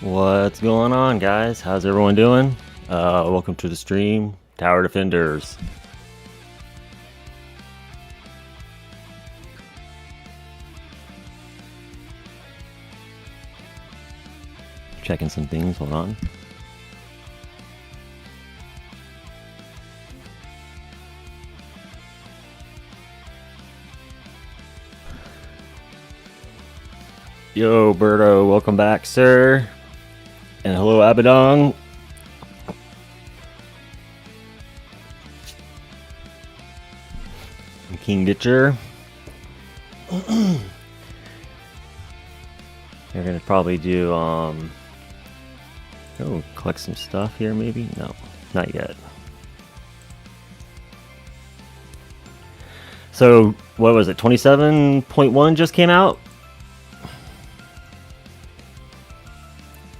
What's going on, guys? How's everyone doing? Welcome to the stream, Tower Defenders. Checking some things, hold on. Yo, Berto, welcome back, sir. And hello, Abadong. And King Ditcher. You're gonna probably do, collect some stuff here, maybe? No, not yet. So, what was it? 27.1 just came out?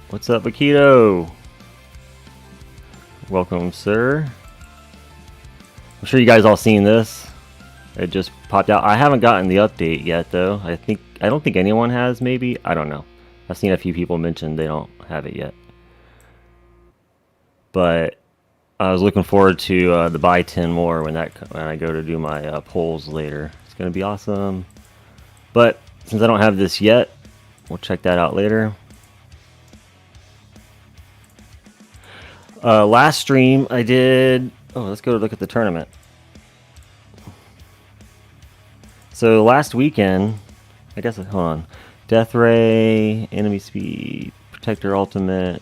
What's up, Akito? Welcome, sir. I'm sure you guys all seen this. It just popped out. I haven't gotten the update yet, though. I don't think anyone has, maybe. I don't know. I've seen a few people mention they don't have it yet. But I was looking forward to the buy 10 more when I go to do my polls later. It's gonna be awesome. But since I don't have this yet, we'll check that out later. Last stream I did. Oh, let's go look at the tournament. So last weekend, I guess. Hold on. Death Ray, enemy speed, protector ultimate.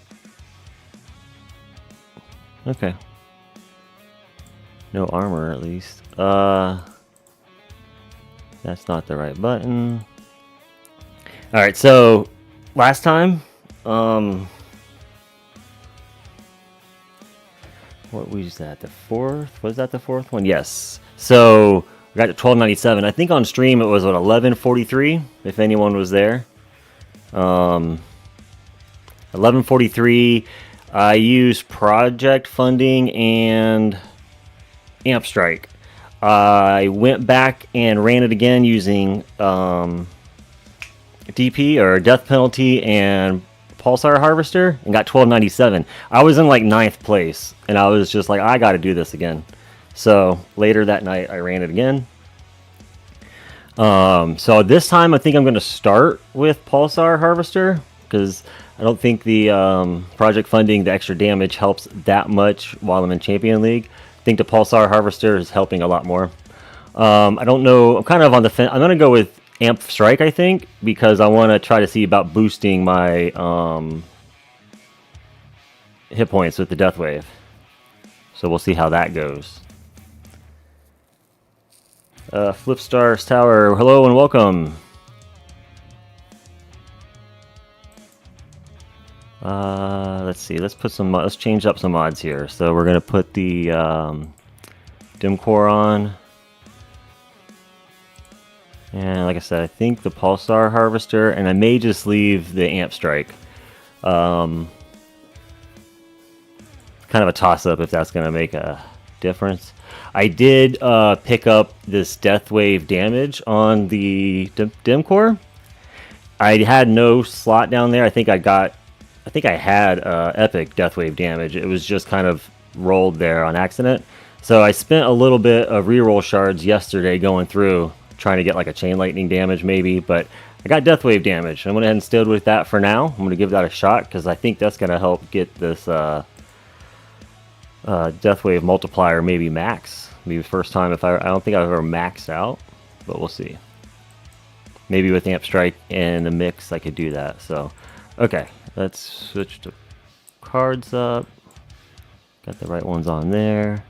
Okay. No armor, at least. That's not the right button. All right. So last time, what was that? The fourth? Was that the fourth one? Yes. So I got to 1297. I think on stream it was what, 1143. If anyone was there, 1143. I used project funding and amp strike. I went back and ran it again using DP or death penalty and Pulsar Harvester and got 1297. I was in like 9th place and I was just like, I got to do this again. So later that night I ran it again. So this time I think I'm going to start with Pulsar Harvester because I don't think the project funding, the extra damage helps that much while I'm in Champion League. I think the Pulsar Harvester is helping a lot more. I don't know. I'm kind of on the fence. I'm going to go with Amp Strike, I think, because I want to try to see about boosting my hit points with the Death Wave. So we'll see how that goes. Flipstars Tower, hello and welcome. Let's see. Let's change up some mods here. So we're gonna put the Dim Core on. And like I said, I think the Pulsar Harvester, and I may just leave the Amp Strike. Kind of a toss-up if that's going to make a difference. I did pick up this Death Wave damage on the Dim Core. I had no slot down there. I think I had Epic Death Wave damage. It was just kind of rolled there on accident. So I spent a little bit of reroll shards yesterday going through, trying to get like a Chain Lightning damage maybe, but I got Death Wave damage. I went ahead and stayed with that for now. I'm going to give that a shot because I think that's going to help get this Death Wave multiplier maybe max. Maybe the first time I don't think I've ever maxed out, but we'll see. Maybe with Amp Strike and the mix I could do that. So, okay, let's switch to cards up. Got the right ones on there.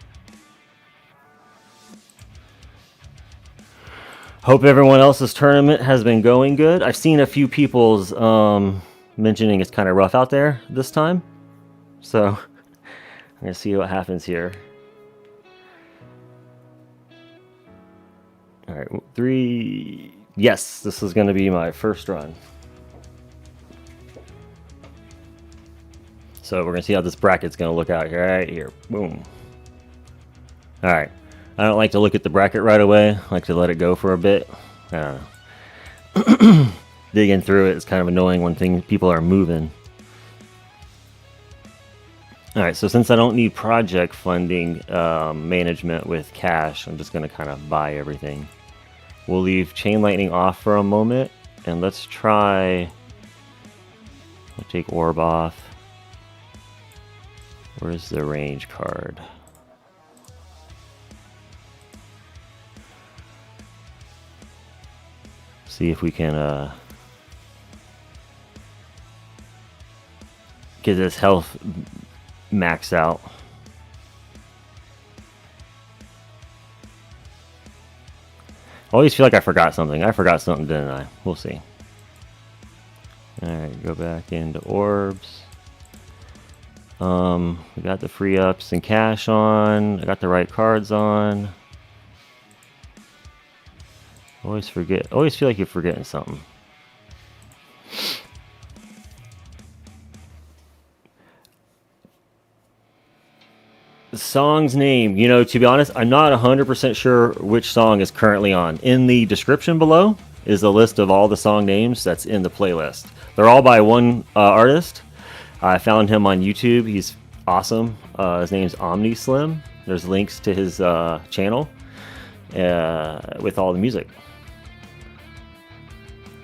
Hope everyone else's tournament has been going good. I've seen a few people's mentioning it's kind of rough out there this time. So I'm going to see what happens here. All right, 3. Yes, this is going to be my first run. So we're going to see how this bracket's going to look out here. Right here. Boom. All right. I don't like to look at the bracket right away. I like to let it go for a bit. I don't know. Digging through it is kind of annoying when people are moving. All right, so since I don't need project funding management with cash, I'm just going to kind of buy everything. We'll leave Chain Lightning off for a moment, and let's try... We'll take Orb off. Where's the range card? See if we can get this health max out. I always feel like I forgot something. I forgot something, didn't I? We'll see. Alright, go back into orbs. We got the free ups and cash on. I got the right cards on. Always forget. Always feel like you're forgetting something. The song's name, you know, to be honest, I'm not 100% sure which song is currently on. In the description below is a list of all the song names that's in the playlist. They're all by one artist. I found him on YouTube. He's awesome. His name's Omni. There's links to his channel with all the music.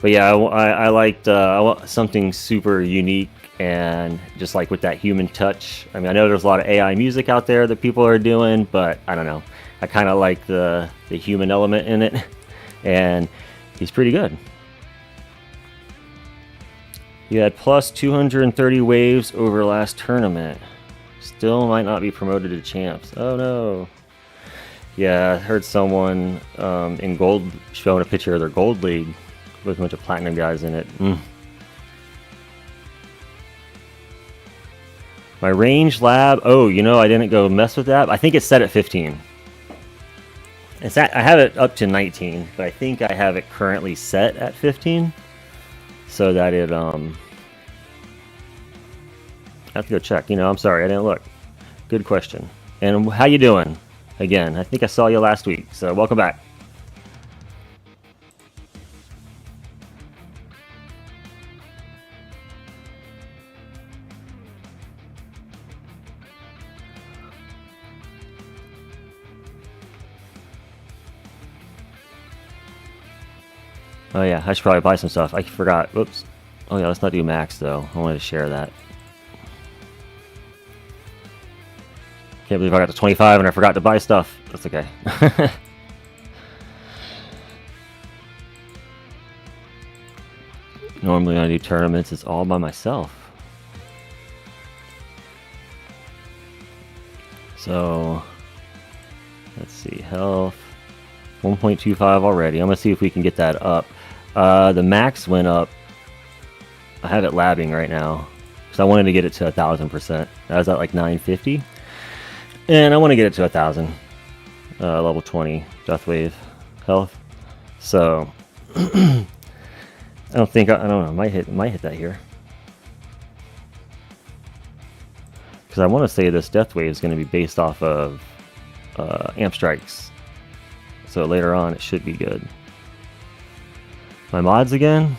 But yeah, I liked I want something super unique and just like with that human touch. I mean, I know there's a lot of AI music out there that people are doing, but I don't know. I kind of like the human element in it, and he's pretty good. You had plus 230 waves over last tournament. Still might not be promoted to champs. Oh no. Yeah, I heard someone in gold showing a picture of their gold league with a bunch of platinum guys in it. My range lab. Oh, you know, I didn't go mess with that. I think it's set at 15. It's at, I have it up to 19, but I think I have it currently set at 15, so that it I have to go check. You know, I'm sorry, I didn't look. Good question. And how you doing? Again, I think I saw you last week, so welcome back. Oh yeah, I should probably buy some stuff. I forgot. Whoops. Oh yeah, let's not do max though. I wanted to share that. Can't believe I got to 25 and I forgot to buy stuff. That's okay. Normally when I do tournaments, it's all by myself. So, let's see, health. 1.25 already. I'm going to see if we can get that up. The max went up. I have it labbing right now. Because I wanted to get it to 1,000%. I was at like 950. And I want to get it to 1,000. Level 20 Death Wave health. So, I don't know. I might hit that here. Because I want to say this Death Wave is going to be based off of amp strikes. So later on, it should be good. My mods again?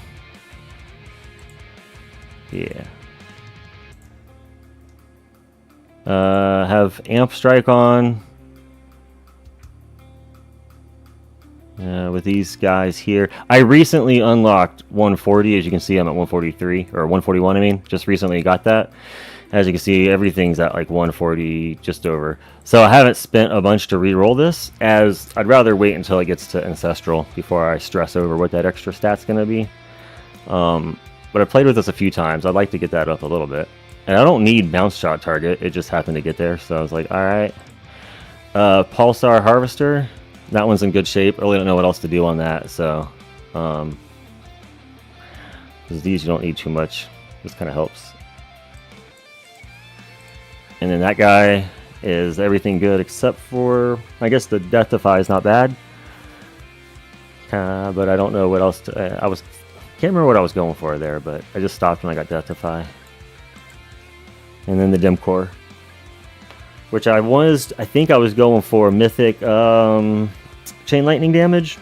Yeah. Have amp strike on. With these guys here. I recently unlocked 140. As you can see, I'm at 143. Or 141, I mean. Just recently got that. As you can see, everything's at like 140, just over. So I haven't spent a bunch to re-roll this, as I'd rather wait until it gets to Ancestral before I stress over what that extra stat's going to be. But I played with this a few times. I'd like to get that up a little bit. And I don't need bounce shot target. It just happened to get there, so I was like, alright. Pulsar Harvester. That one's in good shape. I really don't know what else to do on that, so... because these you don't need too much. This kind of helps. And then that guy is everything good except for, I guess the Deathify is not bad. But I don't know what else to, can't remember what I was going for there, but I just stopped when I got Deathify. And then the Dim Core, which I think I was going for Mythic Chain Lightning damage.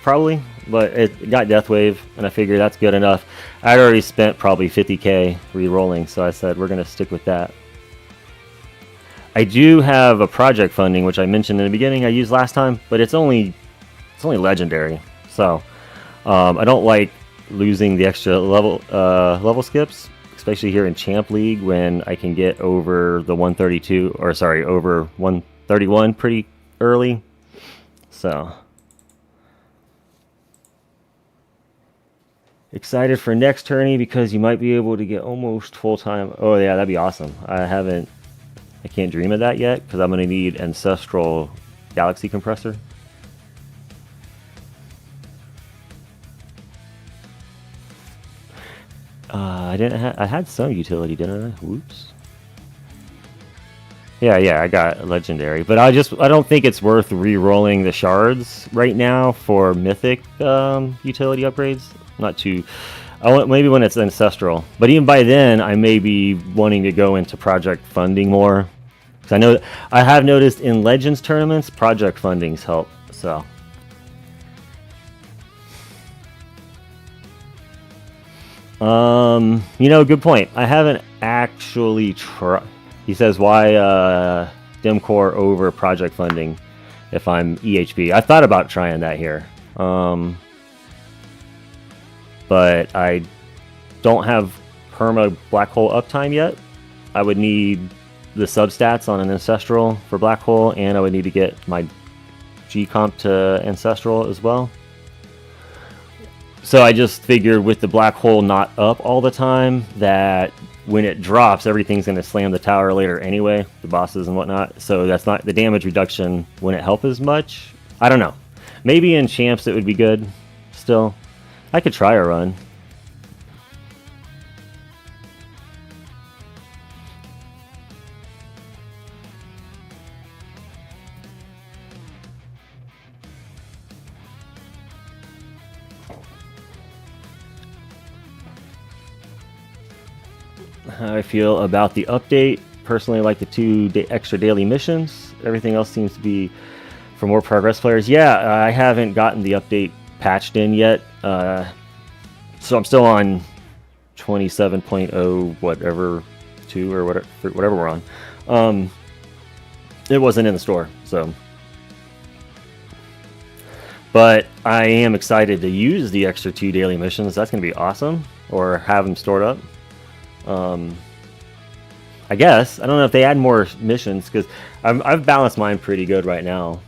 Probably. but it got Deathwave, and I figured that's good enough. I'd already spent probably 50k re-rolling, so I said we're going to stick with that. I do have a project funding, which I mentioned in the beginning I used last time, but it's only legendary, so I don't like losing the extra level skips, especially here in Champ League when I can get over the 132, or sorry, over 131 pretty early. So excited for next tourney because you might be able to get almost full time. Oh yeah, that'd be awesome. I can't dream of that yet because I'm gonna need Ancestral Galaxy Compressor. I had some utility, didn't I? Whoops. Yeah, I got legendary, but I don't think it's worth re-rolling the shards right now for mythic utility upgrades. Not too. Maybe when it's ancestral, but even by then, I may be wanting to go into project funding more. Because I know I have noticed in Legends tournaments, project fundings help. So. Good point. I haven't actually tried. He says, why Dimcore over project funding if I'm EHP? I thought about trying that here. But I don't have perma black hole uptime yet. I would need the substats on an ancestral for black hole, and I would need to get my G comp to ancestral as well. So I just figured with the black hole not up all the time that when it drops, everything's going to slam the tower later anyway, the bosses and whatnot. So that's not the damage reduction wouldn't help as much. I don't know. Maybe in champs it would be good still. I could try a run. How I feel about the update. Personally, I like the 2 extra daily missions. Everything else seems to be for more progress players. Yeah, I haven't gotten the update patched in yet. So I'm still on 27.0 whatever 2 or whatever we're on. It wasn't in the store, so. But I am excited to use the extra 2 daily missions. That's going to be awesome. Or have them stored up. I guess. I don't know if they add more missions, because I've balanced mine pretty good right now.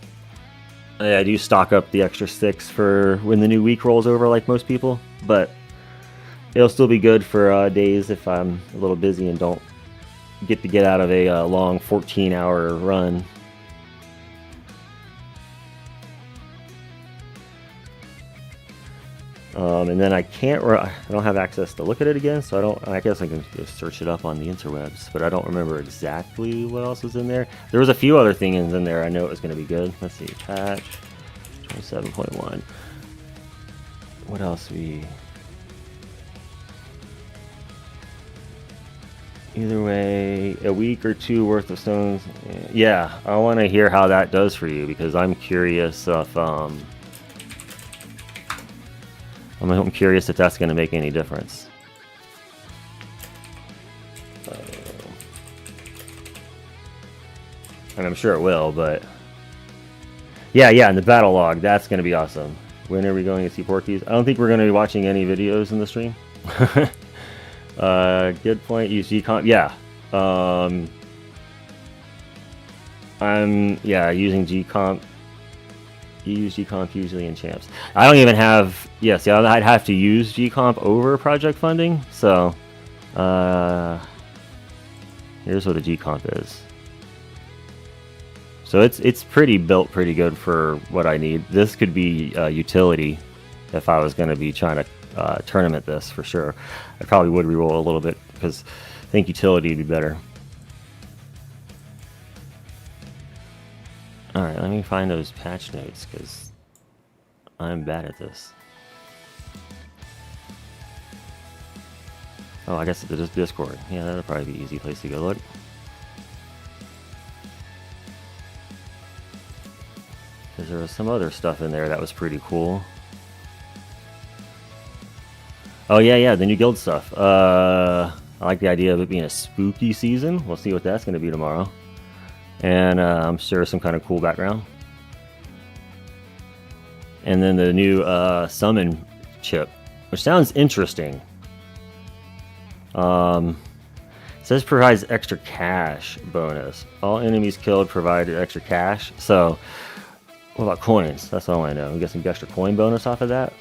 I do stock up the extra 6 for when the new week rolls over, like most people. But it'll still be good for days if I'm a little busy and don't get out of a long 14-hour run. And then I don't have access to look at it again, so I guess I can just search it up on the interwebs, but I don't remember exactly what else was in there. There was a few other things in there I know it was going to be good. Let's see, patch 27.1. What else Either way, a week or 2 worth of stones. Yeah, I want to hear how that does for you, because I'm curious if I'm curious if that's going to make any difference. And I'm sure it will, but yeah, in the battle log, that's going to be awesome. When are we going to see Porkies? I don't think we're going to be watching any videos in the stream. Good point. Use G-Comp. Yeah. I'm using G-Comp. You use G-Comp usually in champs. I don't even have... Yes, yeah, I'd have to use G-Comp over project funding. So, here's what a G-Comp is. So it's built pretty good for what I need. This could be utility if I was going to be trying to tournament this for sure. I probably would reroll a little bit because I think utility would be better. Alright, let me find those patch notes, because I'm bad at this. Oh, I guess it's Discord. Yeah, that'll probably be an easy place to go look. Because there was some other stuff in there that was pretty cool. Oh yeah, the new guild stuff. I like the idea of it being a spooky season. We'll see what that's going to be tomorrow. And I'm sure some kind of cool background. And then the new summon chip, which sounds interesting. It says provides extra cash bonus. All enemies killed provided extra cash. So, what about coins? That's all I know. We get some extra coin bonus off of that.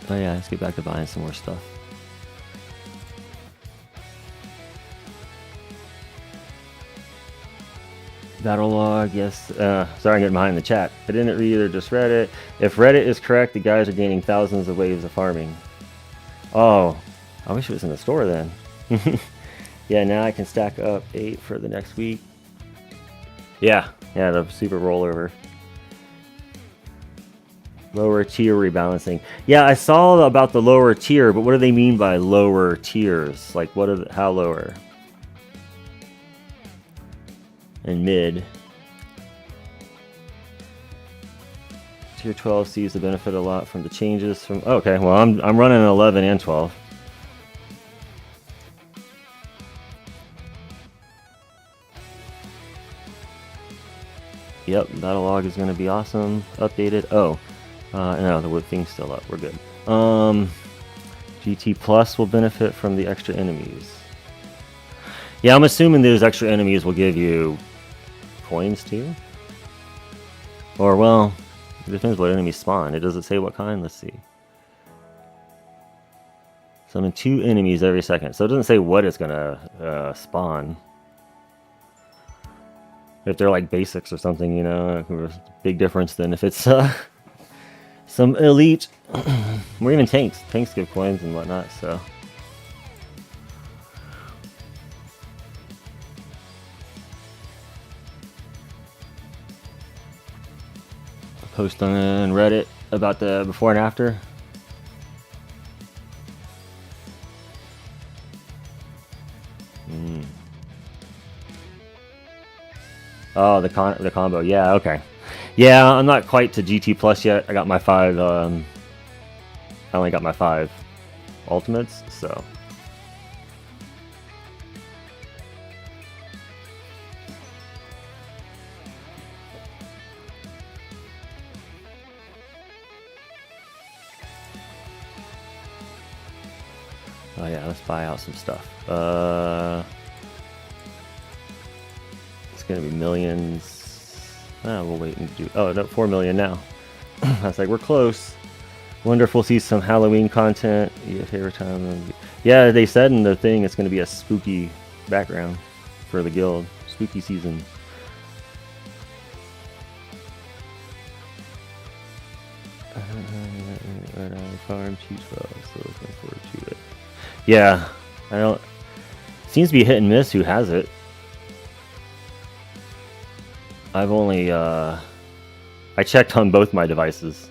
Oh yeah, let's get back to buying some more stuff. Battle log, yes. Sorry, I'm getting behind the chat. I didn't read or just read it. If Reddit is correct, the guys are gaining thousands of waves of farming. Oh, I wish it was in the store then. Yeah, now I can stack up 8 for the next week. Yeah, the super rollover. Lower tier rebalancing. Yeah, I saw about the lower tier, but what do they mean by lower tiers? Like, how lower? And mid. Tier 12 sees the benefit a lot from the changes from. Oh, okay, well I'm running 11 and 12. Yep, battle log is going to be awesome. Updated. Oh, no, the thing's still up. We're good. GT Plus will benefit from the extra enemies. Yeah, I'm assuming those extra enemies will give you coins too. Or, well, it depends what enemies spawn. It doesn't say what kind. Let's see. Summon 2 enemies every second. So it doesn't say what it's going to spawn. If they're like basics or something, you know, big difference than if it's some elite or even tanks. Tanks give coins and whatnot, so. Post on Reddit about the before and after. Oh, the combo. Yeah, okay. Yeah, I'm not quite to GT Plus yet. I got my 5. I only got my 5 ultimates, so. Oh yeah, let's buy out some stuff. It's gonna be millions. We'll wait and do. Oh no, 4 million now. I was like, we're close. Wonderful. See some Halloween content. Yeah, favorite time. Yeah, they said in the thing it's gonna be a spooky background for the guild. Spooky season. Farm cheese well, so looking forward to it. Yeah, I don't. Seems to be hit and miss who has it. I've only I checked on both my devices,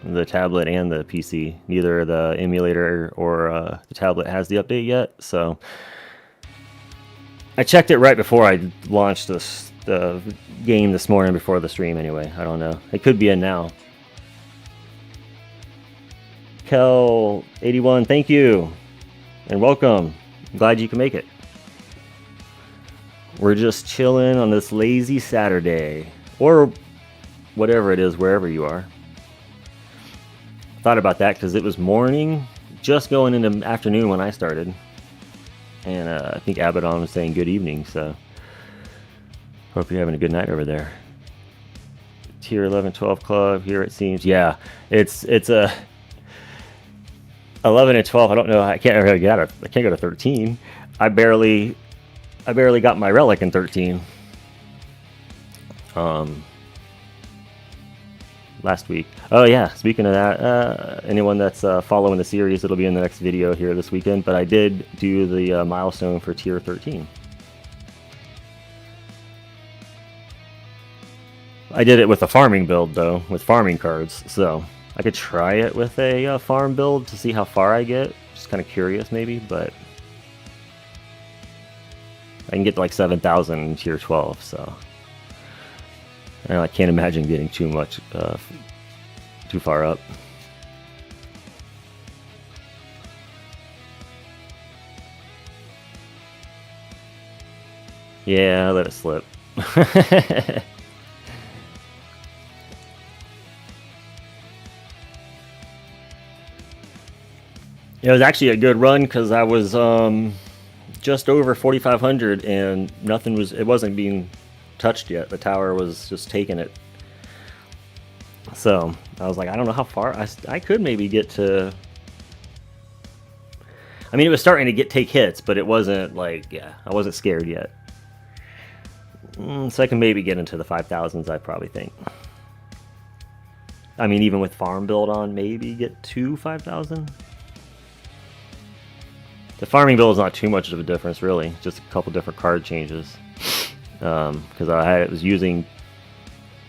the tablet and the PC. Neither the emulator or the tablet has the update yet, so I checked it right before I launched the game this morning before the stream. Anyway, I don't know. It could be in now. Kel81, thank you and welcome. I'm glad you can make it. We're just chilling on this lazy Saturday, or whatever it is, wherever you are. Thought about that because it was morning, just going into afternoon when I started, and I think Abaddon was saying good evening. So hope you're having a good night over there. Tier 11, 12 club here it seems. Yeah, it's a 11 and 12. I don't know. I can't really get out. I can't go to 13. I barely got my relic in 13. Last week. Oh yeah. Speaking of that, anyone that's following the series, it'll be in the next video here this weekend. But I did do the milestone for tier 13. I did it with a farming build though, with farming cards. So I could try it with a farm build to see how far I get. Just kind of curious maybe, but I can get to like 7,000 in tier 12, so I can't imagine getting too far up. Yeah, I let it slip. It was actually a good run because I was just over 4,500 and it wasn't being touched yet. The tower was just taking it. So I was like, I don't know how far I could maybe get to. I mean, it was starting to take hits, but it wasn't like, yeah, I wasn't scared yet. So I can maybe get into the 5,000s, I probably think. I mean, even with farm build on, maybe get to 5,000. The farming build is not too much of a difference, really. Just a couple different card changes. Because I was using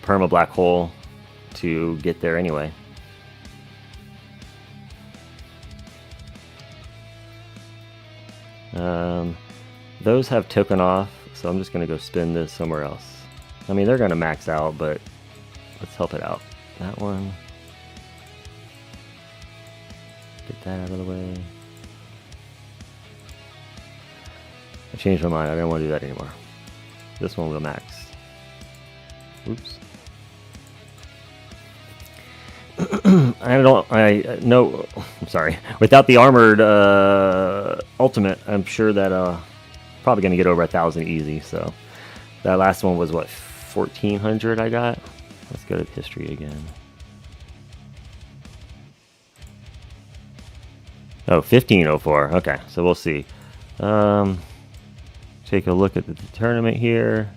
Perma Black Hole to get there anyway. Those have token off, so I'm just going to go spin this somewhere else. I mean, they're going to max out, but let's help it out. That one. Get that out of the way. I changed my mind. I don't want to do that anymore. This one will max. Oops. I'm sorry. Without the armored ultimate, I'm sure that probably gonna get over 1,000 easy. So that last one was what, 1,400 I got. Let's go to history again. Oh, 1,504. Okay, so we'll see. Take a look at the tournament here.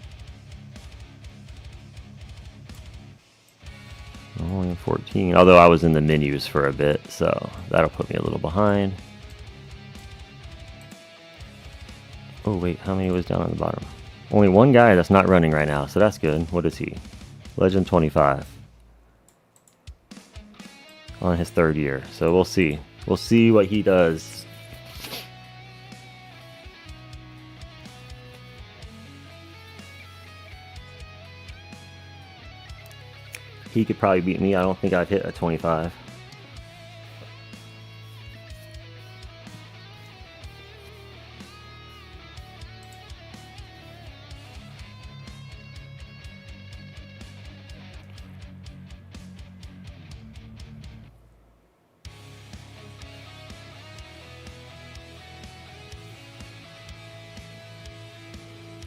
Only 14, although I was in the menus for a bit, so that'll put me a little behind. Oh wait, how many was down on the bottom? Only one guy that's not running right now, so that's good. What is he? Legend 25. On his 3rd year, so we'll see. We'll see what he does. He could probably beat me. I don't think I'd hit a 25.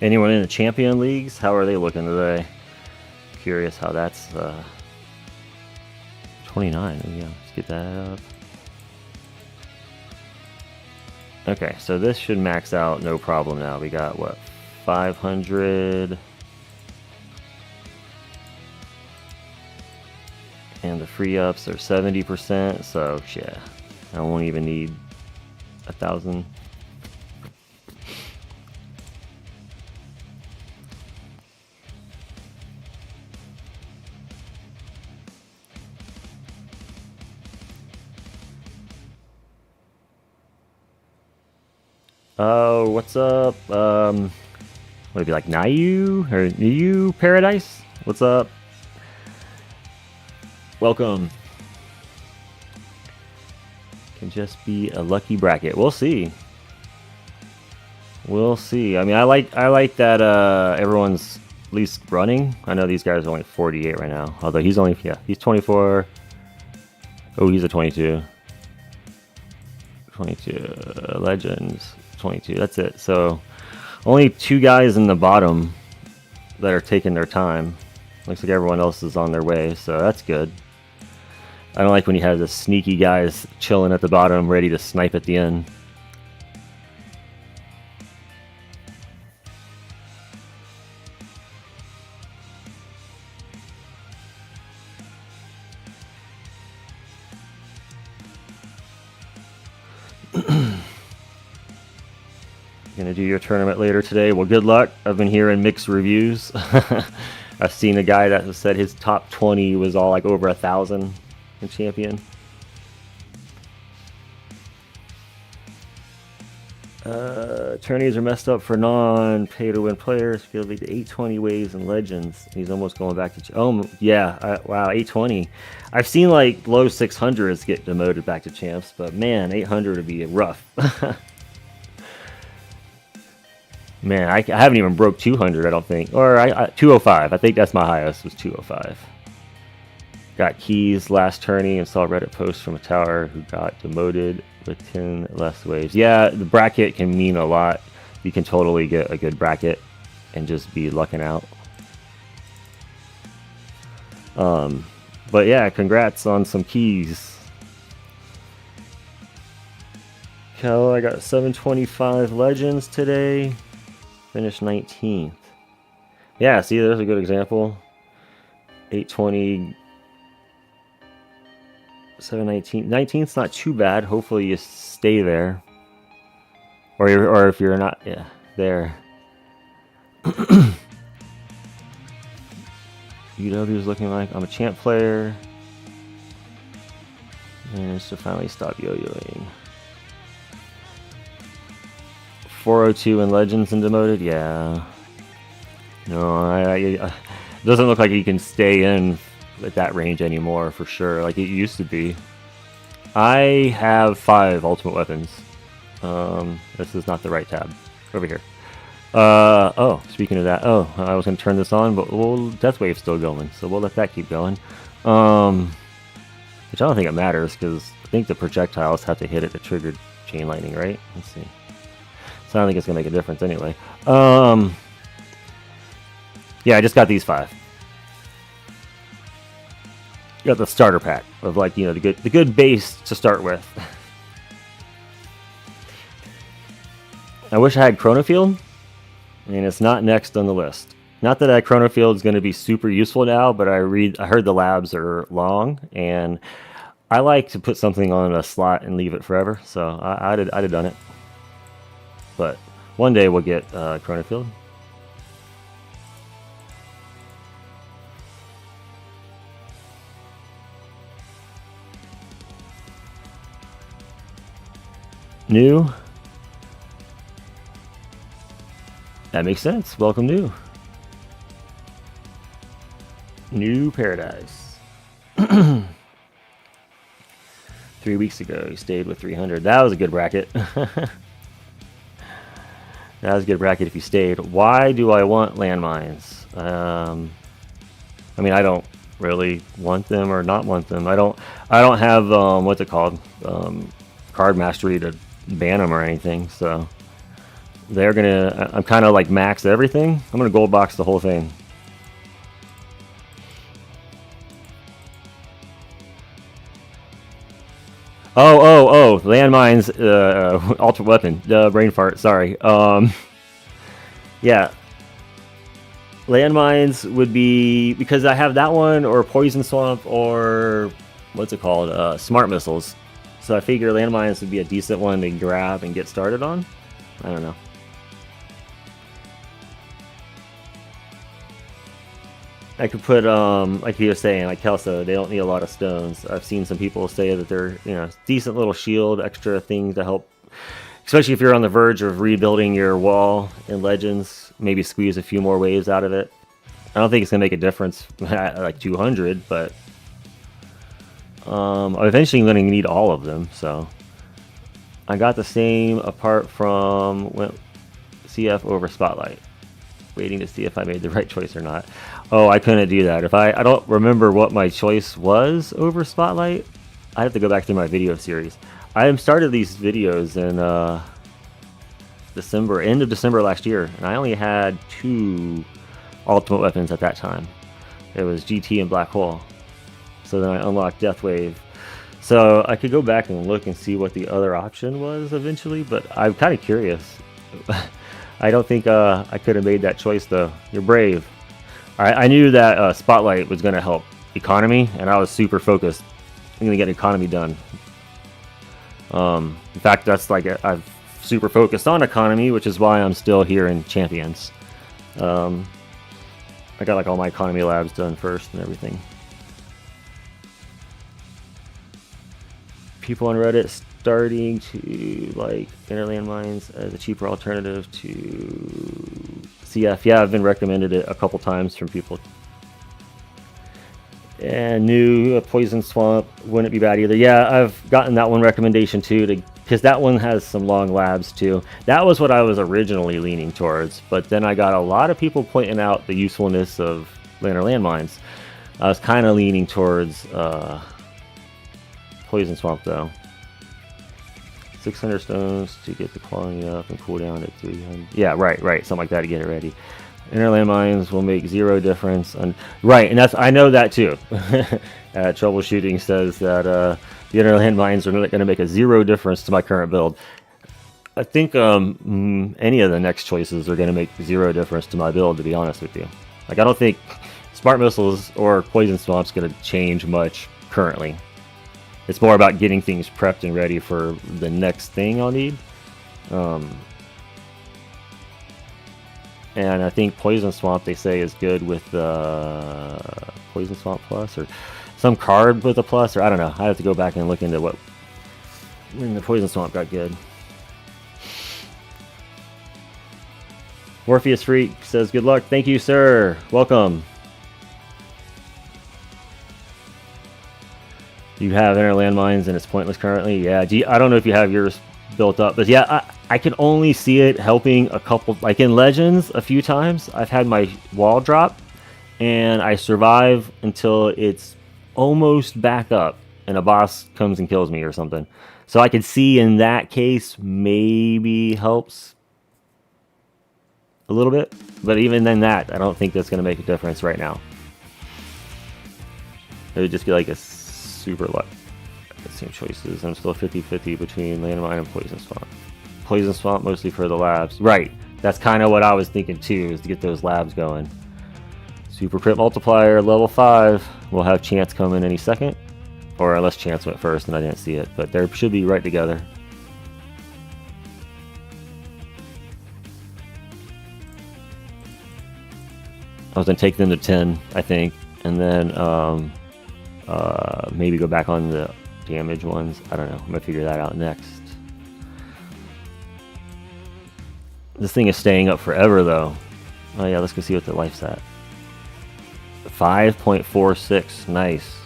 Anyone in the champion leagues? How are they looking today? Curious how that's 29. Yeah, let's get that up. Okay, so this should max out no problem now. We got what, 500, and the free ups are 70%. So yeah, I won't even need 1,000. Oh, what's up? Would it be like Nayu or Niu Paradise? What's up? Welcome. Can just be a lucky bracket. We'll see. We'll see. I mean, I like that everyone's at least running. I know these guys are only 48 right now. Although he's only, yeah, he's 24. Oh, he's a 22. 22 legends. 22. That's it. So only 2 guys in the bottom that are taking their time. Looks like everyone else is on their way, so that's good. I don't like when you have the sneaky guys chilling at the bottom, ready to snipe at the end. Gonna do your tournament later today. Well, good luck. I've been hearing mixed reviews. I've seen a guy that said his top 20 was all like over 1,000 in champion. Tourneys are messed up for non-pay-to-win players. Feel like the 820 waves and legends. He's almost going back to... Oh, yeah. Wow, 820. I've seen, like, low 600s get demoted back to champs, but, man, 800 would be rough. Man, I haven't even broke 200, I don't think. Or 205. I think that's my highest, was 205. Got keys last tourney and saw a Reddit post from a tower who got demoted with 10 less waves. Yeah, the bracket can mean a lot. You can totally get a good bracket and just be lucking out. But yeah, congrats on some keys. Kel, I got 725 legends today. Finished 19th. Yeah, see, there's a good example. 820, 719. 19th's not too bad. Hopefully you stay there. Or if you're not, yeah, there. UW is looking like I'm a champ player. And it's to finally stop yo-yoing. 402 in Legends and demoted? Yeah. No, it doesn't look like you can stay in at that range anymore for sure, like it used to be. I have 5 ultimate weapons. This is not the right tab. Over here. Oh, speaking of that, I was going to turn this on, but Death Wave's still going, so we'll let that keep going. Which I don't think it matters, because I think the projectiles have to hit it to trigger Chain Lightning, right? Let's see. So I don't think it's going to make a difference anyway. Yeah, I just got these 5. You got the starter pack of, like, you know, the good base to start with. I wish I had Chronofield, and it's not next on the list. Not that Chronofield is going to be super useful now, but I heard the labs are long, and I like to put something on a slot and leave it forever. So I'd have done it. But one day we'll get Chronofield. New. That makes sense. Welcome, new. New Paradise. 3 weeks ago, you stayed with 300. That was a good bracket. That was a good bracket if you stayed. Why do I want landmines? I mean, I don't really want them or not want them. I don't have what's it called? Card mastery to ban them or anything. So they're gonna. I'm kind of like max everything. I'm gonna gold box the whole thing. Oh, landmines, ultimate weapon, brain fart, sorry. Yeah. Landmines would be, because I have that one, or Poison Swamp, or, what's it called, Smart Missiles. So I figure landmines would be a decent one to grab and get started on. I don't know. I could put, like you were saying, like Kelso, they don't need a lot of stones. I've seen some people say that they're, you know, decent little shield, extra thing to help, especially if you're on the verge of rebuilding your wall in Legends, maybe squeeze a few more waves out of it. I don't think it's going to make a difference at like 200, but I'm eventually going to need all of them, so. I got the same apart from CF over Spotlight. Waiting to see if I made the right choice or not. Oh, I couldn't do that. If I don't remember what my choice was over Spotlight. I have to go back through my video series. I started these videos in end of December last year, and I only had 2 ultimate weapons at that time. It was GT and Black Hole. So then I unlocked Death Wave. So I could go back and look and see what the other option was eventually, but I'm kind of curious. I don't think I could have made that choice, though. You're brave. I knew that Spotlight was going to help economy, and I was super focused. I'm going to get economy done. In fact, that's like I've super focused on economy, which is why I'm still here in Champions. I got like all my economy labs done first and everything. People on Reddit starting to like inner landmines as a cheaper alternative to CF. Yeah, I've been recommended it a couple times from people. And new Poison Swamp wouldn't be bad either. Yeah, I've gotten that one recommendation too, because that one has some long labs too. That was what I was originally leaning towards, but then I got a lot of people pointing out the usefulness of inner landmines. I was kind of leaning towards Poison Swamp though. 600 stones to get the quality up and cooldown at 300. Yeah, right, something like that to get it ready. Inner landmines will make 0 difference. Right, and that's, I know that too. Troubleshooting says that the inner landmines are going to make a 0 difference to my current build. I think any of the next choices are going to make 0 difference to my build, to be honest with you. Like, I don't think Smart Missiles or Poison Swamp's going to change much currently. It's more about getting things prepped and ready for the next thing I'll need. And I think Poison Swamp, they say, is good with Poison Swamp Plus, or some card with a plus, or I don't know. I have to go back and look into when the Poison Swamp got good. Morpheus Freak says, good luck. Thank you, sir. Welcome. You have inner landmines and it's pointless currently. Yeah, I don't know if you have yours built up, but yeah, I can only see it helping a couple, like in Legends a few times. I've had my wall drop and I survive until it's almost back up and a boss comes and kills me or something. So I could see in that case maybe helps a little bit, but even then that, I don't think that's going to make a difference right now. It would just be like a super luck. Same choices. I'm still 50-50 between Landmine and Poison Swamp. Poison Swamp mostly for the labs. Right. That's kind of what I was thinking too, is to get those labs going. Super Crit Multiplier, level 5. We'll have Chance come in any second. Or unless Chance went first and I didn't see it. But they should be right together. I was going to take them to 10, I think. And then maybe go back on the damage ones. I don't know. I'm going to figure that out next. This thing is staying up forever, though. Oh, yeah, let's go see what the life's at. 5.46. Nice.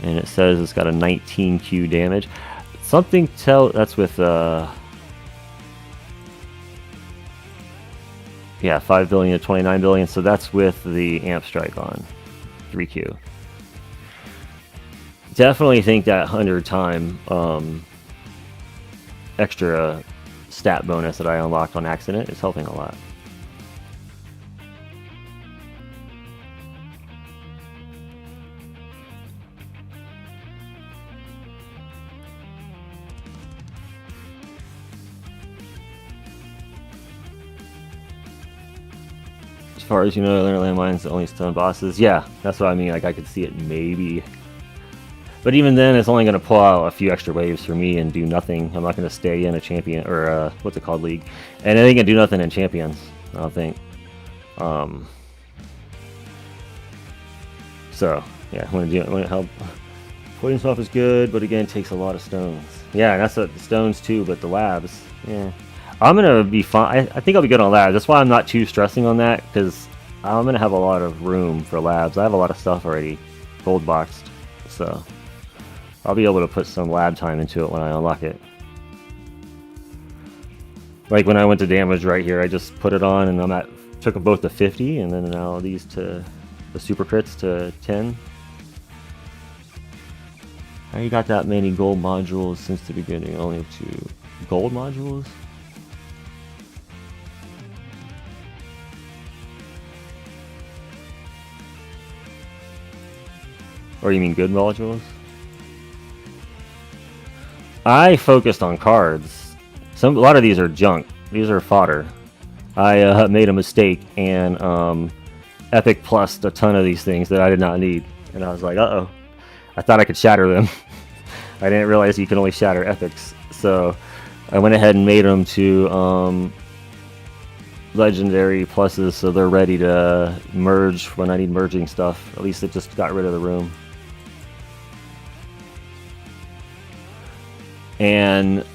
And it says it's got a 19Q damage. Something that's with... yeah, 5 billion to 29 billion. So that's with the Amp Strike on. 3Q. Definitely think that 100 time extra stat bonus that I unlocked on accident is helping a lot. As far as you know, inner landmines the only stone bosses. Yeah, that's what I mean. Like, I could see it maybe. But even then, it's only going to pull out a few extra waves for me and do nothing. I'm not going to stay in a champion, or what's it called, league. And it ain't going to do nothing in champions, I don't think. So, yeah, when it help. Poison Swamp is good, but again, it takes a lot of stones. Yeah, and that's the stones too, but the labs, yeah. I'm going to be fine. I think I'll be good on labs. That's why I'm not too stressing on that, because I'm going to have a lot of room for labs. I have a lot of stuff already gold boxed, so I'll be able to put some lab time into it when I unlock it. Like when I went to damage right here, I just put it on and took them both to 50, and then now these to the super crits to 10. How you got that many gold modules since the beginning? Only 2 gold modules? Or you mean good modules? I focused on cards. A lot of these are junk. These are fodder. I made a mistake and Epic plussed a ton of these things that I did not need. And I was like, uh-oh. I thought I could shatter them. I didn't realize you can only shatter epics. So I went ahead and made them to legendary pluses, so they're ready to merge when I need merging stuff. At least it just got rid of the room. And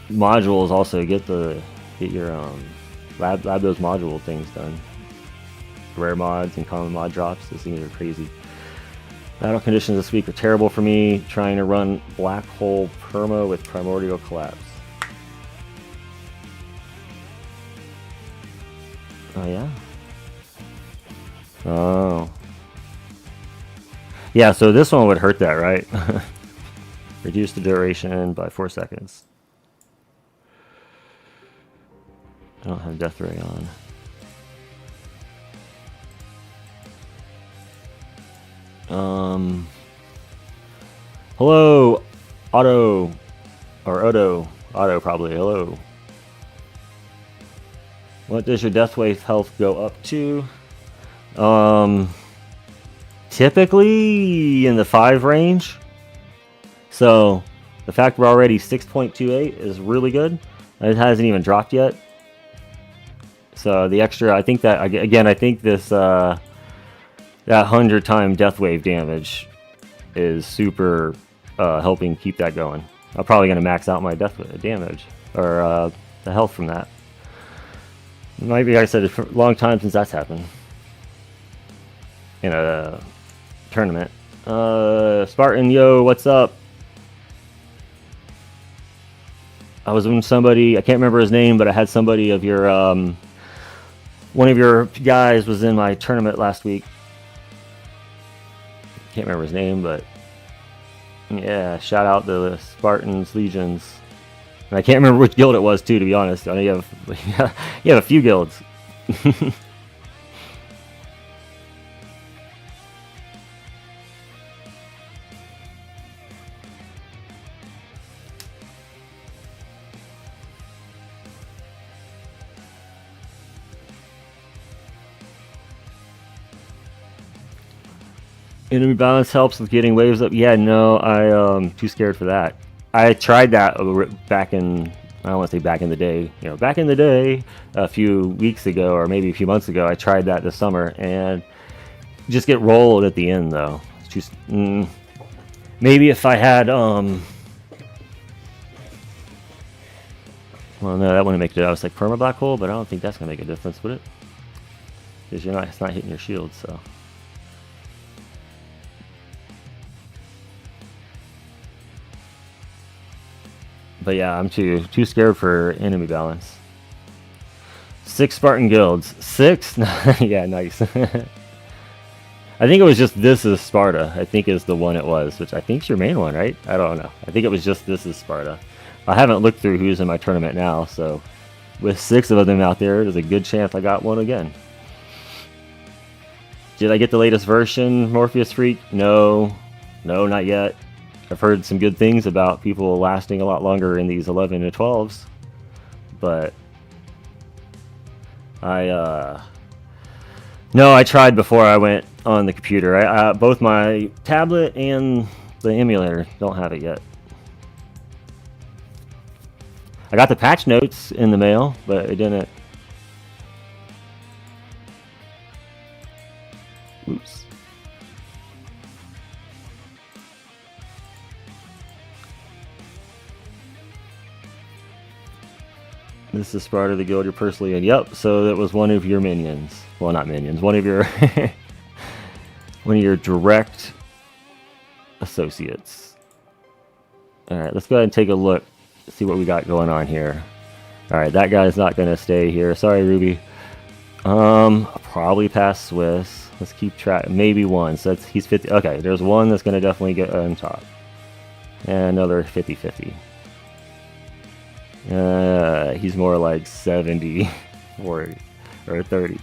modules also get your lab those module things done. Rare mods and common mod drops. Those things are crazy. Battle conditions this week are terrible for me. Trying to run Black Hole Perma with Primordial Collapse. Oh yeah. Oh. Yeah, so this one would hurt that, right? Reduce the duration by 4 seconds. I don't have Death Ray on. Hello, Otto, or Otto probably. Hello. What does your Death Wave health go up to? Typically in the 5 range. So the fact we're already 6.28 is really good. It hasn't even dropped yet. So the extra, I think that, again, I think this, that 100-time Death Wave damage is super helping keep that going. I'm probably going to max out my Death Wave damage, or the health from that. Maybe, like I said, it's a long time since that's happened in a tournament. Spartan, yo, what's up? I was with somebody, I can't remember his name, but I had somebody of your, one of your guys was in my tournament last week. Can't remember his name, but yeah, shout out to the Spartans Legions. And I can't remember which guild it was too, to be honest. I know you have a few guilds. Enemy balance helps with getting waves up. Yeah, no, I'm too scared for that. I tried that back in, I don't want to say back in the day, back in the day, a few weeks ago, or maybe a few months ago. I tried that this summer, and just get rolled at the end, though. It's just, maybe if I had, well, no, that wouldn't make it. I was like perma black hole, but I don't think that's gonna make a difference, would it? Because it's not hitting your shield, so. But yeah, I'm too scared for enemy balance. 6 Spartan guilds. 6? Yeah, nice. I think it was just This Is Sparta. I think is the one it was, which I think is your main one, right? I don't know. I think it was just This Is Sparta. I haven't looked through who's in my tournament now, so with 6 of them out there, there's a good chance I got one again. Did I get the latest version, Morpheus Freak? No, not yet. I've heard some good things about people lasting a lot longer in these 11 and 12s, but I tried before I went on the computer. Both my tablet and the emulator don't have it yet. I got the patch notes in the mail, but it didn't. Oops. This is Sparta, the guild you're personally in. Yep, so that was one of your minions. Well, not minions. One of your one of your direct associates. All right, let's go ahead and take a look. See what we got going on here. All right, that guy's not going to stay here. Sorry, Ruby. I'll probably pass Swiss. Let's keep track. Maybe one. So he's 50. Okay, there's one that's going to definitely get on top. And another 50-50. He's more like 70 or 30.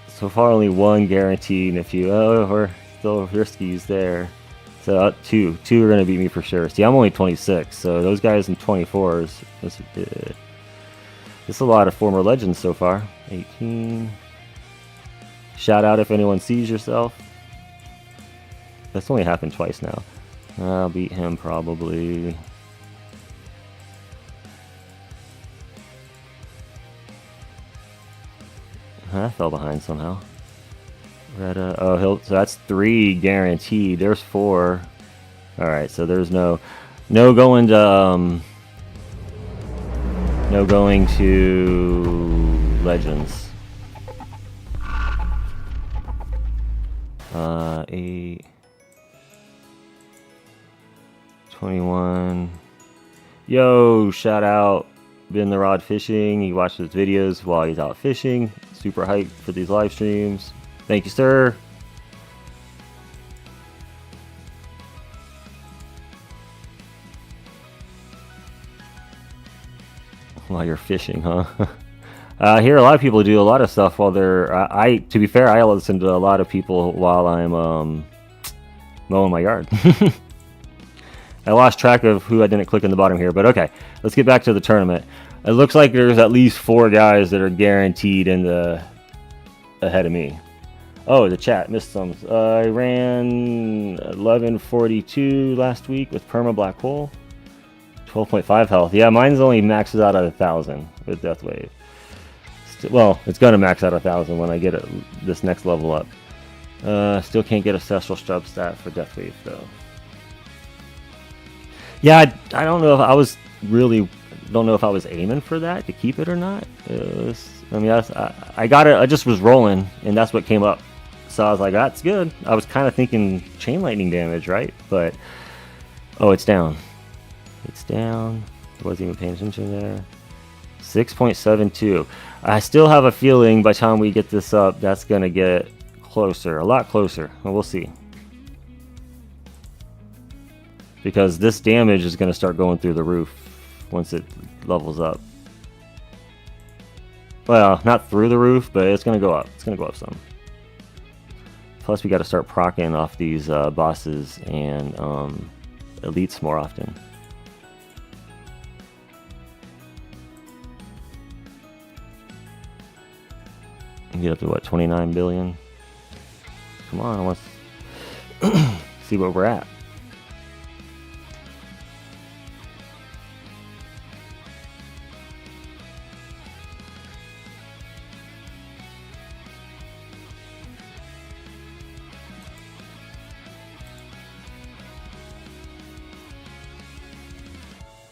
So far, only one guaranteed, and a few. Oh, we're still riskies there. So two are gonna beat me for sure. See, I'm only 26, so those guys in 24s. It's a lot of former legends so far. 18. Shout out if anyone sees yourself. That's only happened twice now. I'll beat him probably. I fell behind somehow. So that's 3 guaranteed. There's 4. All right, so there's no going to no going to Legends. 8 21. Yo, shout out Been the Rod Fishing. He watches videos while he's out fishing. Super hyped for these live streams. Thank you, sir. While you're fishing, huh? I hear a lot of people do a lot of stuff while they're. To be fair, I listen to a lot of people while I'm mowing my yard. I lost track of who I didn't click in the bottom here, but okay. Let's get back to the tournament. It looks like there's at least 4 guys that are guaranteed in the ahead of me. Oh, the chat missed some. I ran 1142 last week with perma black hole. 12.5 health. Yeah, mine's only maxes out at 1,000 with Deathwave. Well, it's gonna max out 1,000 when I get this next level up. Still can't get a Cestral Strub stat for Deathwave though. Yeah, I don't know if I was really don't know if I was aiming for that to keep it or not. I mean, I got it. I just was rolling, and that's what came up. So I was like, that's good. I was kind of thinking chain lightning damage, right? But oh, it's down. It's down. I wasn't even paying attention there. 6.72. I still have a feeling by the time we get this up, that's going to get closer. A lot closer. Well, we'll see. Because this damage is going to start going through the roof once it levels up. Well, not through the roof, but it's going to go up. It's going to go up some. Plus, we got to start proccing off these bosses and elites more often. Get up to what, 29 billion? Come on, let's see where we're at.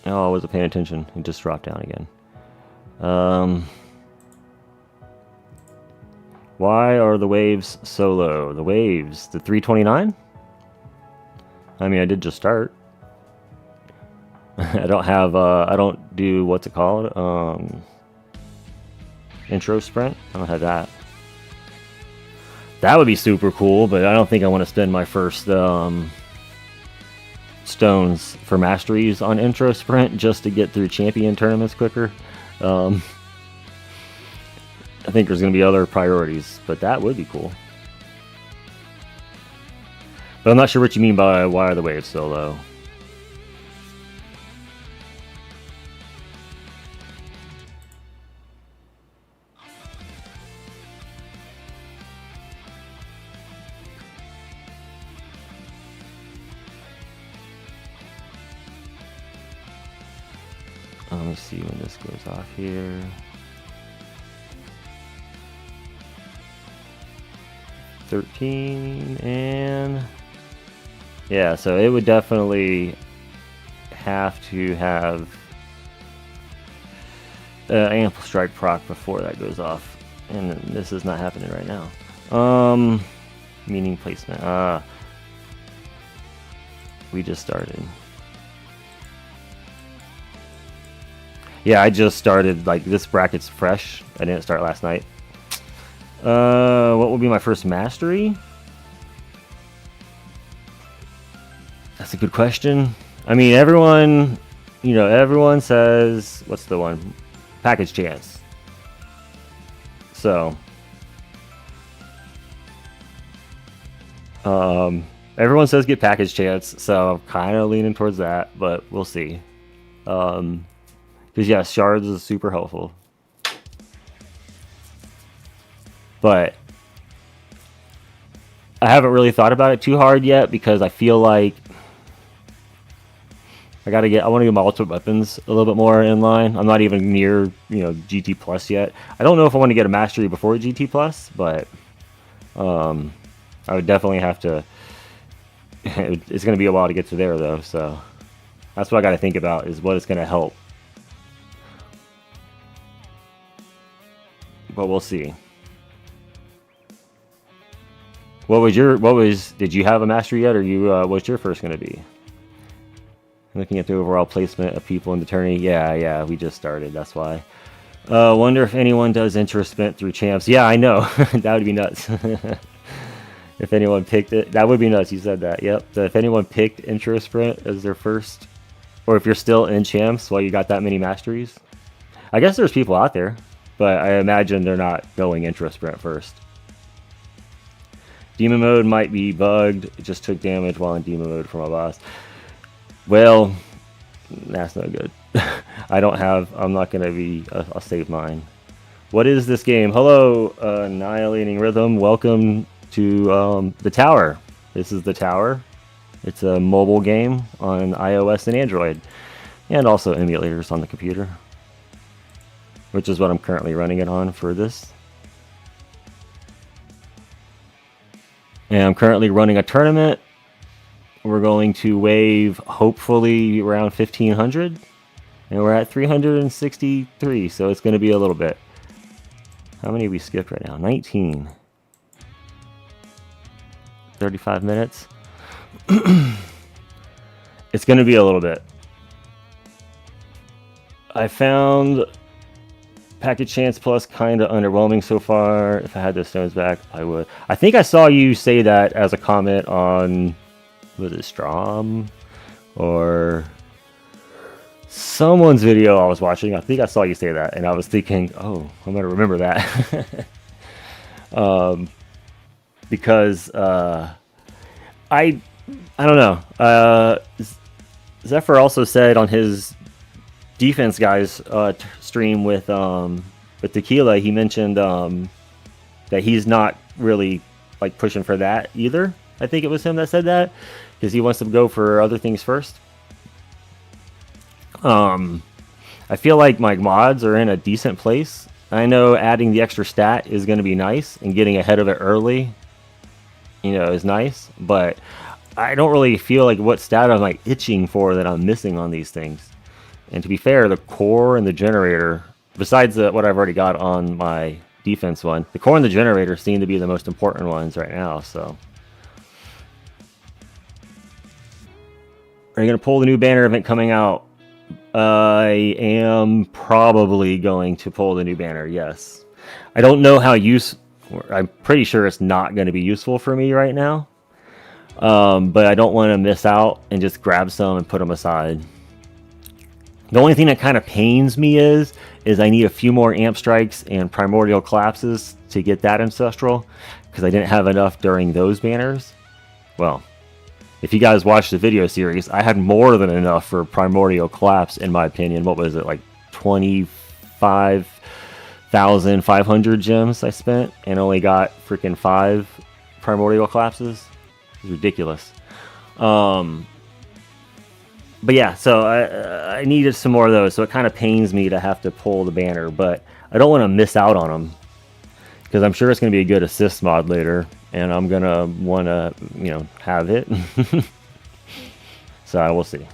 Oh, I wasn't paying attention. It just dropped down again. Why are the waves so low? The waves, the 329? I mean, I did just start. I don't have, I don't do, what's it called? Intro sprint? I don't have that. That would be super cool, but I don't think I want to spend my first stones for masteries on intro sprint just to get through champion tournaments quicker. I think there's going to be other priorities, but that would be cool. But I'm not sure what you mean by why are the waves so low. Let me see when this goes off here. 13 and yeah, so it would definitely have to have ample strike proc before that goes off, and this is not happening right now. Meaning placement. We just started. Yeah, I just started. Like, this bracket's fresh. I didn't start last night. What will be my first mastery? That's a good question. I mean, everyone, you know, everyone says, what's the one? Package chance. So, everyone says get package chance, so I'm kind of leaning towards that, but we'll see. Because yeah, shards is super helpful. But I haven't really thought about it too hard yet because I feel like I want to get my ultimate weapons a little bit more in line. I'm not even near, you know, GT Plus yet. I don't know if I want to get a mastery before GT Plus, but I would definitely have to It's going to be a while to get to there, though, so that's what I got to think about, is what it's going to help. But we'll see. Did you have a mastery yet, or what's your first going to be? Looking at the overall placement of people in the tourney. Yeah, we just started, that's why. Wonder if anyone does intro sprint through champs. Yeah, I know. That would be nuts. If anyone picked it, that would be nuts. You said that. Yep. So if anyone picked intro sprint as their first, or if you're still in champs while you got that many masteries, I guess there's people out there, but I imagine they're not going intro sprint first. Demon mode might be bugged. It just took damage while in demon mode from a boss. Well, that's no good. I'm not going to be, I'll save mine. What is this game? Hello, Annihilating Rhythm. Welcome to the Tower. This is the Tower. It's a mobile game on iOS and Android, and also emulators on the computer, which is what I'm currently running it on for this. And I'm currently running a tournament. We're going to wave hopefully around 1500, and we're at 363, so it's going to be a little bit. How many have we skipped right now? 19. 35 minutes. It's going to be a little bit. I found Package Chance Plus kind of underwhelming so far. If I had the stones back, I would. I think I saw you say that as a comment on, was it Strom or someone's video I was watching? I think I saw you say that, and I was thinking, oh, I'm going to remember that. Because I don't know. Zephyr also said on his defense guys stream with Tequila, he mentioned that he's not really like pushing for that either. I think it was him that said that, because he wants to go for other things first. I feel like my mods are in a decent place. I know adding the extra stat is going to be nice, and getting ahead of it early, is nice, but I don't really feel like what stat I'm like itching for that I'm missing on these things. And to be fair, the core and the generator, besides what I've already got on my defense one, the core and the generator seem to be the most important ones right now, so. Are you going to pull the new banner event coming out? I am probably going to pull the new banner, yes. I don't know how I'm pretty sure it's not going to be useful for me right now. But I don't want to miss out and just grab some and put them aside. The only thing that kind of pains me is I need a few more amp strikes and primordial collapses to get that ancestral, because I didn't have enough during those banners. Well, if you guys watched the video series, I had more than enough for primordial collapse, in my opinion. What was it, like 25,500 gems I spent, and only got freaking 5 primordial collapses? It's ridiculous. But yeah, so I needed some more of those, so it kind of pains me to have to pull the banner, but I don't want to miss out on them, because I'm sure it's going to be a good assist mod later, and I'm going to want to, have it. So I will see.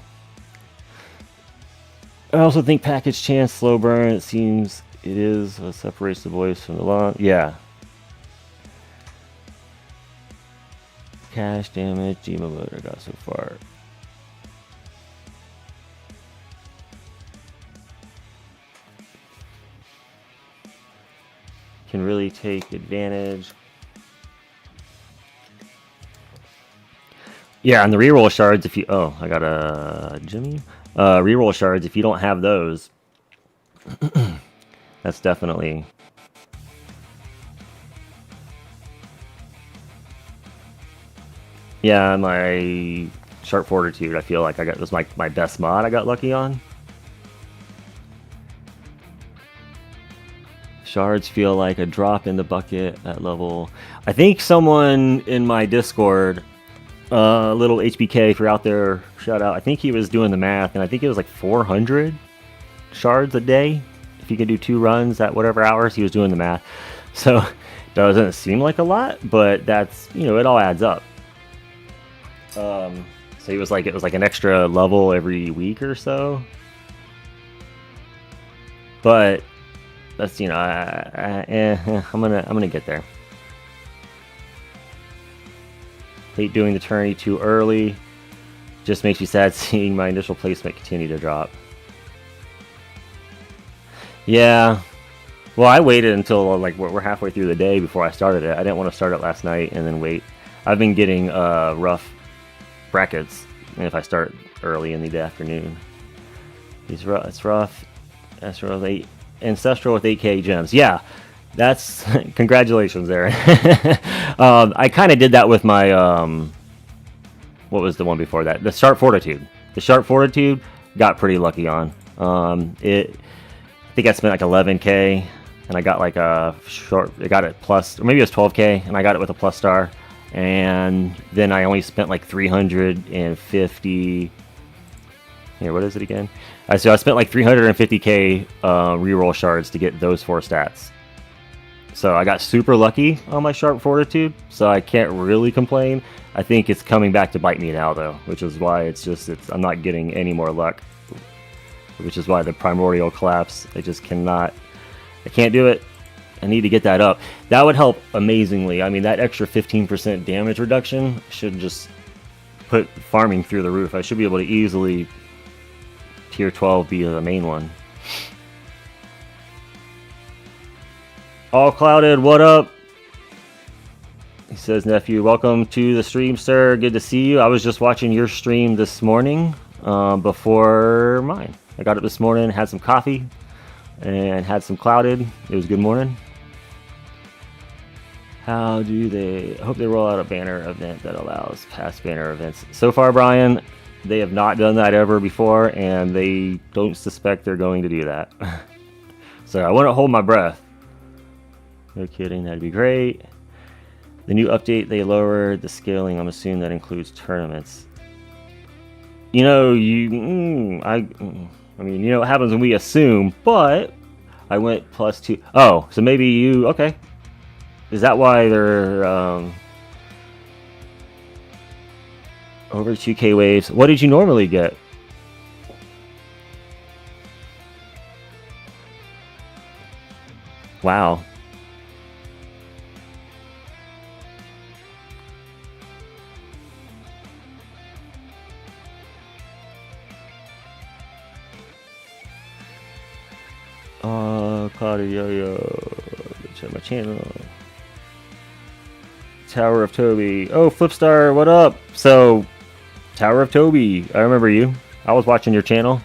I also think package chance, slow burn, it seems it is what separates the voice from the law. Yeah. Cash damage, Gema mode I got so far. Can really take advantage. Yeah, and the reroll shards, if you... Oh, I got a Jimmy. Reroll shards, if you don't have those, that's definitely... Yeah, my Sharp Fortitude, I feel like was my best mod I got lucky on. Shards feel like a drop in the bucket at level. I think someone in my Discord, little HBK, if you're out there, shout out. I think he was doing the math, and I think it was like 400 shards a day. If you could do 2 runs at whatever hours, he was doing the math. So, doesn't seem like a lot, but that's, it all adds up. So he was like, it was like an extra level every week or so. But that's, you know, I'm gonna get there. Hate doing the tourney too early. Just makes you sad seeing my initial placement continue to drop. Yeah. Well, I waited until like we're halfway through the day before I started it. I didn't want to start it last night and then wait. I've been getting rough brackets if I start early in the afternoon. It's rough. That's rough. Ancestral with 8K gems. Yeah, that's congratulations there. I kind of did that with my what was the one before that? The Sharp Fortitude. The Sharp Fortitude got pretty lucky on. I think I spent like 11K and I got like a short. I got it plus, or maybe it was 12K, and I got it with a plus star. And then I only spent like 350. Here, what is it again? So I spent like 350K reroll shards to get those 4 stats. So I got super lucky on my Sharp Fortitude, so I can't really complain. I think it's coming back to bite me now, though, which is why I'm not getting any more luck. Which is why the Primordial Collapse, I can't do it. I need to get that up. That would help amazingly. I mean, that extra 15% damage reduction should just put farming through the roof. I should be able to easily tier 12 be the main one. All Clouded, what up? He says, nephew, welcome to the stream, sir. Good to see you. I was just watching your stream this morning before mine. I got up this morning, had some coffee, and had some Clouded. It was a good morning. How do they... I hope they roll out a banner event that allows past banner events. So far, Brian, they have not done that ever before, and they don't suspect they're going to do that. So I want to hold my breath. No kidding, that'd be great. The new update, they lowered the scaling. I'm assuming that includes tournaments. You know, I mean, you know what happens when we assume, but I went +2. Oh, so maybe you... Okay. Is that why they're over 2K waves? What did you normally get? Wow. Cloudy Yo-Yo. Check my channel. Tower of Toby. Oh, Flipstar, what up? So, Tower of Toby. I remember you. I was watching your channel.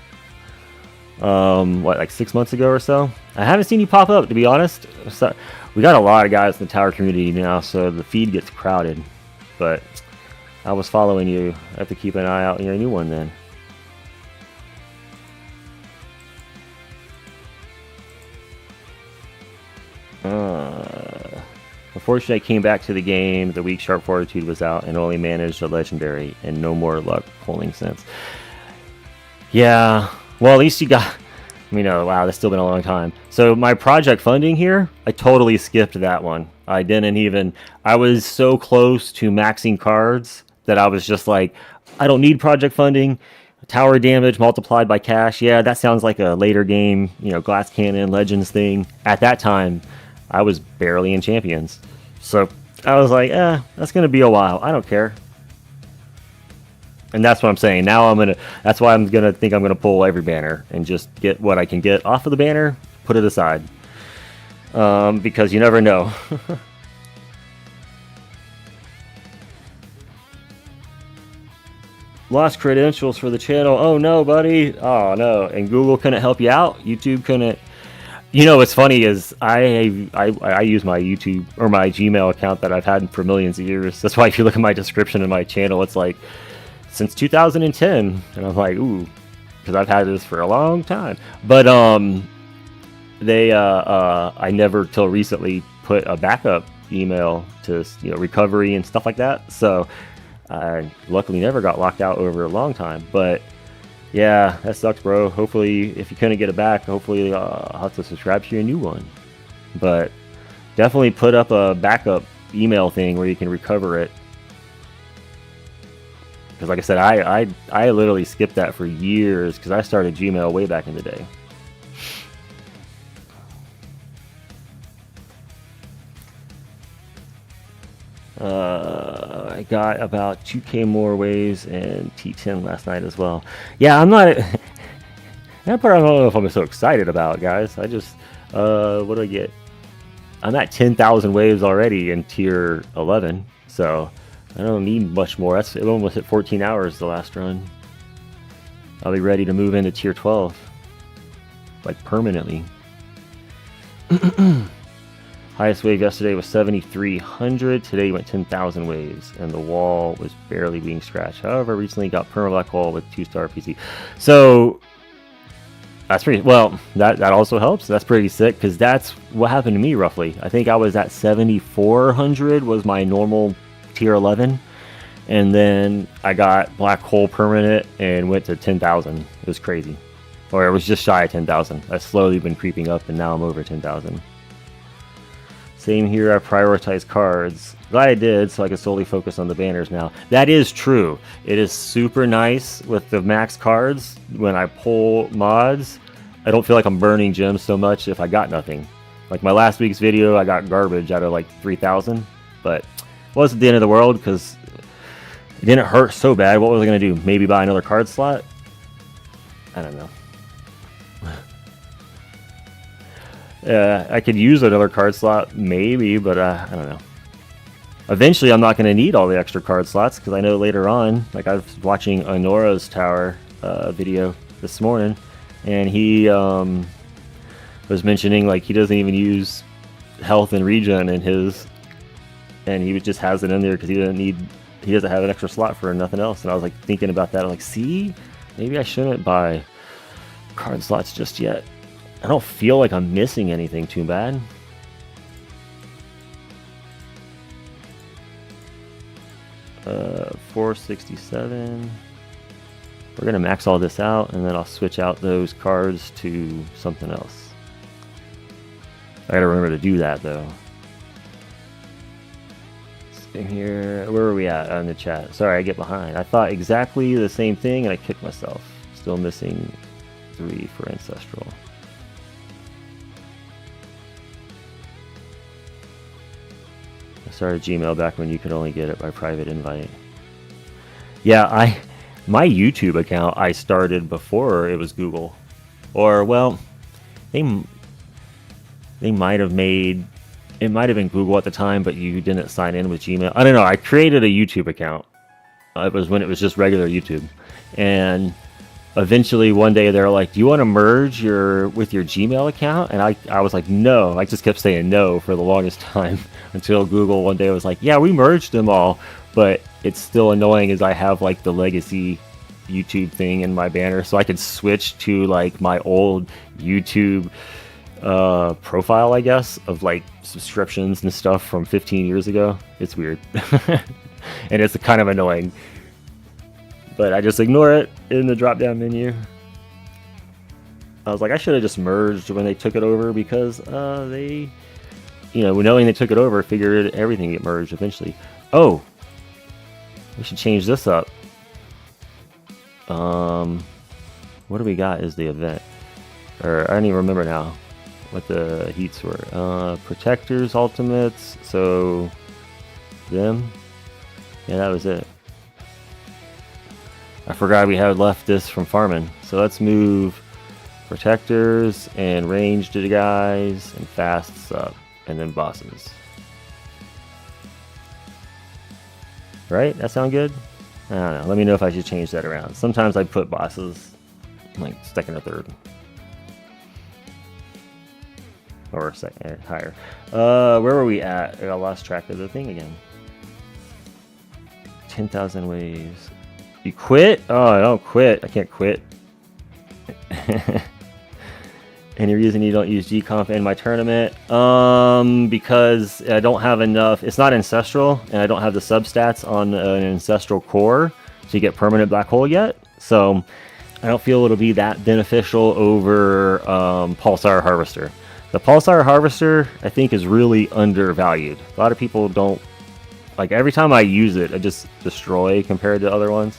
What, like 6 months ago or so? I haven't seen you pop up, to be honest. So, we got a lot of guys in the Tower community now, so the feed gets crowded. But I was following you. I have to keep an eye out on your new one then. Unfortunately, I came back to the game the week Sharp Fortitude was out and only managed a legendary and no more luck pulling since. Yeah, well, at least you got... You know, wow, that's still been a long time. So my project funding here, I totally skipped that one. I didn't even... I was so close to maxing cards that I was just like, I don't need project funding. Tower damage multiplied by cash. Yeah, that sounds like a later game, you know, Glass Cannon, Legends thing. At that time, I was barely in Champions. So I was like, that's going to be a while. I don't care. And that's what I'm saying. Now that's why I'm going to think I'm going to pull every banner and just get what I can get off of the banner, put it aside. Because you never know. Lost credentials for the channel. Oh no, buddy. Oh no. And Google couldn't help you out. YouTube couldn't. You know what's funny is I use my YouTube or my Gmail account that I've had for millions of years. That's why if you look at my description of my channel, it's like since 2010, and I'm like, ooh, because I've had this for a long time. But I never till recently put a backup email to recovery and stuff like that. So I luckily never got locked out over a long time, but. Yeah, that sucks, bro. Hopefully, if you couldn't get it back, hopefully I'll have to subscribe to your new one. But definitely put up a backup email thing where you can recover it. Because like I said, I literally skipped that for years because I started Gmail way back in the day. I got about 2K more waves and T10 last night as well. Yeah, I'm not. That part I don't know if I'm so excited about, guys. I just, what do I get? I'm at 10,000 waves already in tier 11, so I don't need much more. It almost hit 14 hours the last run. I'll be ready to move into tier 12, like permanently. Highest wave yesterday was 7,300. Today went 10,000 waves, and the wall was barely being scratched. However, recently got perma black hole with 2-star PC. So that's pretty well. That also helps. That's pretty sick because that's what happened to me roughly. I think I was at 7,400 was my normal tier 11, and then I got black hole permanent and went to 10,000. It was crazy, or it was just shy of 10,000. I've slowly been creeping up, and now I'm over 10,000. Same here, I prioritize cards. Glad I did, so I can solely focus on the banners now. That is true. It is super nice with the max cards. When I pull mods, I don't feel like I'm burning gems so much if I got nothing. Like my last week's video, I got garbage out of like 3,000, but it wasn't the end of the world because it didn't hurt so bad. What was I going to do? Maybe buy another card slot? I don't know. I could use another card slot, maybe, but I don't know. Eventually, I'm not going to need all the extra card slots because I know later on, like I was watching Anora's Tower video this morning, and he was mentioning like he doesn't even use health and regen in his, and he just has it in there because he doesn't have an extra slot for nothing else. And I was like thinking about that. I'm like, see, maybe I shouldn't buy card slots just yet. I don't feel like I'm missing anything too bad. Uh, 467. We're gonna max all this out, and then I'll switch out those cards to something else. I gotta remember to do that though. In here, where are we at on the chat? Sorry, I get behind. I thought exactly the same thing, and I kicked myself. Still missing 3 for Ancestral. Started Gmail back when you could only get it by private invite. Yeah, my YouTube account I started before it was Google, or well, they might have made it might have been Google at the time, but you didn't sign in with Gmail. I don't know. I created a YouTube account. It was when it was just regular YouTube, and eventually one day they're like, "Do you want to merge with your Gmail account?" And I was like, "No." I just kept saying no for the longest time until Google one day was like, "Yeah, we merged them all," but it's still annoying as I have like the legacy YouTube thing in my banner, so I could switch to like my old YouTube profile, I guess, of like subscriptions and stuff from 15 years ago. It's weird. And it's kind of annoying. But I just ignore it in the drop-down menu. I was like, I should have just merged when they took it over because they, knowing they took it over, figured everything get merged eventually. Oh, we should change this up. What do we got as the event? Or I don't even remember now what the heats were. Protectors, ultimates, so them. Yeah, that was it. I forgot we had left this from farming. So let's move protectors and ranged guys and fasts up, and then bosses. Right? That sound good? I don't know. Let me know if I should change that around. Sometimes I put bosses like second or third. Or second, higher. Where were we at? I lost track of the thing again. 10,000 waves. You quit? Oh, I don't quit. I can't quit. Any reason you don't use G-Conf in my tournament? Because I don't have enough. It's not Ancestral, and I don't have the substats on an Ancestral core to get permanent black hole yet. So I don't feel it'll be that beneficial over Pulsar Harvester. The Pulsar Harvester, I think, is really undervalued. A lot of people don't. Like, every time I use it, I just destroy compared to other ones.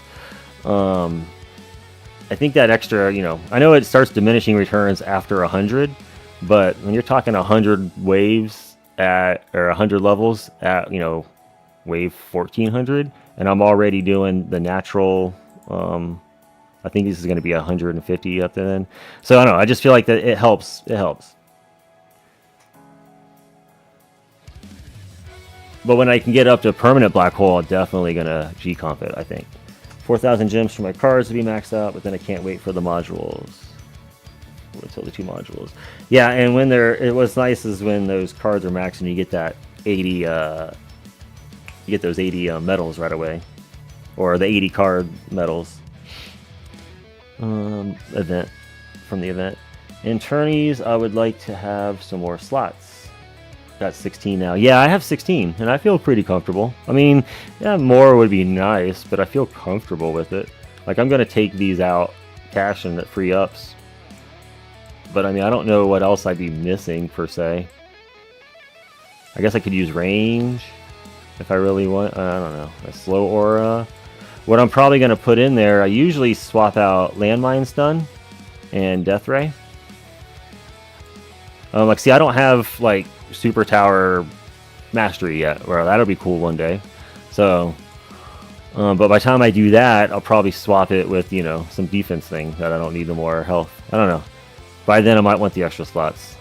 I think that extra, I know it starts diminishing returns after 100, but when you're talking 100 waves or 100 levels at, wave 1400, and I'm already doing the natural, I think this is going to be 150 up to then. So I don't know, I just feel like that it helps. It helps. But when I can get up to a permanent black hole, I'm definitely going to G-comp it, I think. 4,000 gems for my cards to be maxed out, but then I can't wait for the modules. Until the 2 modules. Yeah, and when what's nice is when those cards are maxed and you get that 80, you get those 80 medals right away. Or the 80 card medals. Event, from the event. In tourneys, I would like to have some more slots. Got 16 now. Yeah, I have 16, and I feel pretty comfortable. I mean, yeah, more would be nice, but I feel comfortable with it. Like, I'm going to take these out, cash and free ups. But, I mean, I don't know what else I'd be missing, per se. I guess I could use range, if I really want. I don't know. A slow aura. What I'm probably going to put in there, I usually swap out landmine stun and death ray. Like, see, I don't have, like, super tower mastery yet. Well, that'll be cool one day. So, but by the time I do that, I'll probably swap it with, some defense thing that I don't need no more health. I don't know. By then, I might want the extra slots.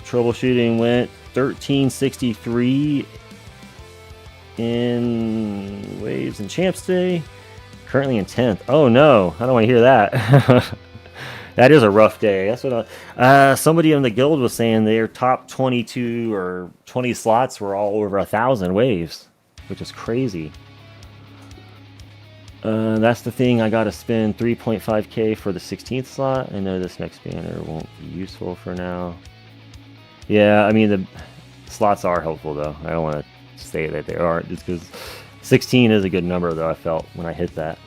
Troubleshooting went 1363 in Waves and Champs Day. Currently in 10th. Oh no, I don't want to hear that. That is a rough day. That's what somebody in the guild was saying. Their top 22 or 20 slots were all over 1,000 waves, which is crazy. That's the thing. I got to spend 3.5k for the 16th slot. I know this next banner won't be useful for now. Yeah, I mean, the slots are helpful, though. I don't want to say that they aren't, just because 16 is a good number, though, I felt when I hit that.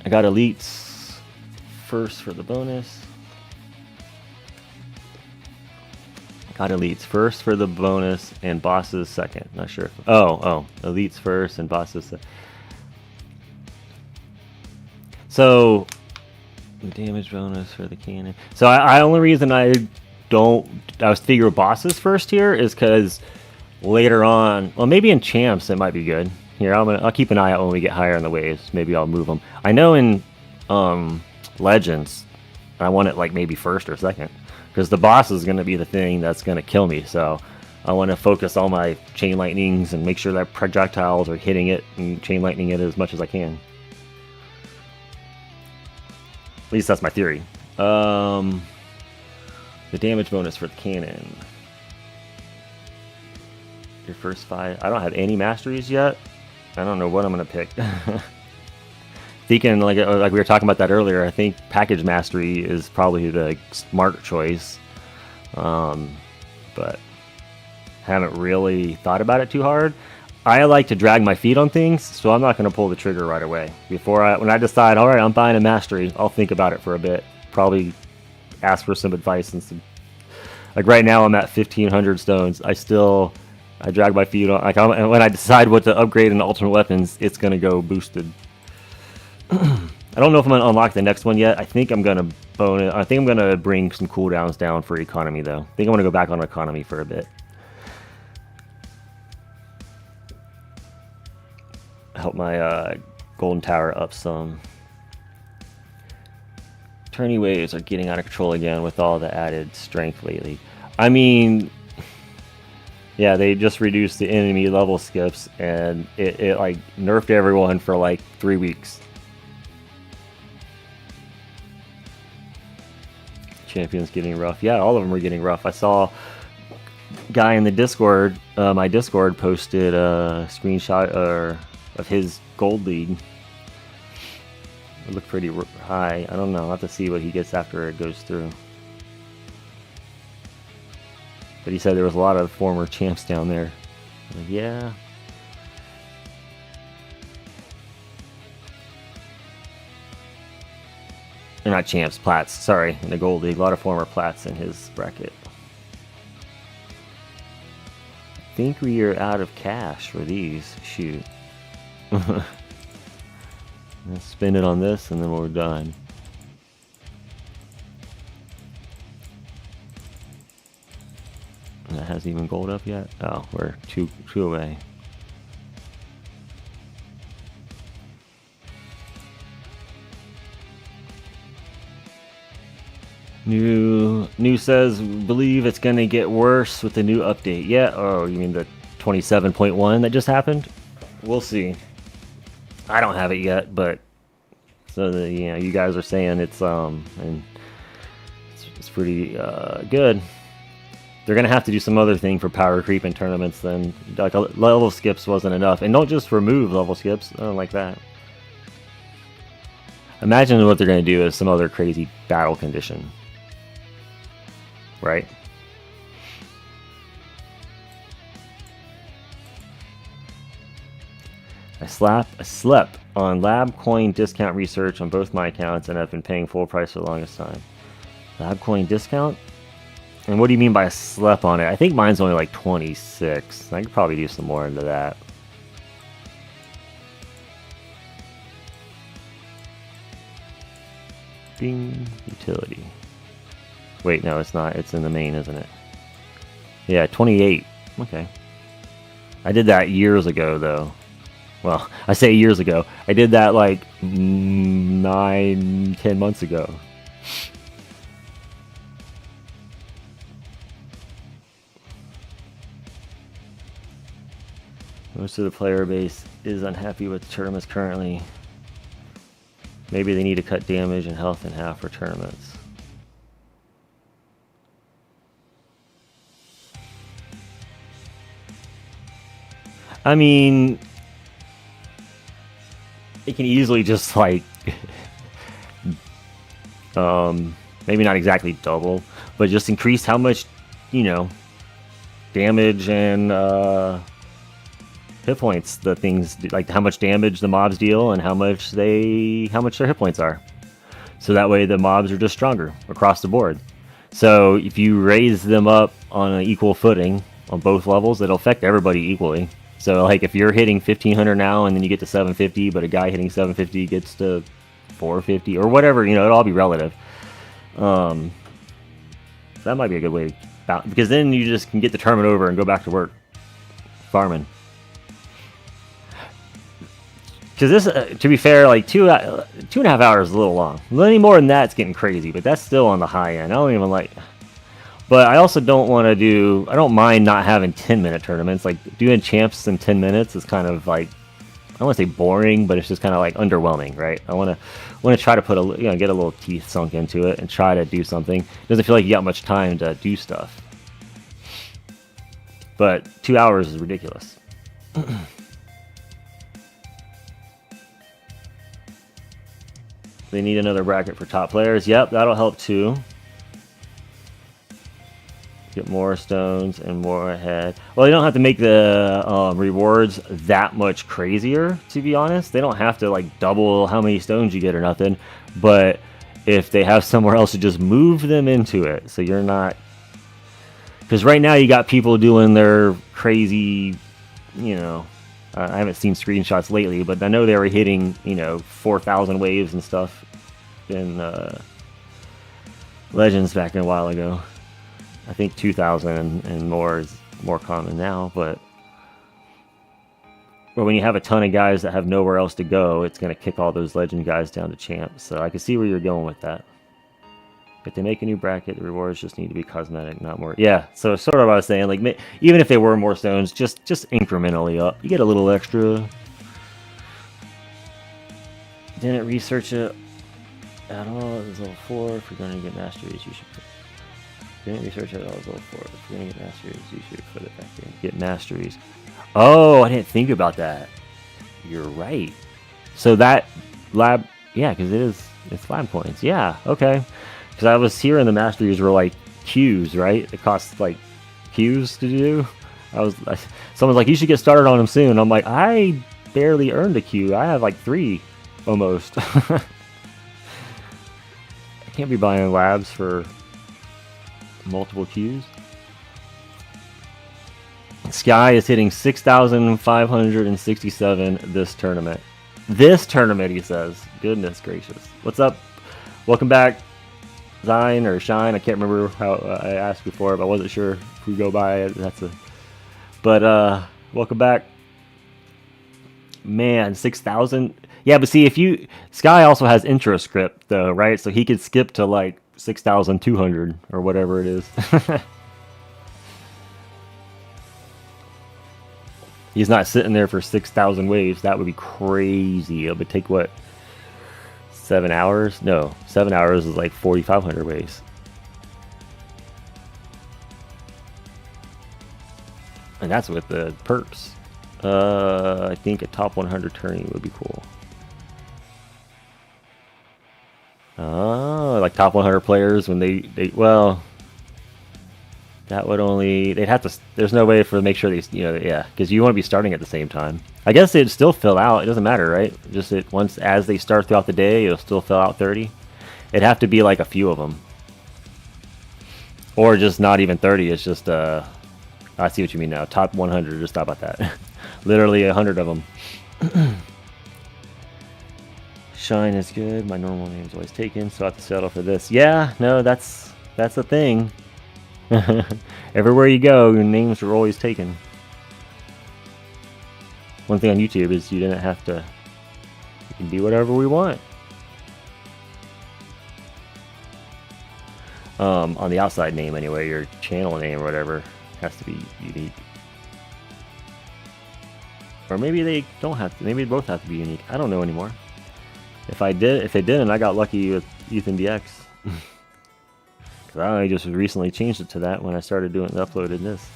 I got elites first for the bonus. Got elites first for the bonus and bosses second. Not sure. Oh, elites first and bosses second. So, damage bonus for the cannon. So, I only reason I was figure bosses first here is because later on, well, maybe in champs it might be good. Here, I'll keep an eye out when we get higher in the waves. Maybe I'll move them. I know in Legends, I want it like maybe first or second. Because the boss is going to be the thing that's going to kill me. So I want to focus all my chain lightnings and make sure that projectiles are hitting it and chain lightning it as much as I can. At least that's my theory. The damage bonus for the cannon. Your first 5. I don't have any masteries yet. I don't know what I'm going to pick. Thinking, like we were talking about that earlier, I think package mastery is probably the smart choice. But haven't really thought about it too hard. I like to drag my feet on things, so I'm not going to pull the trigger right away. When I decide, all right, I'm buying a mastery, I'll think about it for a bit. Probably ask for some advice and some. Like right now, I'm at 1,500 stones. I drag my feet on. And when I decide what to upgrade in ultimate weapons, it's going to go boosted. I don't know if I'm going to unlock the next one yet. I think I'm going to I think I'm going to bring some cooldowns down for economy, though. I think I'm going to go back on economy for a bit. Help my golden tower up some. Tourney waves are getting out of control again with all the added strength lately. I mean, yeah, they just reduced the enemy level skips, and it like nerfed everyone for like 3 weeks. Champions getting rough. Yeah, all of them were getting rough. I saw a guy in the Discord, my Discord posted a screenshot of his gold league. It looked pretty high. I don't know. I'll have to see what he gets after it goes through. But he said there was a lot of former champs down there. Like, yeah. They're not champs, plats. Sorry, in the gold league. A lot of former plats in his bracket. think we are out of cash for these. Shoot. Let's spend it on this and then we're done. That hasn't even gold up yet. Oh, we're two away. New says, believe it's gonna get worse with the new update. Yeah. Oh, you mean the 27.1 that just happened? We'll see. I don't have it yet, but so the, you know, you guys are saying it's and it's pretty good. They're gonna have to do some other thing for power creep in tournaments. Then like level skips wasn't enough, and don't just remove level skips. I don't like that. Imagine what they're gonna do is some other crazy battle condition. Right? I slept on lab coin discount research on both my accounts, and I've been paying full price for the longest time. Lab coin discount? And what do you mean by slept on it? I think mine's only like 26. I could probably do some more into that. Bing, utility. Wait, no, it's not. It's in the main, isn't it? Yeah, 28. Okay. I did that years ago, though. Well, I say years ago. I did that like 9-10 months ago. Most of the player base is unhappy with tournaments currently. Maybe they need to cut damage and health in half for tournaments. I mean, it can easily just like, maybe not exactly double, but just increase how much, you know, damage and hit points the things like how much damage the mobs deal and how much their hit points are. So that way the mobs are just stronger across the board. So if you raise them up on an equal footing on both levels, it'll affect everybody equally. So like if you're hitting 1500 now and then you get to 750, but a guy hitting 750 gets to 450 or whatever, you know, it'll all be relative. That might be a good way to balance, because then you just can get the tournament over and go back to work farming. Because this, to be fair, like 2.5 hours is a little long. Any more than that, it's getting crazy, but that's still on the high end. I don't even like. But I also don't want to do. I don't mind not having 10-minute tournaments. Like doing champs in 10 minutes is kind of like, I don't want to say boring, but it's just kind of like underwhelming, right? I want to try to put get a little teeth sunk into it and try to do something. It doesn't feel like you got much time to do stuff. But 2 hours is ridiculous. They need another bracket for top players. Yep, that'll help too. Get more stones and more ahead. Well, they don't have to make the rewards that much crazier, to be honest. They don't have to like double how many stones you get or nothing. But if they have somewhere else to just move them into it, so you're not. Because right now you got people doing their crazy, you know. I haven't seen screenshots lately, but I know they were hitting, you know, 4,000 waves and stuff in Legends back a while ago. I think 2,000 and more is more common now, but when you have a ton of guys that have nowhere else to go, it's going to kick all those Legend guys down to champs. So I can see where you're going with that. If they make a new bracket, the rewards just need to be cosmetic, not more. Yeah, so sort of what I was saying, like even if they were more stones, just incrementally up. You get a little extra. Didn't research it at all. It was level 4. If you're going to get masteries, you should put. Didn't research it at all. It was level 4. If you're going to get masteries, you should put it back in. Get masteries. Oh, I didn't think about that. You're right. So that lab, yeah, because it's lab points. Yeah, okay. Because I was hearing the masteries were like queues, right? It costs like queues to do. Someone's like, you should get started on them soon. I'm like, I barely earned a queue. I have like 3 almost. I can't be buying labs for multiple queues. Sky is hitting 6,567 this tournament. This tournament, he says. Goodness gracious. What's up? Welcome back, Zine or Shine. I can't remember how I asked before, but I wasn't sure if we go by it. But welcome back. Man, 6,000. Yeah, but see, if you... Sky also has intro script, though, right? So he could skip to, like, 6,200 or whatever it is. He's not sitting there for 6,000 waves. That would be crazy. It would take, what, 7 hours? No, 7 hours is like 4,500 waves. And that's with the perks. I think a top 100 tourney would be cool. Oh, like top 100 players when they well... That would only... They'd have to... There's no way for make sure they... You know, yeah, because you want to be starting at the same time. I guess they'd still fill out. It doesn't matter, right? Just once as they start throughout the day, it'll still fill out 30. It'd have to be like a few of them. Or just not even 30. It's just... I see what you mean now. Top 100. Just thought about that. Literally 100 of them. Shine is good. My normal name's always taken, so I have to settle for this. Yeah, no, that's the thing. Everywhere you go, your names are always taken. One thing on YouTube is you didn't have to... You can do whatever we want. On the outside name anyway, your channel name or whatever has to be unique. Or maybe they don't have to. Maybe they both have to be unique. I don't know anymore. If they didn't, I got lucky with Ethan DX. Because I just recently changed it to that when I started uploading this.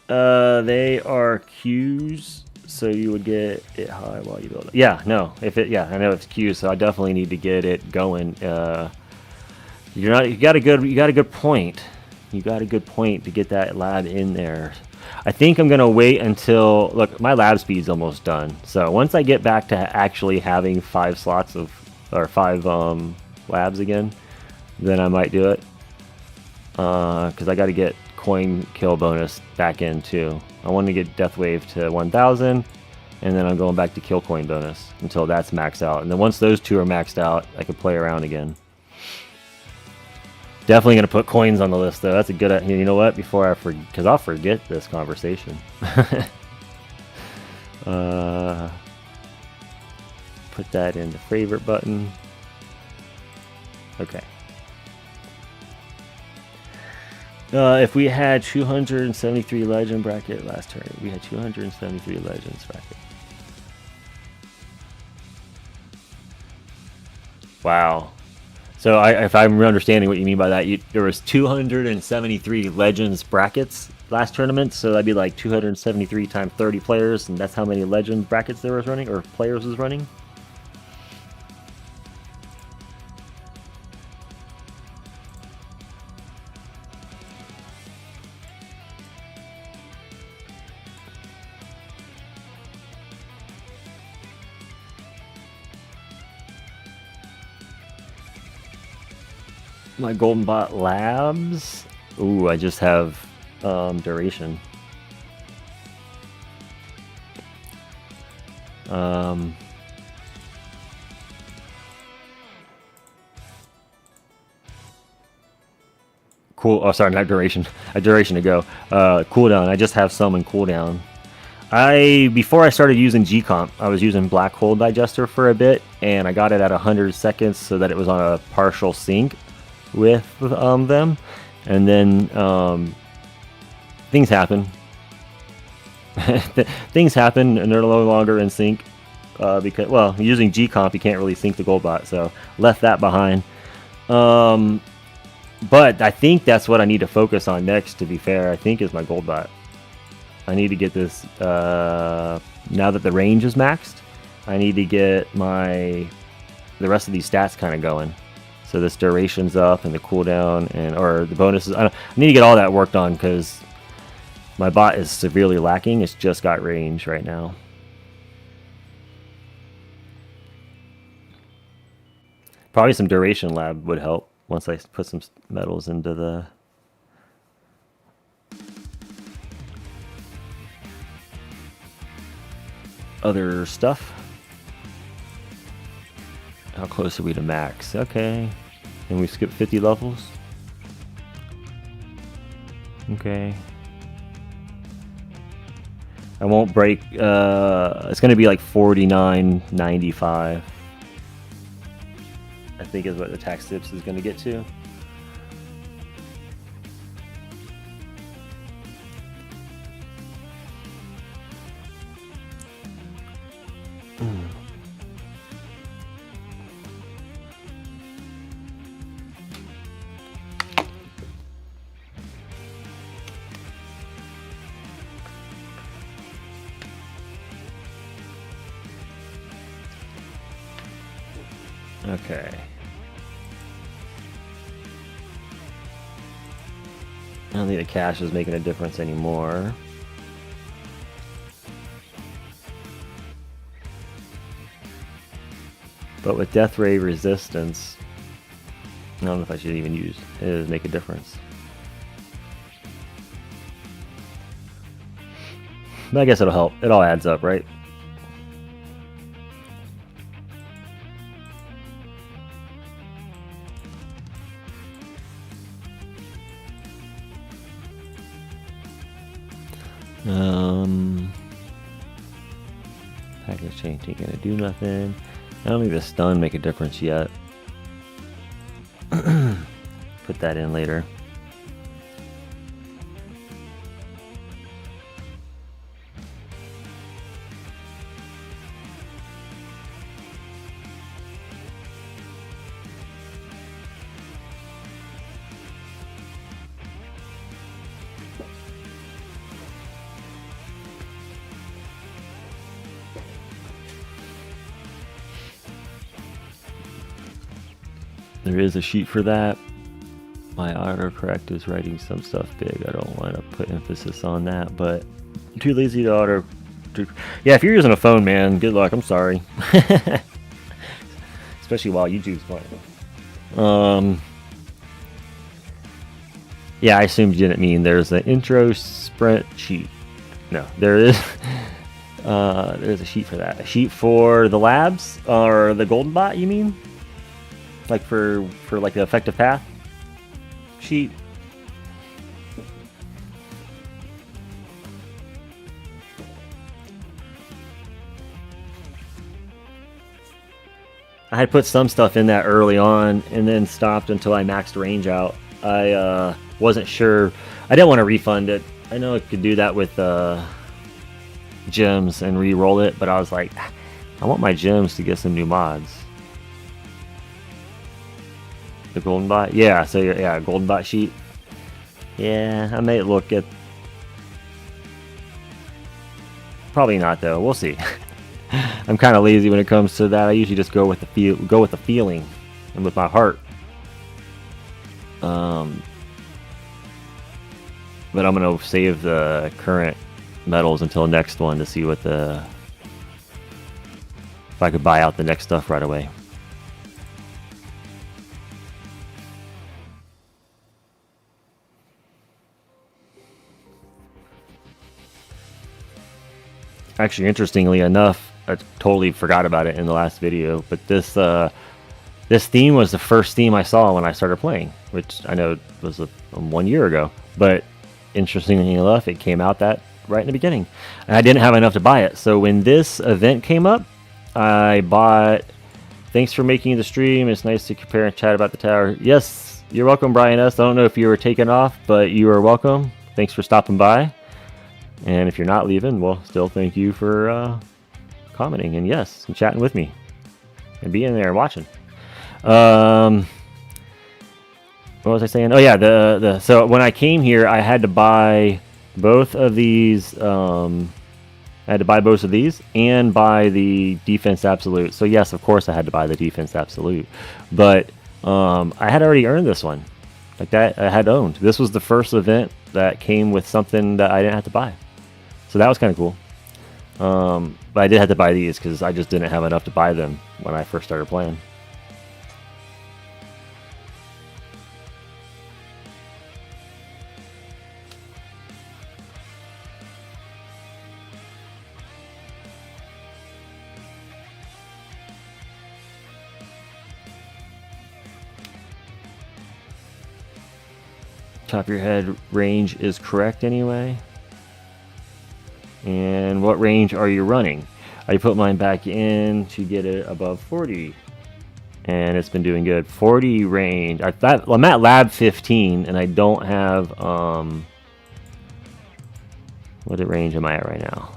They are queues, so you would get it high while you build it. Yeah, no. I know it's queues, so I definitely need to get it going. You got a good point. You got a good point to get that lab in there. I think I'm gonna wait until my lab speed's almost done. So once I get back to actually having 5 slots or 5 labs again, then I might do it. Because I got to get coin kill bonus back in too. I want to get Death Wave to 1,000, and then I'm going back to kill coin bonus until that's maxed out. And then once those 2 are maxed out, I can play around again. Definitely gonna put coins on the list though. That's a good. You know what? Before because I'll forget this conversation. Put that in the favorite button. Okay. If we had 273 legend bracket last turn, we had 273 legends bracket. Wow. So if I'm understanding what you mean by that, there was 273 Legends brackets last tournament, so that'd be like 273 times 30 players, and that's how many Legends brackets there was running, or players was running? My Golden Bot Labs. Ooh, I just have duration. Cool. Oh, sorry, not duration. A duration to go. Cooldown. I just have some in cooldown. Before I started using G-Comp, I was using Black Hole Digester for a bit, and I got it at 100 seconds so that it was on a partial sync with them, and then things happen. Things happen, and they're no longer in sync because, well, using G-Comp, you can't really sync the Goldbot, so left that behind. But I think that's what I need to focus on next, to be fair, I think is my Goldbot. I need to get this, now that the range is maxed, I need to get the rest of these stats kind of going. So this duration's up and the cooldown or the bonuses. I need to get all that worked on because my bot is severely lacking. It's just got range right now. Probably some duration lab would help once I put some metals into the other stuff. How close are we to max? Okay. And we skip 50 levels. Okay. I won't break, it's gonna be like 49.95. I think is what the tax tips is gonna get to. Okay. I don't think the cash is making a difference anymore. But with Death Ray resistance, I don't know if I should even use it to make a difference. But I guess it'll help. It all adds up, right? Package change ain't gonna do nothing. I don't think the stun make a difference yet. Put that in later. There is a sheet for that. My autocorrect is writing some stuff big. I don't want to put emphasis on that, but I'm too lazy to auto. Yeah, if you're using a phone, man, good luck. I'm sorry. Especially while YouTube's playing. Yeah, I assumed you didn't mean there's an intro sprint sheet. No, there is. There's a sheet for that. A sheet for the labs or the golden bot, you mean? Like for like the effective path sheet. I had put some stuff in that early on and then stopped until I maxed range out. I wasn't sure. I didn't want to refund it. I know I could do that with gems and re-roll it, but I was like, I want my gems to get some new mods. The golden bot? Yeah, so yeah, golden bot sheet. Yeah, I may look at. Probably not though. We'll see. I'm kind of lazy when it comes to that. I usually just go with the feeling and with my heart. But I'm gonna save the current medals until next one to see what if I could buy out the next stuff right away. Actually, interestingly enough, I totally forgot about it in the last video, but this theme was the first theme I saw when I started playing, which I know was 1 year ago. But interestingly enough, it came out that right in the beginning, and I didn't have enough to buy it. So when this event came up, I bought. Thanks for making the stream. It's nice to compare and chat about the tower. Yes, you're welcome, Brian S. I don't know if you were taken off, but you are welcome. Thanks for stopping by. And if you're not leaving, well, still thank you for commenting and yes, and chatting with me and being there and watching. What was I saying? Oh yeah, so when I came here, I had to buy both of these. I had to buy both of these and buy the defense absolute. So yes, of course, I had to buy the defense absolute, but I had already earned this one. Like that, I had owned. This was the first event that came with something that I didn't have to buy. So that was kind of cool. But I did have to buy these because I just didn't have enough to buy them when I first started playing. Top of your head range is correct anyway. And what range are you running? I put mine back in to get it above 40. And it's been doing good. 40 range. I'm at lab 15 and I don't have what range am I at right now?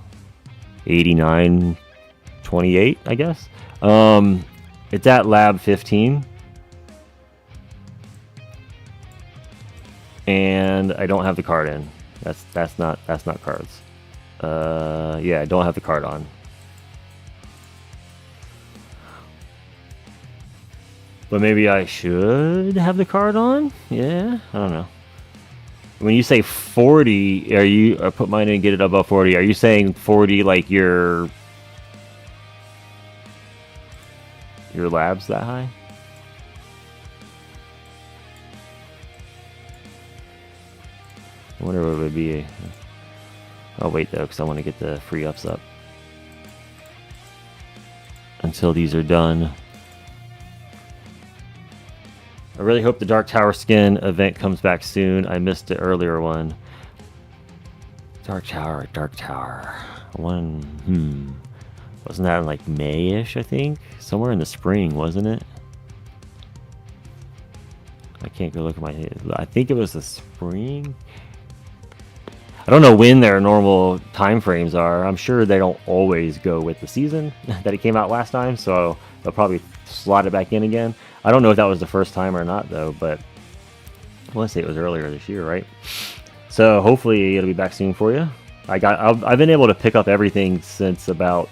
89 28, I guess. It's at lab 15. And I don't have the card in. That's not cards. Yeah, I don't have the card on. But maybe I should have the card on? Yeah, I don't know. When you say 40, are you... I put mine in and get it above 40. Are you saying 40 like your lab's that high? I wonder what it would be. I'll wait though, because I want to get the free ups up until these are done. I really hope the Dark Tower skin event comes back soon. I missed the earlier one. Dark Tower. Wasn't that in like May-ish, I think? Somewhere in the spring, wasn't it? I can't go look at my... I think it was the spring. I don't know when their normal time frames are. I'm sure they don't always go with the season that it came out last time, so they'll probably slot it back in again. I don't know if that was the first time or not, though, but I want to say it was earlier this year, right? So hopefully it'll be back soon for you. I've been able to pick up everything since about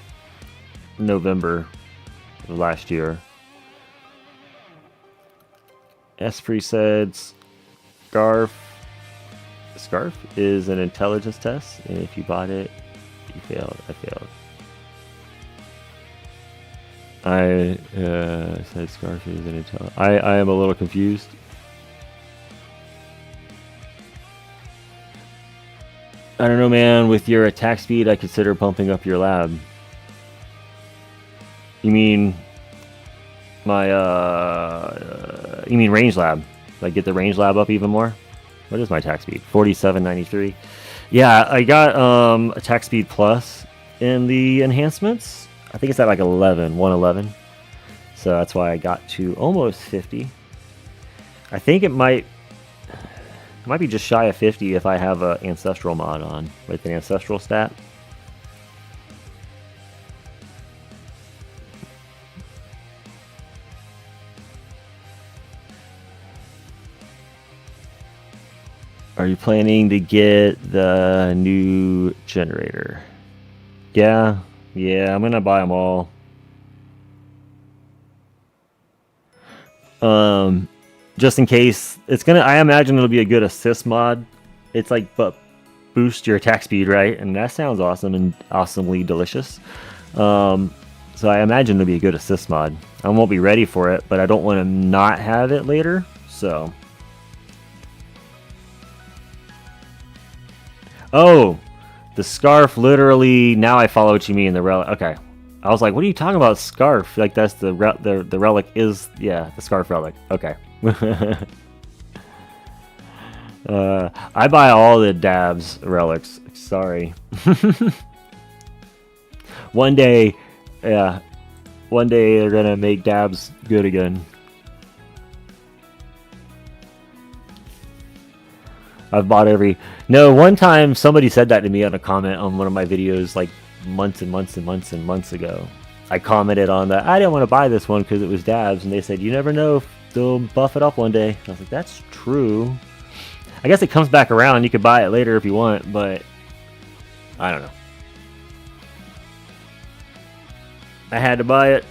November of last year. Esprit said Scarf is an intelligence test, and if you bought it, you failed. I failed. I said Scarf is an intelligence. I am a little confused. I don't know, man. With your attack speed, I consider pumping up your lab. You mean my you mean range lab? Like get the range lab up even more? What is my attack speed? 4793. Yeah, I got attack speed plus in the enhancements. I think it's at like 111. So that's why I got to almost 50. I think it might be just shy of 50 if I have an ancestral mod on with an ancestral stat. Are you planning to get the new generator? Yeah, I'm gonna buy them all. Just in case I imagine it'll be a good assist mod. It's like, but boost your attack speed, right? And that sounds awesome and awesomely delicious. So I imagine it'll be a good assist mod. I won't be ready for it, but I don't want to not have it later. So. Oh, the scarf literally, now I follow what you mean, the relic. Okay. I was like, what are you talking about, scarf? Like that's the relic is, yeah, the scarf relic. Okay. I buy all the dabs relics. Sorry. One day they're gonna make dabs good again. I've bought one time somebody said that to me on a comment on one of my videos like months and months ago. I commented on that. I didn't want to buy this one because it was dabs, and they said, you never know if they'll buff it up one day. I was like, that's true. I guess it comes back around. You could buy it later if you want, but I don't know. I had to buy it.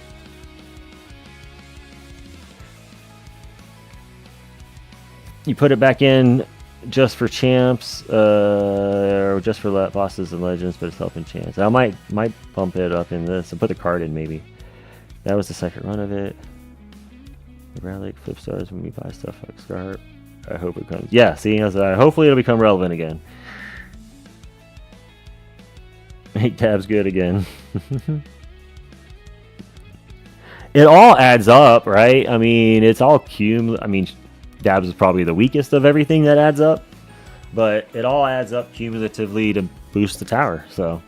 You put it back in just for champs, or just for bosses and legends, but it's helping champs. I might bump it up in this and put the card in maybe. That was the second run of it. The relic flip stars when we buy stuff like Scarf. I hope it comes. Yeah, see, hopefully it'll become relevant again. Make tabs good again. It all adds up, right? I mean, it's all cumulative. I mean, dabs is probably the weakest of everything that adds up, but it all adds up cumulatively to boost the tower. So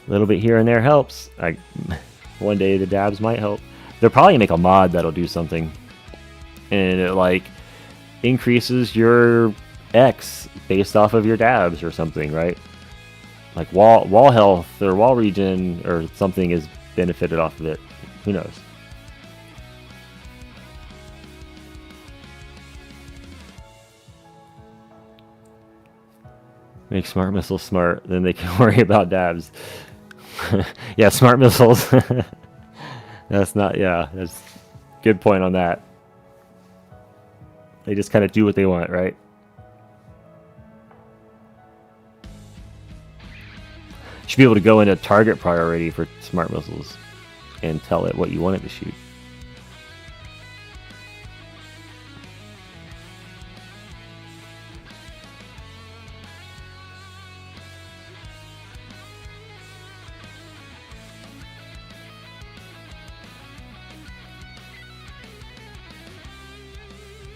a little bit here and there helps. One day the dabs might help. They'll probably make a mod that'll do something, and it like increases your X based off of your dabs or something, right? Like wall health or wall regen or something is benefited off of it. Who knows? Make smart missiles smart, then they can worry about dabs. Yeah, smart missiles. That's not, yeah, that's good point on that. They just kind of do what they want, right? Should be able to go into target priority for smart missiles and tell it what you want it to shoot.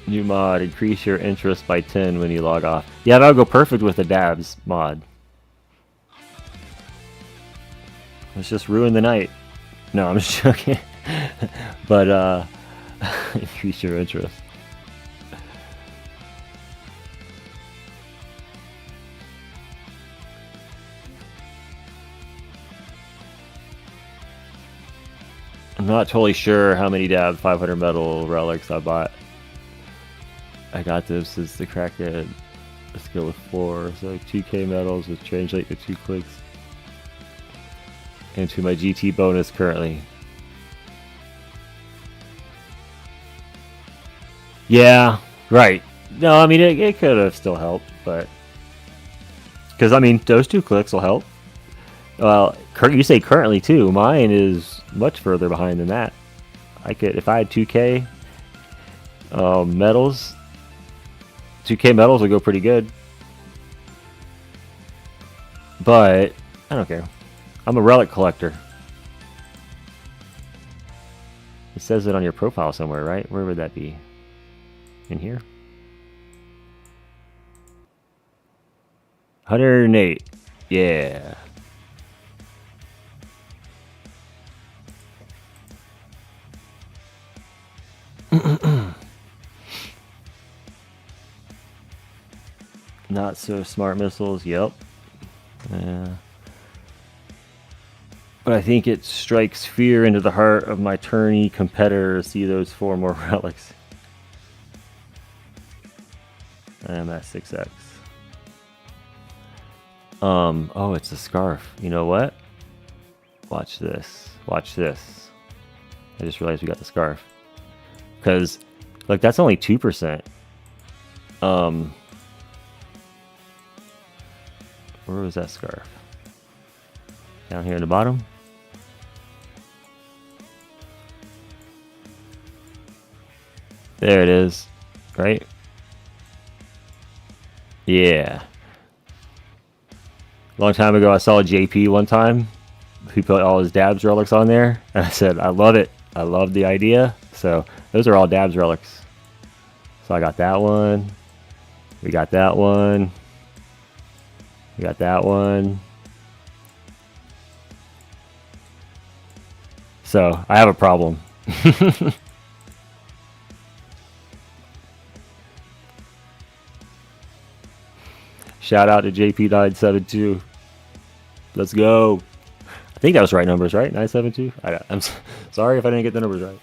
New mod, increase your interest by 10 when you log off. Yeah, that'll go perfect with the dabs mod. Let's just ruin the night. No, I'm just joking. But increase your interest. I'm not totally sure how many dab 500 metal relics I bought. I got this as the crackhead. Let's go with 4. So 2k medals would translate to 2 clicks. Into my GT bonus currently. Yeah, right. No, I mean, it could have still helped, but... Because, I mean, those 2 clicks will help. Well, you say currently, too. Mine is much further behind than that. I could, if I had 2k medals... 2k medals would go pretty good. But, I don't care. I'm a relic collector. It says it on your profile somewhere, right? Where would that be? In here? 108. Yeah. Not so smart missiles. Yep. But I think it strikes fear into the heart of my tourney competitor to see those 4 more relics. I'm at 6x. Oh, it's a scarf. You know what? Watch this. Watch this. I just realized we got the scarf. Because, look, that's only 2%. Where was that scarf? Down here in the bottom? There it is, right? Yeah. Long time ago, I saw a JP one time. He put all his dabs relics on there, and I said, I love it. I love the idea. So those are all dabs relics. So I got that one. We got that one. We got that one. So I have a problem. Shout out to JP972. Let's go. I think that was the right numbers, right? 972? I'm sorry if I didn't get the numbers right.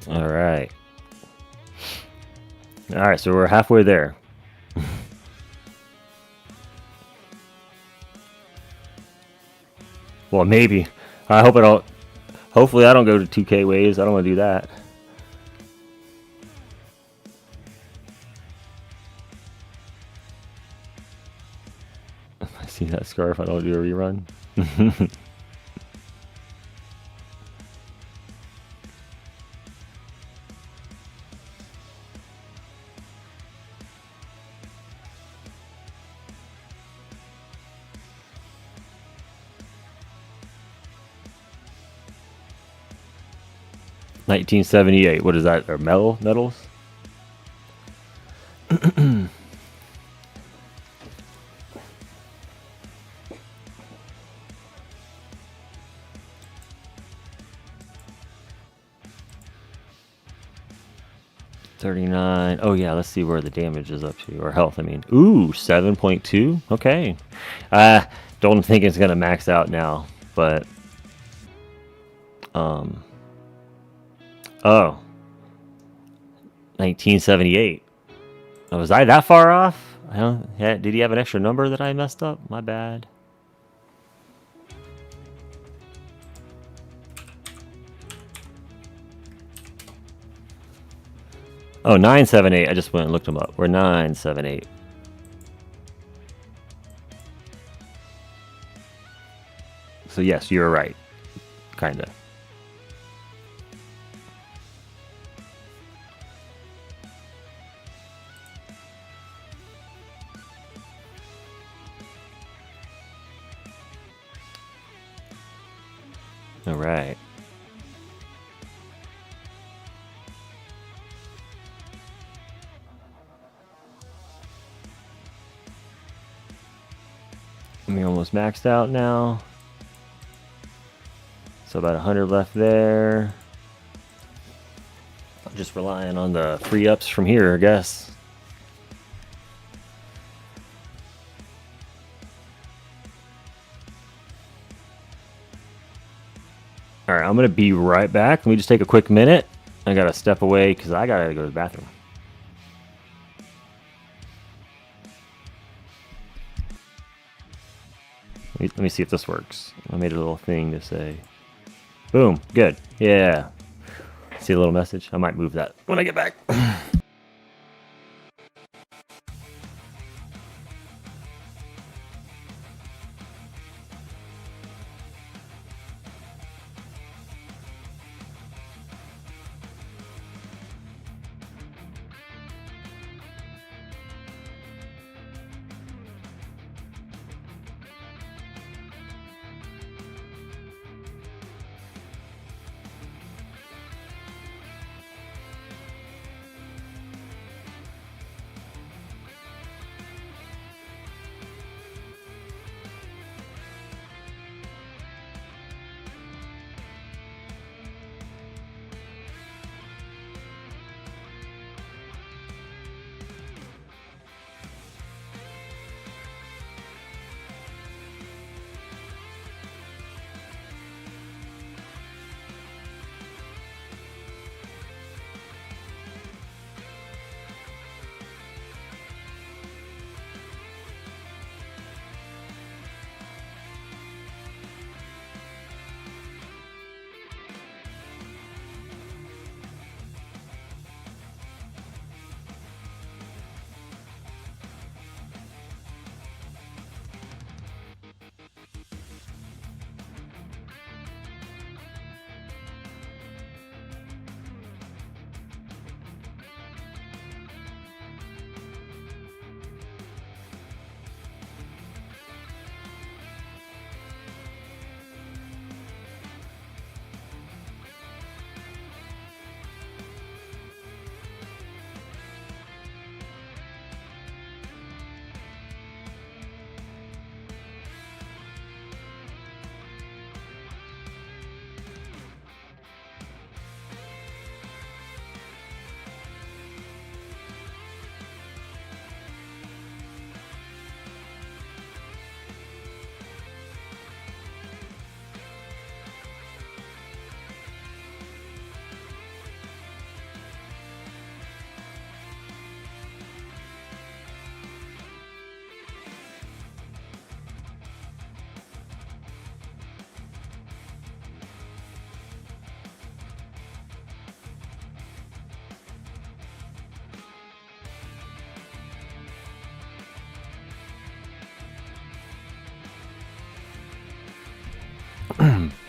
All right. All right, so we're halfway there. Well, maybe. I hope I don't. Hopefully, I don't go to 2K waves. I don't want to do that. If I see that scarf, I don't do a rerun. 1978. What is that? Or metals? $39. Oh yeah, let's see where the damage is up to, or health. I mean, ooh, 7.2. Okay. Don't think it's gonna max out now, but oh, 1978. Oh, was I that far off? I don't. Yeah, did he have an extra number that I messed up? My bad. Oh, 978. I just went and looked them up. We're 978. So yes, you're right. Kinda. All right. We're almost maxed out now. So about 100 left there. I'm just relying on the free ups from here, I guess. All right, I'm gonna be right back. Let me just take a quick minute. I gotta step away because I gotta go to the bathroom. Let me see if this works. I made a little thing to say. Boom, good. Yeah. See a little message? I might move that when I get back.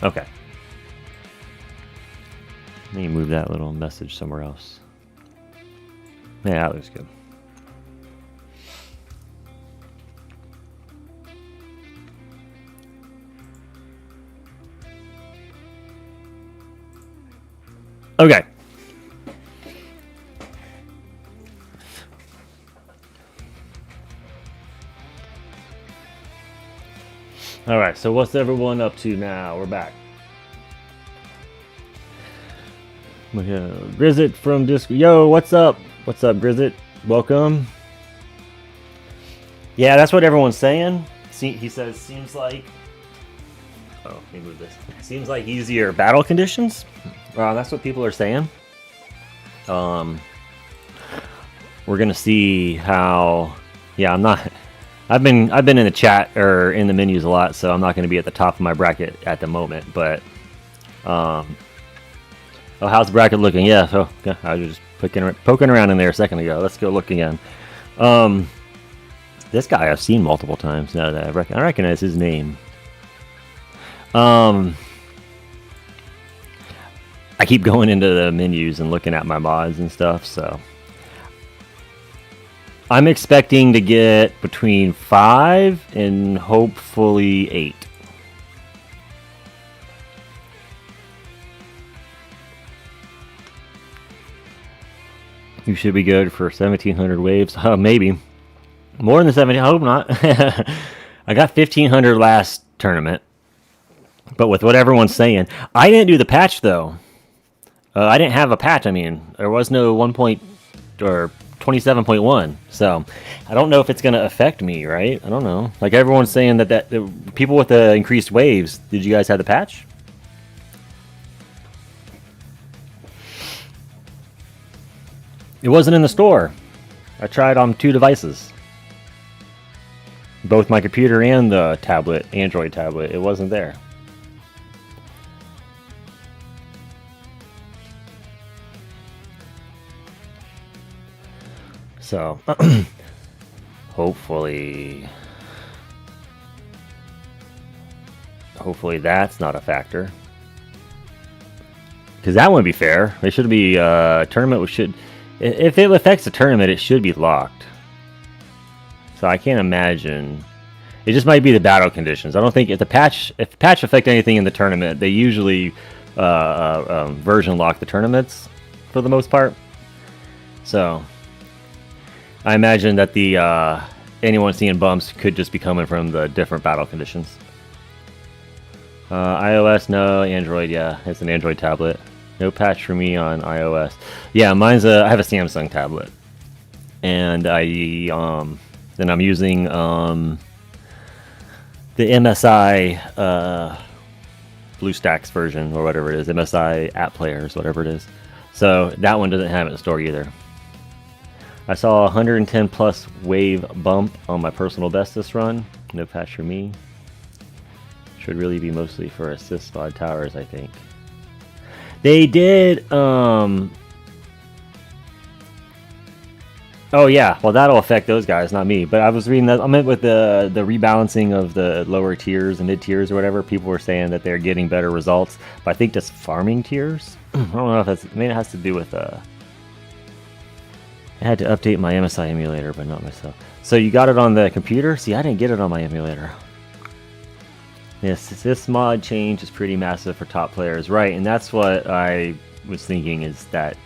Okay. Let me move that little message somewhere else. Yeah, that looks good. Okay. All right, so what's everyone up to now? We're back. Grizzit from Discord. Yo, what's up? What's up, Grizzit? Welcome. Yeah, that's what everyone's saying. He says, seems like... Oh, let me move this. Seems like easier battle conditions. That's what people are saying. We're gonna see how... Yeah, I'm not... I've been in the chat or in the menus a lot, so I'm not going to be at the top of my bracket at the moment. But, oh, how's the bracket looking? Yeah, so I was just poking around in there a second ago. Let's go look again. This guy I've seen multiple times now that I recognize his name. I keep going into the menus and looking at my mods and stuff, so. I'm expecting to get between 5 and hopefully 8. You should be good for 1,700 waves. Maybe. More than 17. I hope not. I got 1,500 last tournament. But with what everyone's saying, I didn't do the patch, though. I didn't have a patch. I mean, there was no 27.1, so I don't know if it's going to affect me, right? I don't know. Like everyone's saying that people with the increased waves, did you guys have the patch? It wasn't in the store. I tried on 2 devices. Both my computer and the tablet, Android tablet, it wasn't there. So, hopefully that's not a factor. Because that wouldn't be fair. It should be tournament. If it affects the tournament, it should be locked. So I can't imagine. It just might be the battle conditions. I don't think if the patch affect anything in the tournament, they usually version lock the tournaments for the most part. So. I imagine that the anyone seeing bumps could just be coming from the different battle conditions. iOS, no. Android, yeah. It's an Android tablet. No patch for me on iOS. Yeah, I have a Samsung tablet. And I'm using the MSI BlueStacks version, or whatever it is. MSI App Players, whatever it is. So that one doesn't have it in the store either. I saw 110 plus wave bump on my personal best this run. No patch for me. Should really be mostly for assist mod towers, I think. They did, oh yeah, well that'll affect those guys, not me. But I was reading that, I meant with the rebalancing of the lower tiers and mid tiers or whatever, people were saying that they're getting better results. But I think just farming tiers? I don't know if that's, maybe it has to do with, I had to update my MSI emulator, but not myself. So you got it on the computer? See, I didn't get it on my emulator. Yes, this mod change is pretty massive for top players. Right, and that's what I was thinking, is that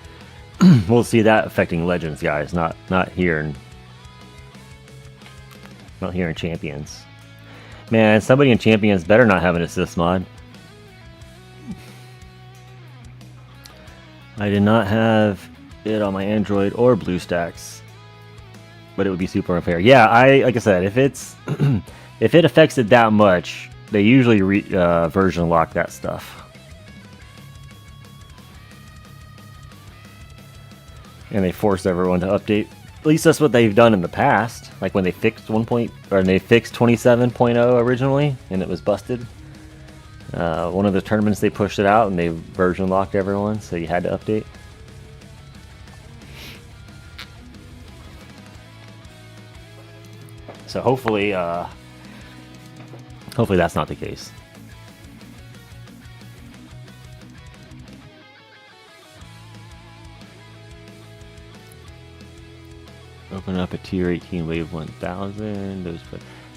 we'll see that affecting Legends guys, not here in Champions. Man, somebody in Champions better not have an assist mod. I did not have it on my Android or BlueStacks, but it would be super unfair. Yeah, like I said, if it's if it affects it that much, they usually version lock that stuff, and they force everyone to update. At least that's what they've done in the past, like when they fixed 27.0 originally, and it was busted. One of the tournaments they pushed it out, and they version locked everyone, so you had to update. So hopefully that's not the case. Open up a tier 18 wave 1000.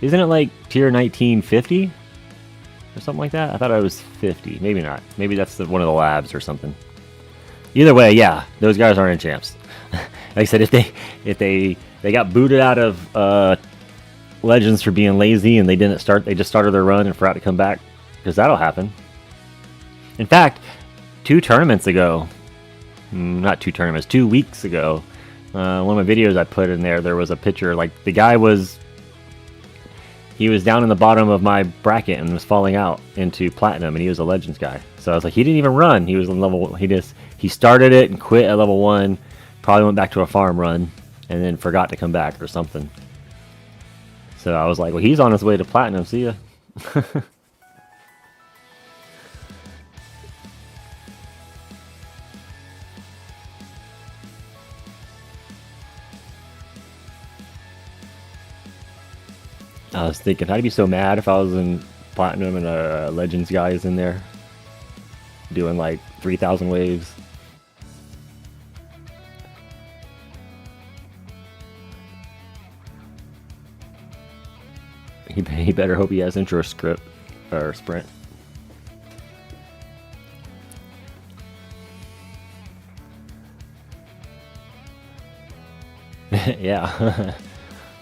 Isn't it like tier 1950 or something like that? I thought I was 50. Maybe not. Maybe that's one of the labs or something. Either way, yeah, those guys aren't in champs. Like I said, if they got booted out of Legends for being lazy and they didn't start, they just started their run and forgot to come back, because that'll happen. In fact, 2 tournaments ago, not 2 tournaments, 2 weeks ago, one of my videos I put in there was a picture, like the guy was, he was down in the bottom of my bracket and was falling out into platinum, and he was a Legends guy. So I was like, he didn't even run. He was on level, he started it and quit at level 1, probably went back to a farm run, and then forgot to come back or something. So I was like, well, he's on his way to platinum. See ya. I was thinking, I'd be so mad if I was in platinum and a Legends guy is in there doing like 3,000 waves. He better hope he has intro script or sprint. Yeah.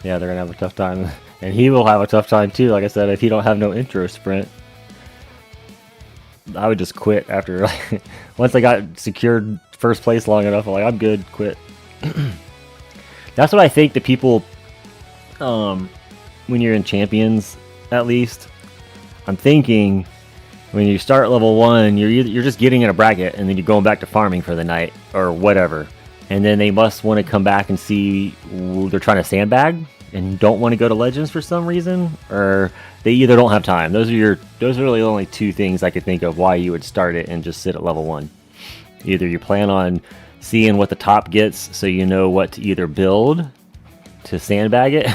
Yeah, they're gonna have a tough time, and he will have a tough time too. Like I said, if he don't have no intro sprint, I would just quit after. Like, once I got secured first place long enough, I'm like, I'm good, quit. That's what I think the people, when you're in champions, at least, I'm thinking when you start level 1, you're just getting in a bracket, and then you're going back to farming for the night or whatever. And then they must want to come back and see they're trying to sandbag and don't want to go to Legends for some reason, or they either don't have time. Those are really the only 2 things I could think of why you would start it and just sit at level 1. Either you plan on seeing what the top gets, so you know what to either build to sandbag it,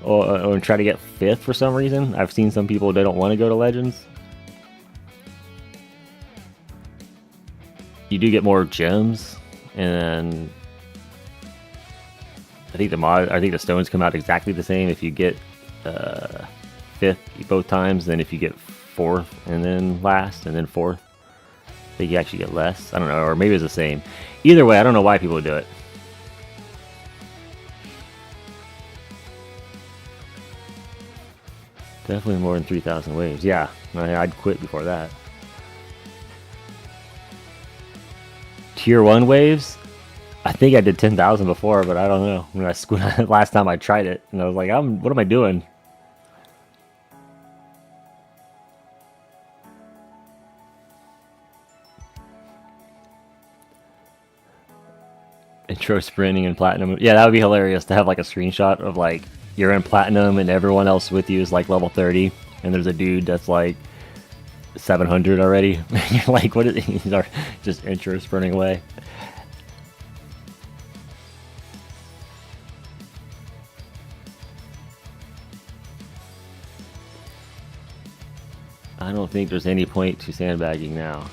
or try to get 5th for some reason. I've seen some people, they don't want to go to Legends. You do get more gems. And I think the stones come out exactly the same if you get 5th both times than if you get 4th and then last and then 4th. I think you actually get less. I don't know, or maybe it's the same. Either way, I don't know why people do it. Definitely more than 3,000 waves. Yeah, I'd quit before that. Tier 1 waves, I think I did 10,000 before, but I don't know. Last time I tried it, and I was like, what am I doing? Intro sprinting and platinum. Yeah, that would be hilarious to have like a screenshot of like you're in platinum and everyone else with you is like level 30, and there's a dude that's like 700 already. You're like, what is he? He's just intro sprinting away. I don't think there's any point to sandbagging now.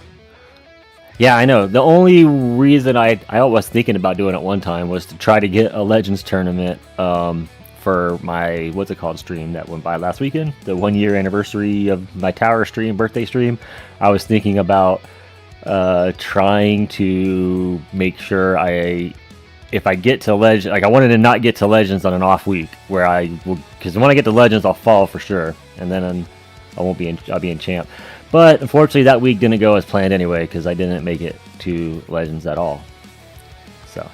Yeah, I know. The only reason I was thinking about doing it one time was to try to get a Legends tournament for my, what's it called, stream that went by last weekend, the 1-year anniversary of my tower stream, birthday stream. I was thinking about trying to make sure if I get to Legends, like I wanted to not get to Legends on an off week where because when I get to Legends, I'll fall for sure, and then I'll be in champ. But unfortunately, that week didn't go as planned anyway because I didn't make it to Legends at all. So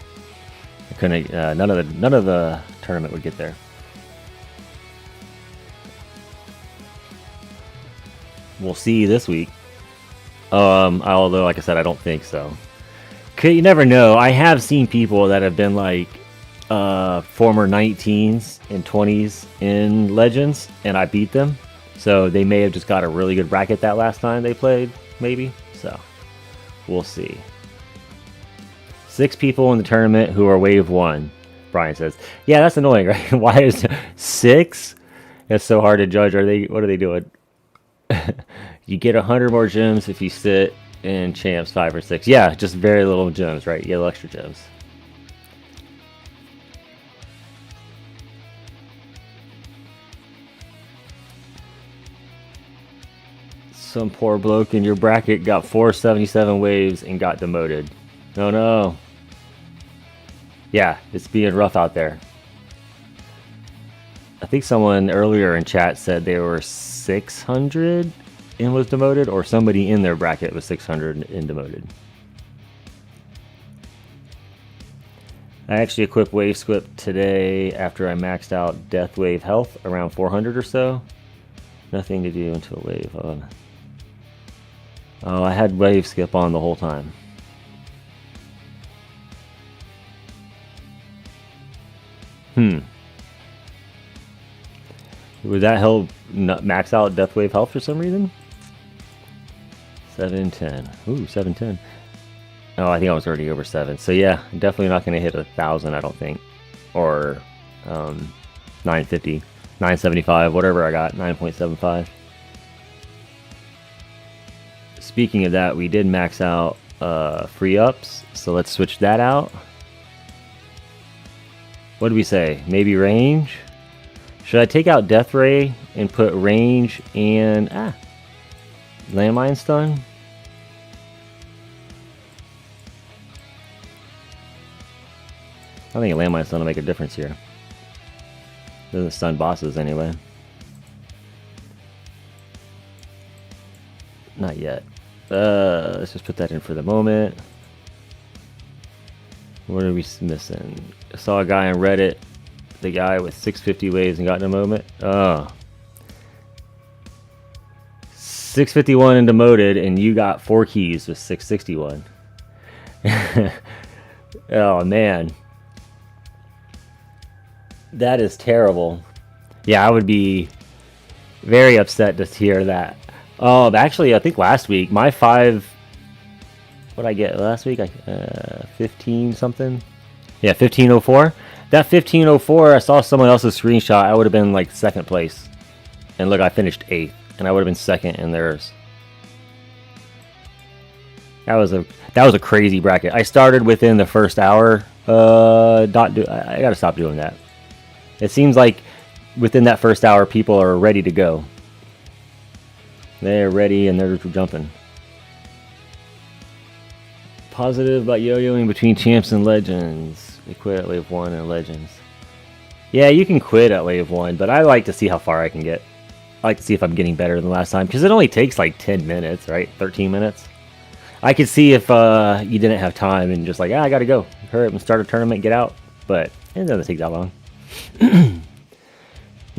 I couldn't. None of the tournament would get there. We'll see this week. Although, like I said, I don't think so. You never know. I have seen people that have been like former 19s and 20s in Legends, and I beat them. So they may have just got a really good bracket that last time they played, maybe. So we'll see. 6 people in the tournament who are wave 1, Brian says. Yeah, that's annoying, right? Why is 6? It's so hard to judge. What are they doing? You get 100 more gems if you sit in champs 5 or 6. Yeah, just very little gems, right? You get extra gems. Some poor bloke in your bracket got 477 waves and got demoted. Oh no. Yeah, it's being rough out there. I think someone earlier in chat said they were 600 and was demoted, or somebody in their bracket was 600 and demoted. I actually equipped Wave Squip today after I maxed out Death Wave health around 400 or so. Nothing to do until wave on. Oh, I had Wave Skip on the whole time. Would that help max out Death Wave health for some reason? 710. Ooh, 710. Oh, I think I was already over 7. So yeah, definitely not going to hit 1,000, I don't think. Or 950, 975, whatever I got, 9.75. Speaking of that, we did max out free ups, so let's switch that out. What did we say? Maybe range? Should I take out Death Ray and put range and landmine stun? I think a landmine stun will make a difference here. Doesn't stun bosses anyway. Not yet. Let's just put that in for the moment. What are we missing? I saw a guy on Reddit, the guy with 650 waves and got in a moment. Oh. 651 and demoted, and you got 4 keys with 661. Oh man. That is terrible. Yeah, I would be very upset to hear that. Actually, I think last week, my 5... What did I get last week? 15 something? Yeah, 1504. That 1504, I saw someone else's screenshot. I would have been like 2nd place. And look, I finished 8th. And I would have been 2nd in theirs. That was a crazy bracket. I started within the first hour. I gotta stop doing that. It seems like within that first hour, people are ready to go. They're ready and they're jumping. Positive about yo-yoing between champs and legends. They quit at wave 1 and legends. Yeah, you can quit at wave 1, but I like to see how far I can get. I like to see if I'm getting better than last time, because it only takes like 10 minutes, right? 13 minutes. I could see if you didn't have time and just like, I gotta go. Hurry up and start a tournament, get out. But it doesn't take that long.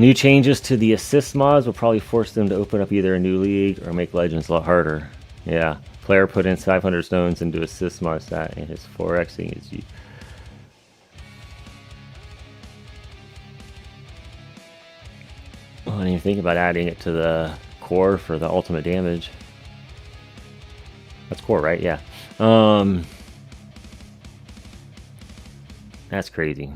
New changes to the assist mods will probably force them to open up either a new league or make legends a lot harder. Yeah. Player put in 500 stones into assist mod stat and his 4xing is you. I didn't even think about adding it to the core for the ultimate damage. That's core, right? Yeah. That's crazy.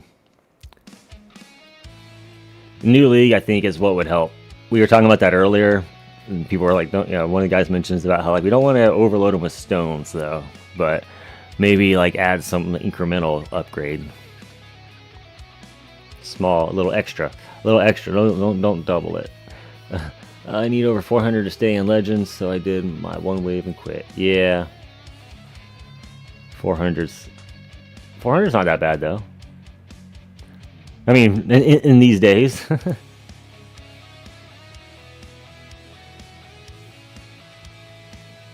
New league, I think, is what would help. We were talking about that earlier. And people were like, don't, you know, one of the guys mentions about how like we don't want to overload them with stones though, but maybe like add some incremental upgrade. Small, a little extra. Don't double it. I need over 400 to stay in Legends, so I did my 1 wave and quit. Yeah. 400's not that bad though. I mean, in these days.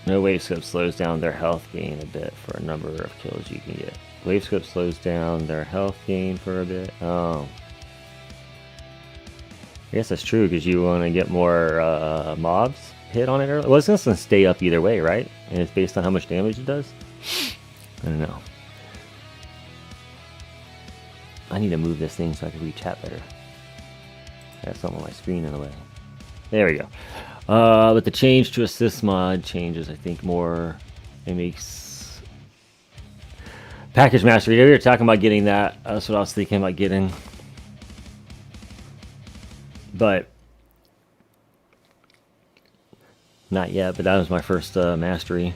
No wave scope slows down their health gain a bit for a number of kills you can get. Wave scope slows down their health gain for a bit. Oh. I guess that's true because you want to get more mobs hit on it early. Well, it's going to stay up either way, right? And it's based on how much damage it does? I don't know. I need to move this thing so I can read chat better. I have something on my screen in the way. There we go. But the change to assist mod changes, I think, more. It makes package mastery. We were talking about getting that. That's what I was thinking about getting. But not yet. But that was my first mastery.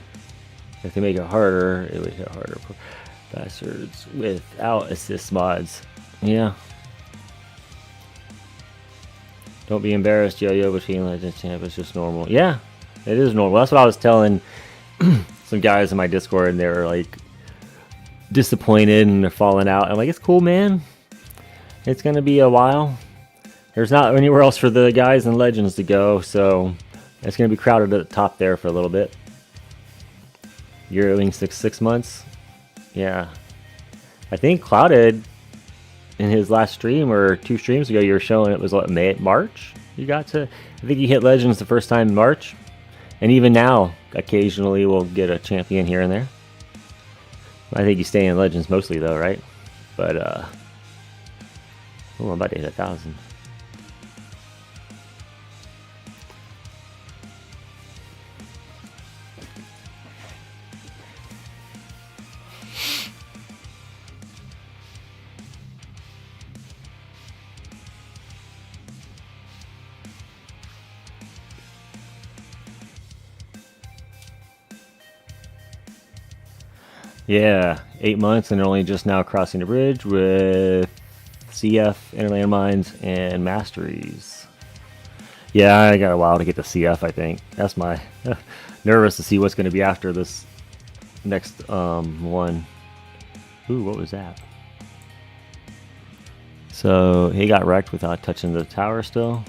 If they make it harder, it would hit harder. Bastards without assist mods. Yeah. Don't be embarrassed, yo-yo between Legends champ. It's just normal. Yeah. It is normal. That's what I was telling some guys in my Discord, and they were like disappointed and they're falling out. I'm like, it's cool, man. It's gonna be a while. There's not anywhere else for the guys and legends to go, so it's gonna be crowded at the top there for a little bit. Yearling 6 months. Yeah, I think Clouded in his last stream or 2 streams ago, you were showing it was what, March. You got to. I think you hit legends the first time in March, and even now, occasionally we'll get a champion here and there. I think you stay in legends mostly though, right? But oh, I'm about to hit 1,000. Yeah, 8 months, and they're only just now crossing the bridge with CF, Interland Mines, and Masteries. Yeah, I got a while to get to CF, I think. That's my... nervous to see what's going to be after this next one. Ooh, what was that? So, he got wrecked without touching the tower still.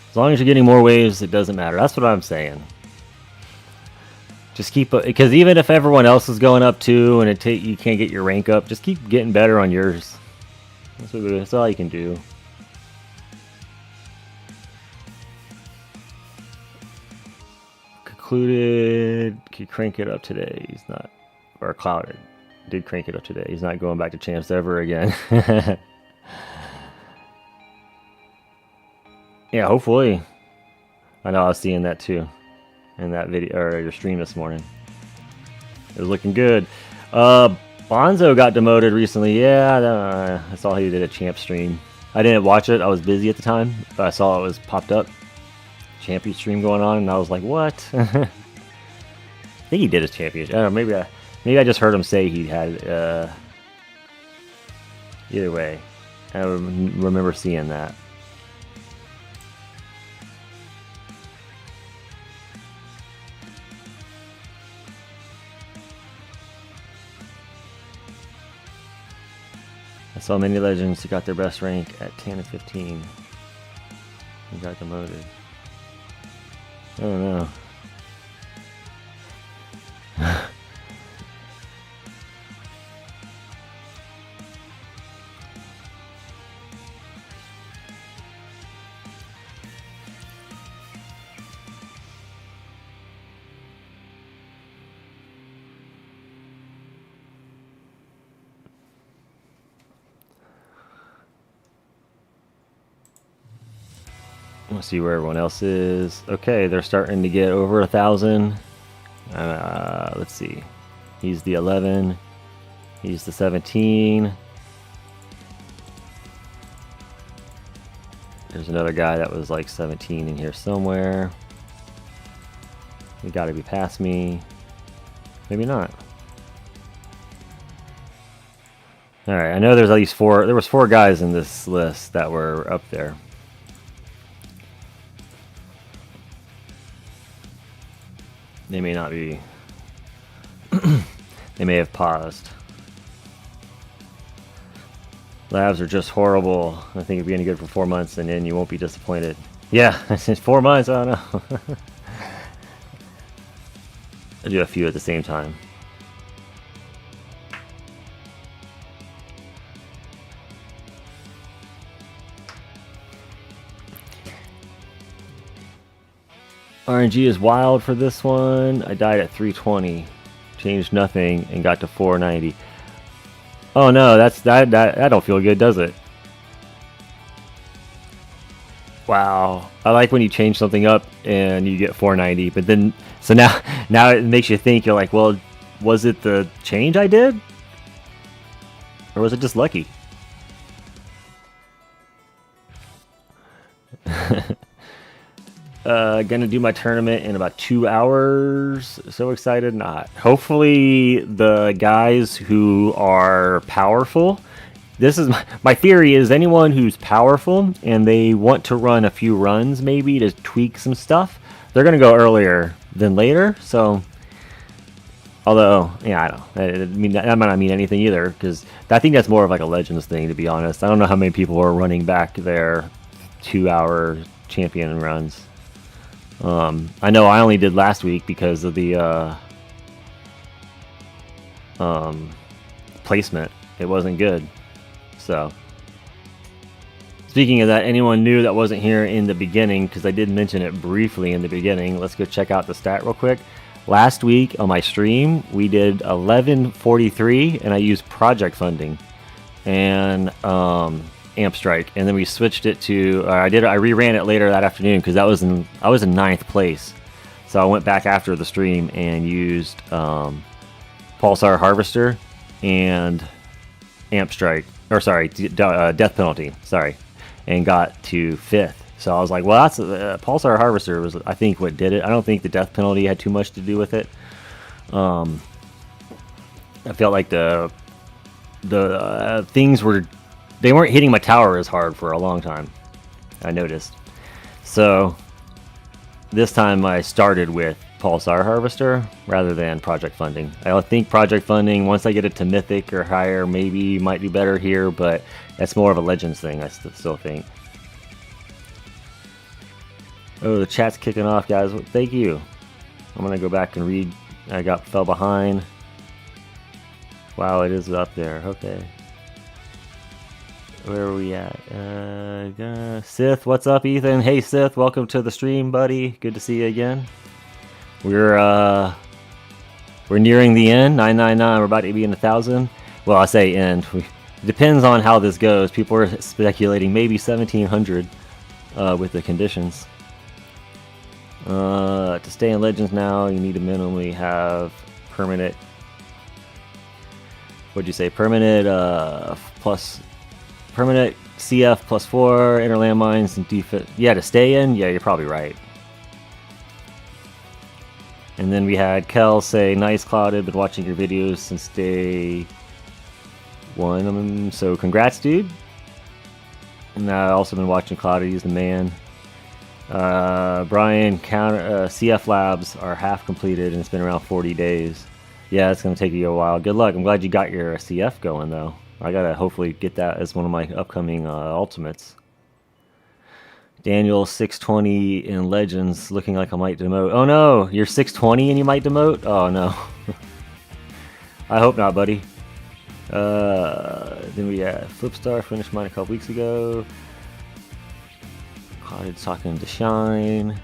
As long as you're getting more waves, it doesn't matter. That's what I'm saying. Just keep, because even if everyone else is going up too, and you can't get your rank up, just keep getting better on yours. That's all you can do. Concluded, could crank it up today. He's not, or Clouded did crank it up today. He's not going back to champs ever again. Yeah, hopefully. I know I was seeing that too. In that video or your stream this morning, it was looking good. Bonzo got demoted recently. Yeah, I saw he did a champ stream. I didn't watch it. I was busy at the time, but I saw it was popped up. Champion stream going on, and I was like, "What?" I think he did a championship. I don't know, maybe I just heard him say he had. Either way, I remember seeing that. I saw many legends who got their best rank at 10 and 15 and got demoted. I don't know. Let's see where everyone else is. Okay, they're starting to get over 1,000. Let's see. He's the 11. He's the 17. There's another guy that was like 17 in here somewhere. You gotta be past me. Maybe not. Alright, I know there's at least 4. There was 4 guys in this list that were up there. They may not be. They may have paused. Labs are just horrible. I think it'll be any good for 4 months, and then you won't be disappointed. Yeah, it's 4 months. I don't know. I do a few at the same time. RNG is wild for this one. I died at 320, changed nothing, and got to 490. Oh no, that don't feel good, does it? Wow, I like when you change something up and you get 490, but then so now it makes you think. You're like, well, was it the change I did, or was it just lucky? Gonna do my tournament in about 2 hours. So excited, not. Hopefully the guys who are powerful This is my theory is anyone who's powerful and they want to run a few runs maybe to tweak some stuff, they're going to go earlier than later. So, although, yeah, I don't know. I mean, that might not mean anything either, because I think that's more of like a Legends thing, to be honest. I don't know how many people are running back their 2-hour champion runs. I know I only did last week because of the placement. It wasn't good. So, speaking of that, anyone new that wasn't here in the beginning, because I did mention it briefly in the beginning, let's go check out the stat real quick. Last week on my stream, we did 1143, and I used project funding and amp strike, and then we switched it to I reran it later that afternoon because I was in 9th place, so I went back after the stream and used Pulsar Harvester and amp strike, or sorry, death penalty, sorry, and got to 5th. So I was like, well, that's Pulsar Harvester was, I think, what did it. I don't think the death penalty had too much to do with it. I felt like the things they weren't hitting my tower as hard for a long time, I noticed. So this time I started with Pulsar Harvester rather than project funding. I think project funding, once I get it to mythic or higher, maybe might do better here, but that's more of a Legends thing, I still think. Oh, the chat's kicking off, guys. Thank you. I'm gonna go back and read. I fell behind. Wow, it is up there. Okay. Where are we at? Sith, what's up, Ethan? Hey, Sith, welcome to the stream, buddy. Good to see you again. We're nearing the end. 999. We're about to be in 1,000. Well, I say end. It depends on how this goes. People are speculating maybe 1,700 with the conditions. To stay in Legends now, you need to minimally have permanent. What'd you say? Permanent CF +4, inner landmines, and defense. Yeah, to stay in. Yeah, you're probably right. And then we had Kel say, "Nice, Clouded. Been watching your videos since day 1. So congrats, dude." And I've also been watching Clouded. He's the man. Brian, CF labs are half completed and it's been around 40 days. Yeah, it's going to take you a while. Good luck. I'm glad you got your CF going, though. I got to hopefully get that as one of my upcoming ultimates. Daniel, 620 in Legends, looking like I might demote. Oh no, you're 620 and you might demote? Oh no. I hope not, buddy. Then we had Flipstar, finished mine a couple weeks ago. Clouded's talking to Shine.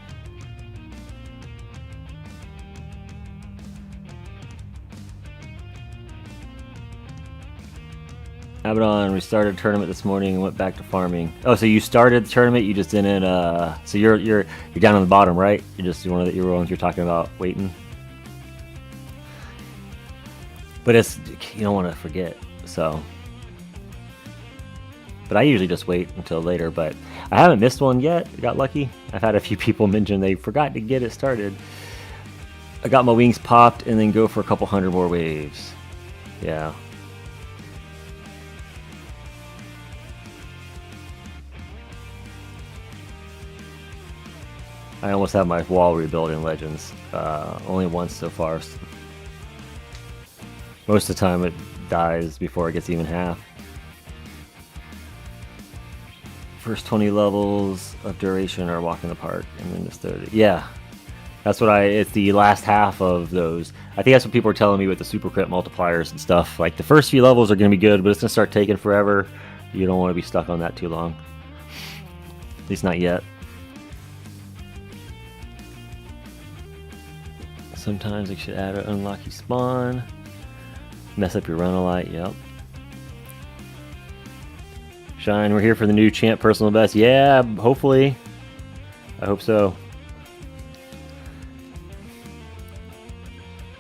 Abaddon restarted tournament this morning and went back to farming. Oh, so you started the tournament, you just didn't. So you're down on the bottom, right? You're just one of the ones you're talking about waiting. But you don't want to forget. So, but I usually just wait until later. But I haven't missed one yet. I got lucky. I've had a few people mention they forgot to get it started. I got my wings popped and then go for a couple hundred more waves. Yeah. I almost have my wall rebuilt in Legends. Only once so far. Most of the time it dies before it gets even half. First 20 levels of duration are walk in the park, and then just 30. Yeah, that's what it's the last half of those. I think that's what people are telling me with the super crit multipliers and stuff. Like the first few levels are going to be good, but it's going to start taking forever. You don't want to be stuck on that too long. At least not yet. Sometimes they should add an unlucky spawn. Mess up your run a lot, yep. Shine, we're here for the new champ personal best. Yeah, hopefully. I hope so.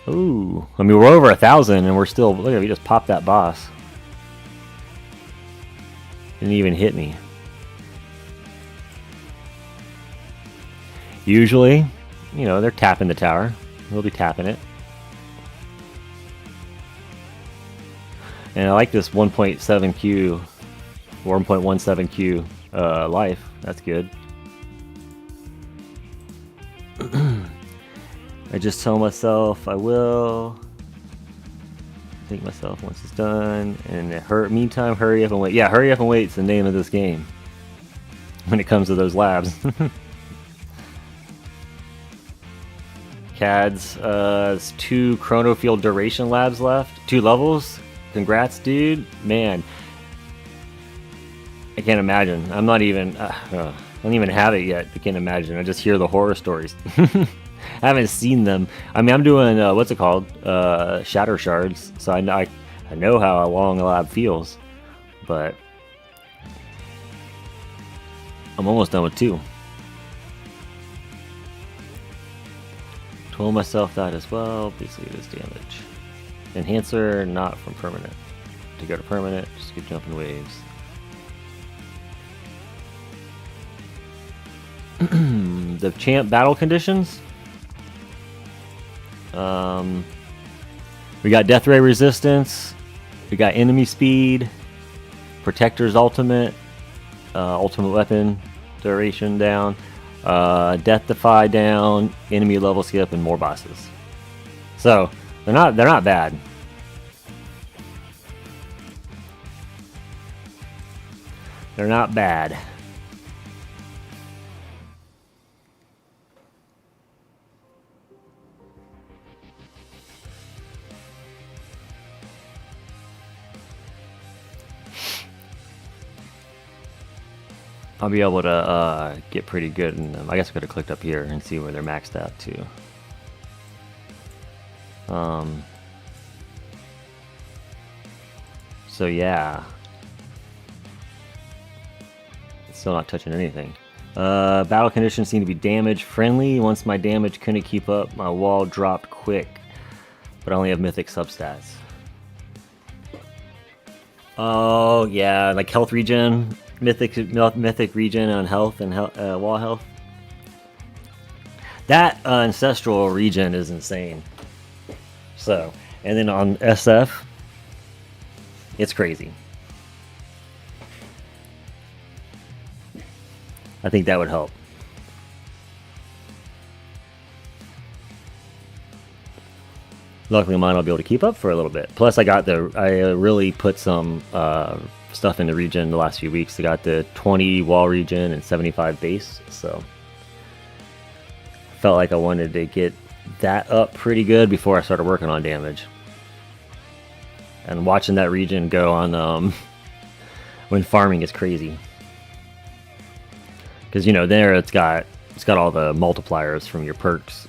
Ooh, I mean, we're over 1,000 and we're still, look at, we just popped that boss. Didn't even hit me. Usually, you know, they're tapping the tower. We'll be tapping it. And I like this 1.7Q, 1.17Q life. That's good. I just tell myself I will. Think myself once it's done, and meantime, hurry up and wait. Yeah, hurry up and wait is the name of this game when it comes to those labs. CADs, it's 2 chronofield duration labs left, 2 levels. Congrats, dude. Man, I can't imagine. I'm not even, I don't even have it yet. I can't imagine. I just hear the horror stories. I haven't seen them. I mean, I'm doing what's it called? Shatter shards. So I know how a long lab feels, but I'm almost done with 2. Told myself that as well. Basically, this damage. Enhancer, not from permanent. To go to permanent, just keep jumping waves. The champ battle conditions. We got death ray resistance, we got enemy speed, protector's ultimate, ultimate weapon duration down, death defy down, enemy level skip, and more bosses. So they're not bad. They're not bad. I'll be able to get pretty good in them. I guess I could have clicked up here and see where they're maxed out too. So yeah. Still not touching anything. Battle conditions seem to be damage friendly. Once my damage couldn't keep up, my wall dropped quick. But I only have mythic substats. Oh yeah, like health regen. Mythic regen on health and wall health. That ancestral regen is insane. So, and then on SF, it's crazy. I think that would help. Luckily, mine I'll be able to keep up for a little bit. Plus, I really put some stuff in the regen the last few weeks. I got the 20 wall regen and 75 base, so felt like I wanted to get that up pretty good before I started working on damage. And watching that regen go on when farming is crazy, because you know there it's got all the multipliers from your perks.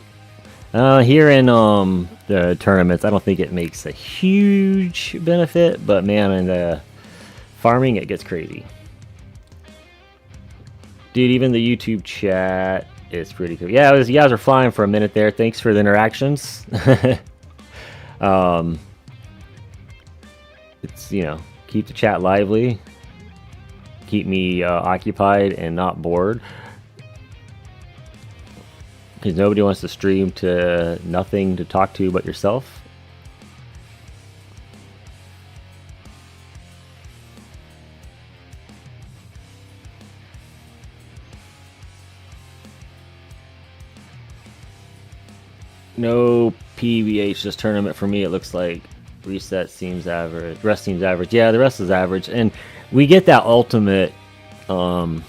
Here in the tournaments, I don't think it makes a huge benefit, but man, in the farming, it gets crazy. Dude, even the YouTube chat is pretty cool. Yeah, you guys are flying for a minute there. Thanks for the interactions. It's, you know, keep the chat lively. Keep me occupied and not bored. Because nobody wants to stream to nothing to talk to but yourself. No PBH this tournament for me. It looks like reset seems average. Rest seems average. Yeah, the rest is average, and we get that ultimate cooldown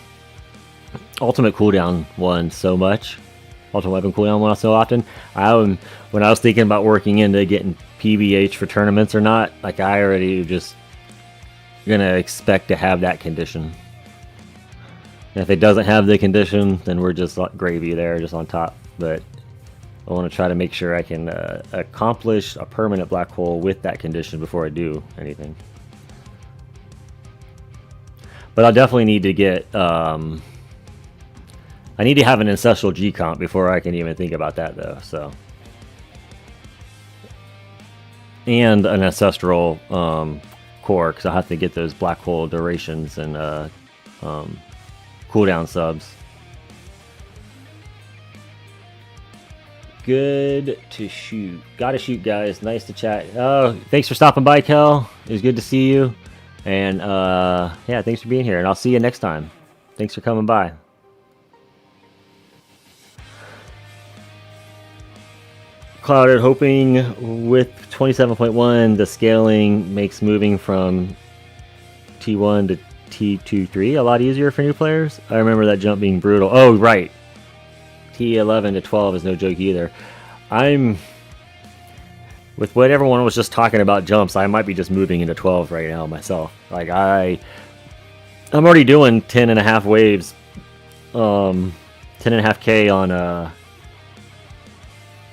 one so much. Ultimate weapon cooldown one so often. When I was thinking about working into getting PBH for tournaments or not, like I already just gonna expect to have that condition. And if it doesn't have the condition, then we're just gravy there, just on top. But I want to try to make sure I can accomplish a permanent black hole with that condition before I do anything. But I'll definitely need to get... I need to have an ancestral G comp before I can even think about that, though. So, and an ancestral core, because I'll have to get those black hole durations and cooldown subs. good to shoot. Gotta shoot, guys. Nice to chat. Oh, thanks for stopping by, Kel. It was good to see you. And yeah, thanks for being here. And I'll see you next time. Thanks for coming by. Clouded, hoping with 27.1 the scaling makes moving from T1 to T2-3 a lot easier for new players. I remember that jump being brutal. Oh, right. T11 to 12 is no joke either. With what everyone was just talking about jumps, I might be just moving into 12 right now myself. Like I'm already doing 10.5 waves, 10.5K on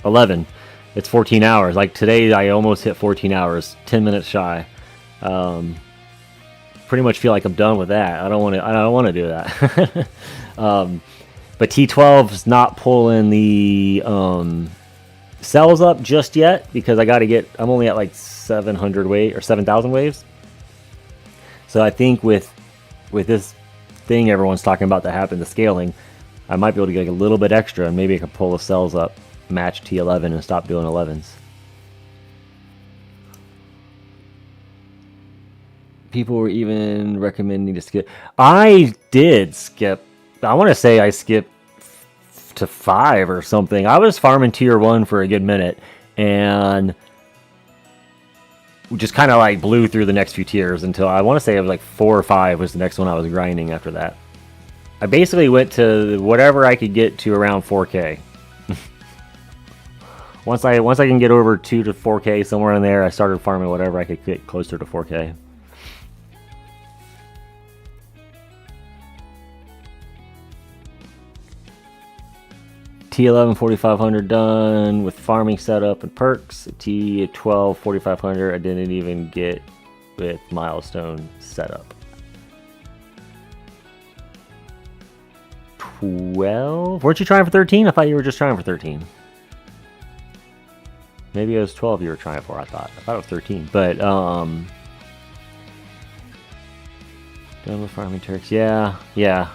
11. It's 14 hours. Like today, I almost hit 14 hours, 10 minutes shy. Pretty much feel like I'm done with that. I don't want to do that. But T12's not pulling the cells up just yet because I got to get. I'm only at like 700 wave or 7,000 waves. So I think with this thing everyone's talking about that happened, the scaling, I might be able to get a little bit extra and maybe I can pull the cells up, match T11 and stop doing 11s. People were even recommending to skip. I did skip. I want to say I skipped to 5 or something. I was farming tier 1 for a good minute and we just kind of like blew through the next few tiers until I want to say it was like 4 or 5 was the next one I was grinding after that. I basically went to whatever I could get to around 4K. Once I can get over 2 to 4K somewhere in there, I started farming whatever I could get closer to 4K. T11 4500 done with farming setup and perks. T12 4500 I didn't even get with milestone setup. 12? Weren't you trying for 13? I thought you were just trying for 13. Maybe it was 12 you were trying for, I thought it was 13. But done with farming perks. Yeah,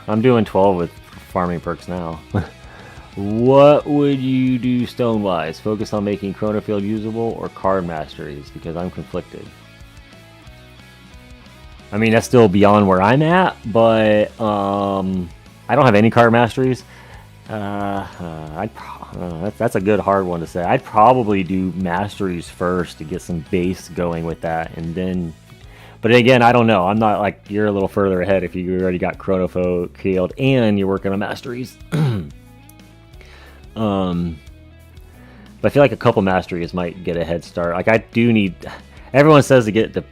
I'm doing 12 with farming perks now. What would you do stone-wise? Focus on making Chronofield usable or card masteries? Because I'm conflicted. I mean, that's still beyond where I'm at, but I don't have any card masteries. That's a good hard one to say. I'd probably do masteries first to get some base going with that, and then. But again, I don't know. I'm not like you're a little further ahead if you already got Chronofield and you're working on masteries. But I feel like a couple masteries might get a head start. Like I do need. Everyone says to get the,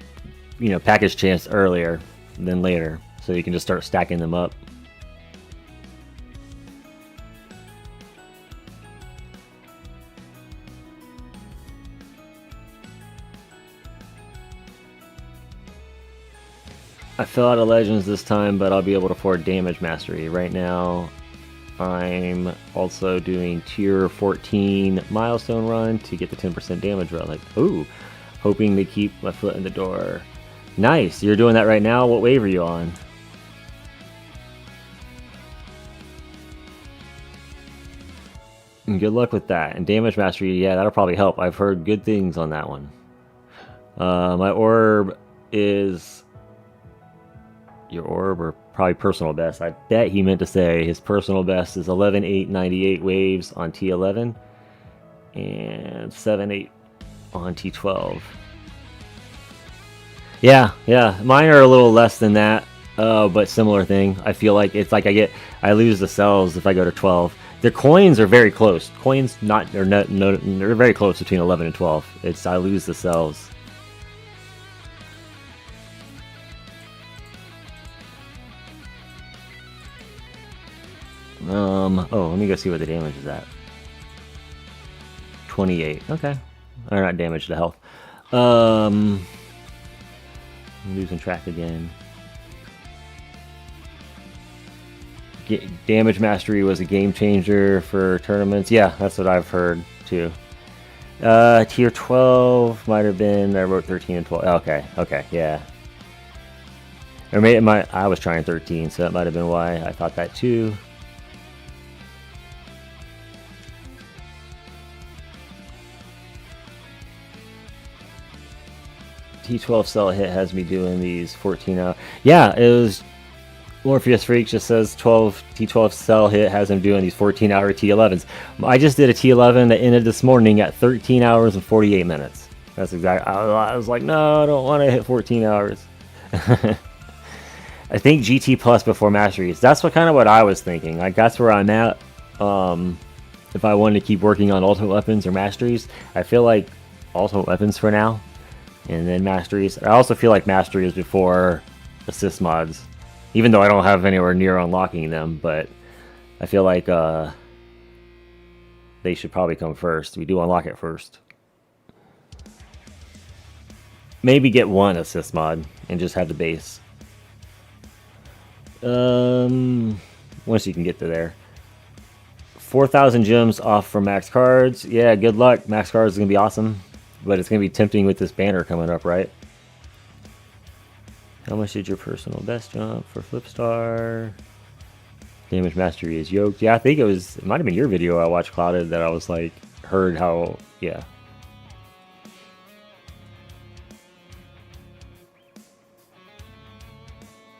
package chance earlier than later, so you can just start stacking them up. I fell out of Legends this time, but I'll be able to afford damage mastery. Right now, I'm also doing tier 14 milestone run to get the 10% damage relic. Ooh, hoping to keep my foot in the door. Nice, you're doing that right now? What wave are you on? And good luck with that. And damage mastery, yeah, that'll probably help. I've heard good things on that one. My orb is... Your orb or probably personal best. I bet he meant to say his personal best is 11,898 waves on T11 and 7,8 on T12. Yeah, mine are a little less than that, but similar thing. I feel like it's like I lose the cells if I go to 12. The coins are very close. Coins they're very close between 11 and 12. I lose the cells. Oh, let me go see what the damage is at. 28. Okay. Or not damage to health. I'm losing track again. Damage mastery was a game changer for tournaments. Yeah, that's what I've heard too. Tier 12 might have been. I wrote 13 and 12. Okay, yeah. Or maybe I was trying 13, so that might have been why I thought that too. T12 cell hit has me doing these 14 hour. Yeah, it was. Morpheus Freak just says T12 cell hit has him doing these 14-hour T11s. I just did a T11 that ended this morning at 13 hours and 48 minutes. That's exactly. I was like, no, I don't want to hit 14 hours. I think GT plus before masteries. That's what I was thinking. Like that's where I'm at. If I wanted to keep working on ultimate weapons or masteries, I feel like ultimate weapons for now, and then masteries. I also feel like mastery is before assist mods. Even though I don't have anywhere near unlocking them, but I feel like they should probably come first. We do unlock it first. Maybe get one assist mod and just have the base. Once you can get to there. 4,000 gems off from max cards. Yeah, good luck. Max cards is going to be awesome. But it's going to be tempting with this banner coming up, right? How much did your personal best jump for Flipstar? Damage mastery is yoked. Yeah, I think it might have been your video I watched Clouded that I was like, heard how, yeah.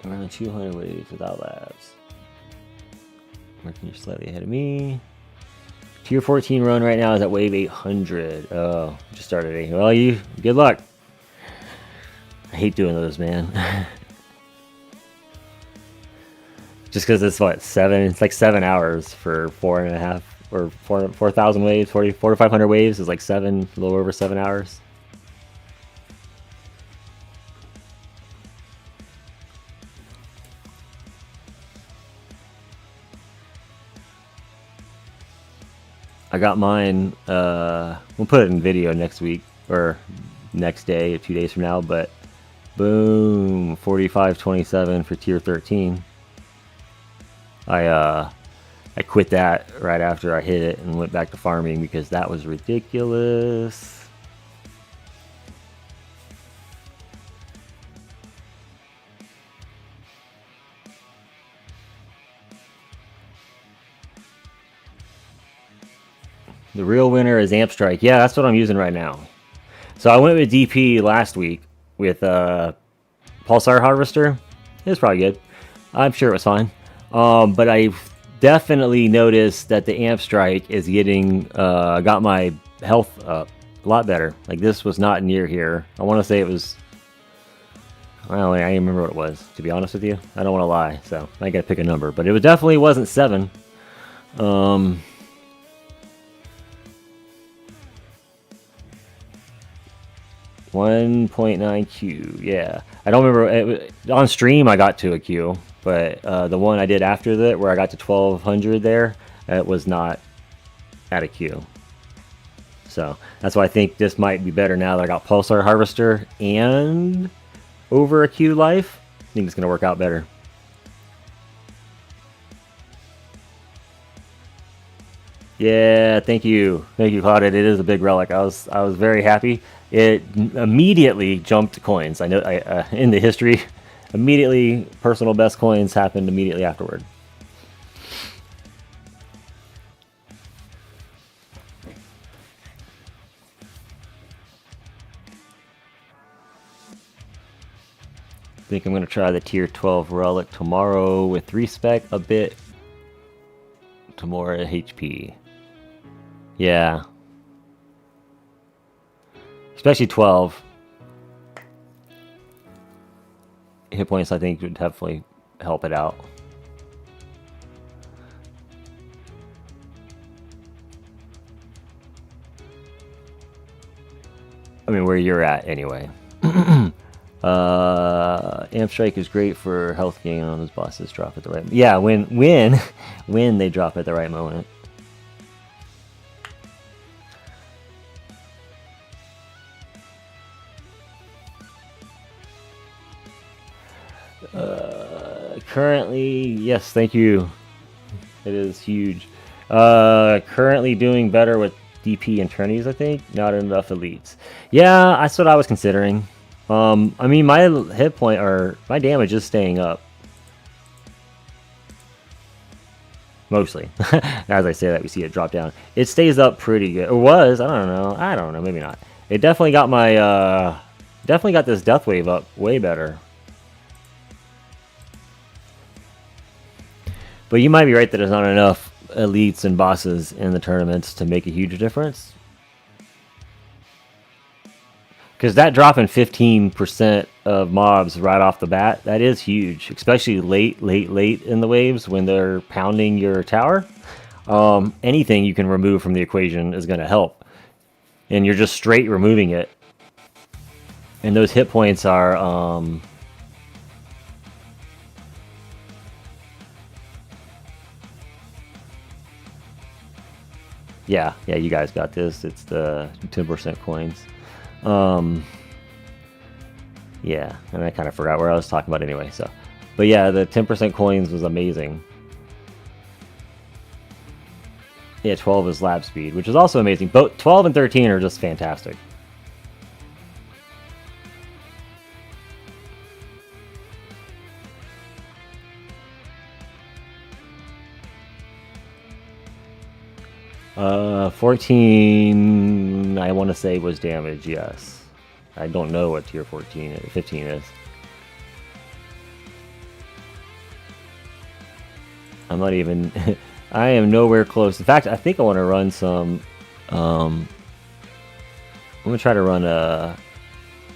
Around 200 waves without labs. Marking, you're slightly ahead of me. Tier 14 run right now is at wave 800. Oh, just started. Well, good luck. I hate doing those, man. Just because it's what, 7? It's like 7 hours for 4.5 or 4,000 waves, 4 to 500 waves is like 7, a little over 7 hours. I got mine. We'll put it in video next week or next day, 2 days from now, but. Boom, 45.27 for tier 13. I quit that right after I hit it and went back to farming because that was ridiculous. The real winner is Amp Strike. Yeah, that's what I'm using right now. So I went with DP last week with Pulsar Harvester. It was probably good. I'm sure it was fine. But I definitely noticed that the Amp Strike is getting got my health up a lot better. Like this was not near here. I want to say it was. Well, I don't remember what it was. To be honest with you, I don't want to lie. So I got to pick a number. But it definitely wasn't 7. 1.9 Q, yeah. I don't remember, on stream I got to a Q, but the one I did after that, where I got to 1200 there, it was not at a Q. So, that's why I think this might be better now that I got Pulsar Harvester and over a Q life. I think it's going to work out better. Yeah, thank you, Claudia. It is a big relic. I was very happy. It immediately jumped coins. I know in the history, immediately personal best coins happened immediately afterward. I think I'm gonna try the tier 12 relic tomorrow with respec a bit to more HP. Yeah. Especially 12. Hit points, I think, would definitely help it out. I mean, where you're at, anyway. Amp Strike is great for health gain on those bosses drop at the right... Yeah, when they drop at the right moment. Currently, yes, thank you. It is huge. Currently doing better with DP and tourneys, I think. Not enough elites. Yeah, that's what I was considering. I mean, my hit point or my damage is staying up. Mostly. As I say that, we see it drop down. It stays up pretty good. Or was, I don't know, maybe not. It definitely got my Definitely got this death wave up way better. But you might be right that there's not enough elites and bosses in the tournaments to make a huge difference. Because that dropping 15% of mobs right off the bat, that is huge. Especially late in the waves when they're pounding your tower. Anything you can remove from the equation is going to help. And you're just straight removing it. And those hit points are... yeah, you guys got this. It's the 10% coins. Yeah, and I kind of forgot where I was talking about anyway. So, but yeah, the 10% coins was amazing. Yeah, 12 is lab speed, which is also amazing. Both 12 and 13 are just fantastic. Uh, 14, I want to say was damage, yes. I don't know what tier 15 is. I'm not even... I am nowhere close. In fact, I think I want to run some... I'm going to try to run a...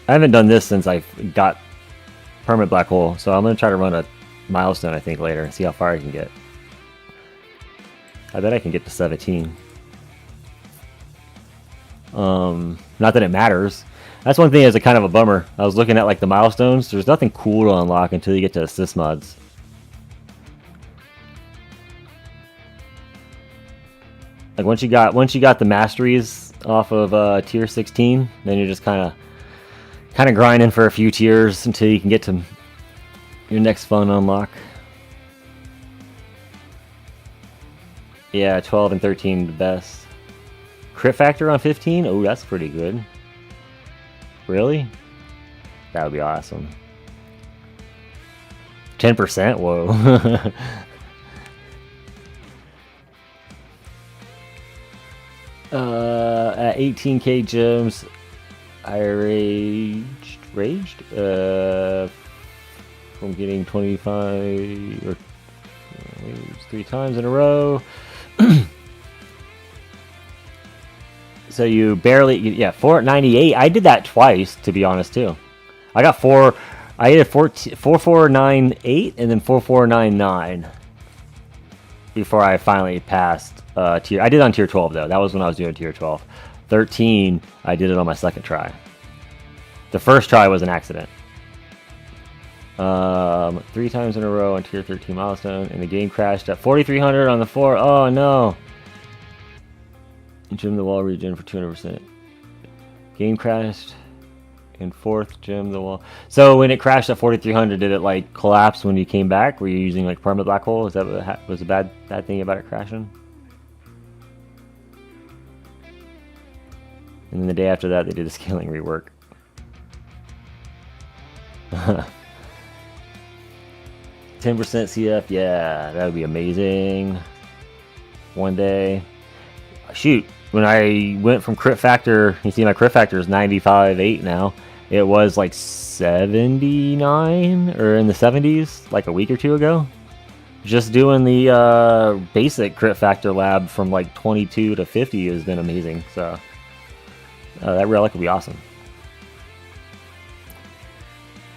I haven't done this since I got Permanent Black Hole, so I'm going to try to run a milestone, I think, later and see how far I can get. I bet I can get to 17. Not that it matters. That's one thing that's a kind of a bummer. I was looking at like the milestones. There's nothing cool to unlock until you get to assist mods. Like once you got the masteries off of tier 16, then you're just kind of grinding for a few tiers until you can get to your next fun unlock. Yeah, 12 and 13 the best. Crit factor on 15? Oh, that's pretty good. Really? That would be awesome. 10%? Whoa. At 18k gems, I raged from getting 25 or 3 times in a row. So you barely, yeah, 498. I did that twice, to be honest, too. I got I did 4498 and then 4499 before I finally passed tier. I did on tier 12, though. That was when I was doing tier 12. 13, I did it on my second try. The first try was an accident. 3 times in a row on tier 13 milestone, and the game crashed at 4300 on the floor. Oh, no. Gem the wall regen for 200%. Game crashed in 4th, gem the wall. So when it crashed at 4300, did it like collapse when you came back? Were you using like permanent black hole? Is that what was a bad thing about it crashing? And then the day after that, they did a scaling rework. 10% CF, yeah, that would be amazing. One day. Shoot, when I went from crit factor, you see my crit factor is 95.8 now. It was like 79 or in the 70s like a week or two ago. Just doing the basic crit factor lab from like 22 to 50 has been amazing. So that relic would be awesome.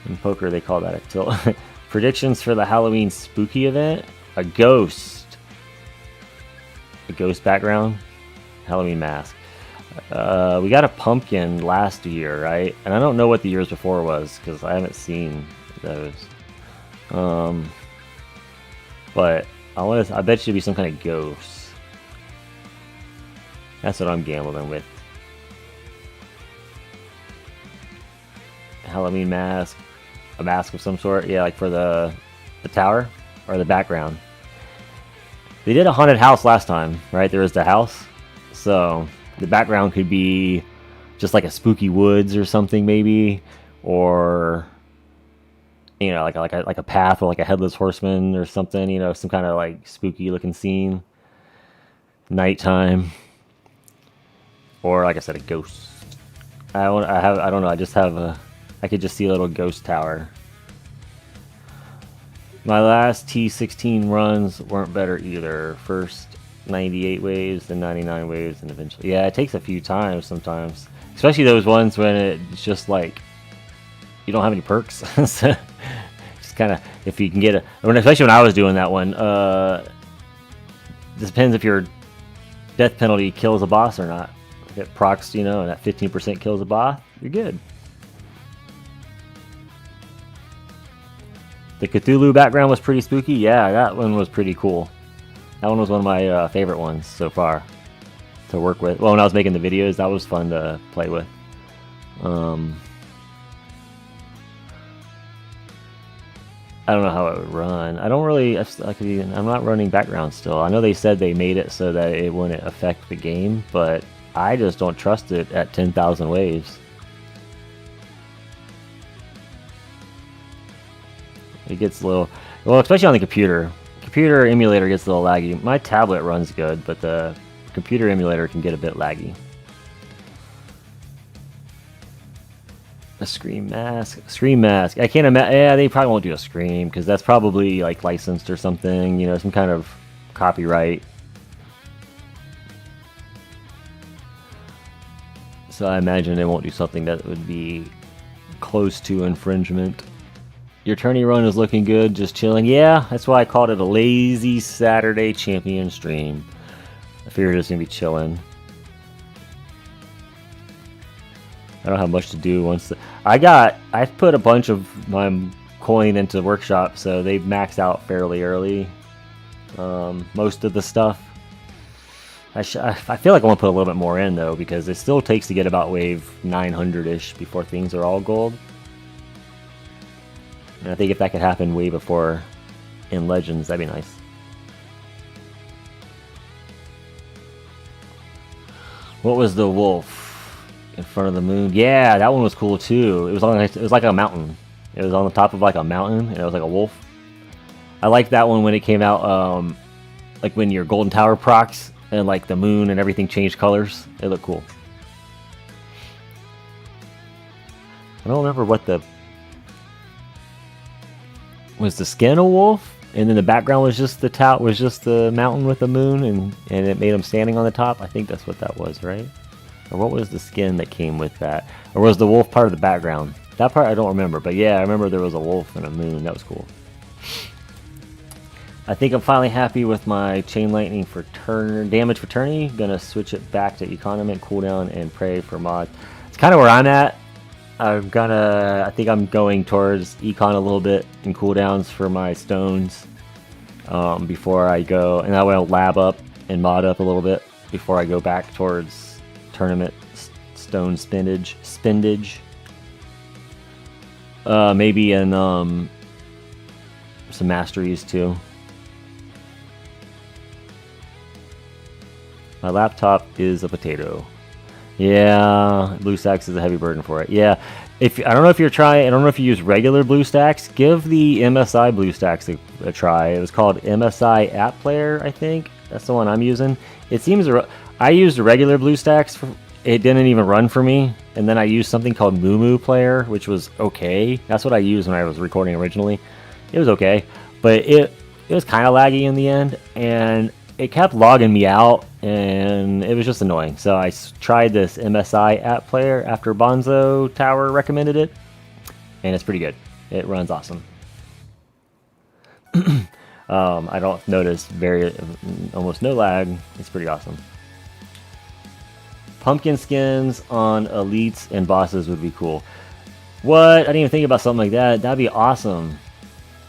In poker, they call that a tilt. Predictions for the Halloween spooky event: a ghost background, Halloween mask. We got a pumpkin last year, right? And I don't know what the years before was because I haven't seen those. But I bet you it'd be some kind of ghost. That's what I'm gambling with. Halloween mask, a mask of some sort, yeah, like for the tower or the background. They did a haunted house last time, right? There was the house, so the background could be just like a spooky woods or something, maybe, or you know, like a path or like a headless horseman or something. You know, some kind of like spooky looking scene, nighttime, or like I said, a ghost. I don't know. I just have I could just see a little ghost tower. My last T16 runs weren't better either. First 98 waves, then 99 waves, and eventually... Yeah, it takes a few times sometimes. Especially those ones when it's just like... You don't have any perks. So just kind of... If you can get a... Especially when I was doing that one. This depends if your death penalty kills a boss or not. If it procs, you know, and that 15% kills a boss, you're good. The Cthulhu background was pretty spooky. Yeah, that one was pretty cool. That one was one of my favorite ones so far to work with. Well, when I was making the videos, that was fun to play with. I don't know how it would run. I don't really... I'm not running background still. I know they said they made it so that it wouldn't affect the game, but I just don't trust it at 10,000 waves. It gets a little... Well, especially on the computer. Computer emulator gets a little laggy. My tablet runs good, but the computer emulator can get a bit laggy. A Scream mask. Scream mask. I can't imagine... Yeah, they probably won't do a Scream, because that's probably like licensed or something. You know, some kind of copyright. So I imagine they won't do something that would be close to infringement. Your tourney run is looking good, just chilling. Yeah, that's why I called it a lazy Saturday champion stream. I figured it was going to be chilling. I don't have much to do once... I put a bunch of my coin into workshop, so they maxed out fairly early. Most of the stuff. I feel like I want to put a little bit more in, though, because it still takes to get about wave 900-ish before things are all gold. And I think if that could happen way before in Legends, that'd be nice. What was the wolf in front of the moon? Yeah, that one was cool too. It was like a mountain. It was on the top of like a mountain, and it was like a wolf. I liked that one when it came out, like when your Golden Tower procs and like the moon and everything changed colors. It looked cool. I don't remember what was the skin a wolf, and then the background was just the mountain with the moon, and it made him standing on the top. I think that's what that was, right? Or what was the skin that came with that? Or was the wolf part of the background? That part I don't remember, but yeah, I remember there was a wolf and a moon. That was cool. I think I'm finally happy with my chain lightning for damage for tourney. Gonna switch it back to economy, cooldown, and pray for mod. It's kind of where I'm at. I think I'm going towards econ a little bit and cooldowns for my stones before I go, and that way I'll lab up and mod up a little bit before I go back towards tournament stone spindage. Maybe in some masteries too. My laptop is a potato. Yeah, BlueStacks is a heavy burden for it. Yeah, I don't know if you use regular BlueStacks. Give the MSI BlueStacks a try. It was called MSI App Player, I think. That's the one I'm using. It seems I used a regular BlueStacks. It didn't even run for me. And then I used something called Moo Player, which was okay. That's what I used when I was recording originally. It was okay, but it was kind of laggy in the end, and it kept logging me out, and it was just annoying. So I tried this MSI App Player after Bonzo Tower recommended it, and it's pretty good. It runs awesome. I don't notice almost no lag. It's pretty awesome. Pumpkin skins on elites and bosses would be cool. What? I didn't even think about something like that. That'd be awesome.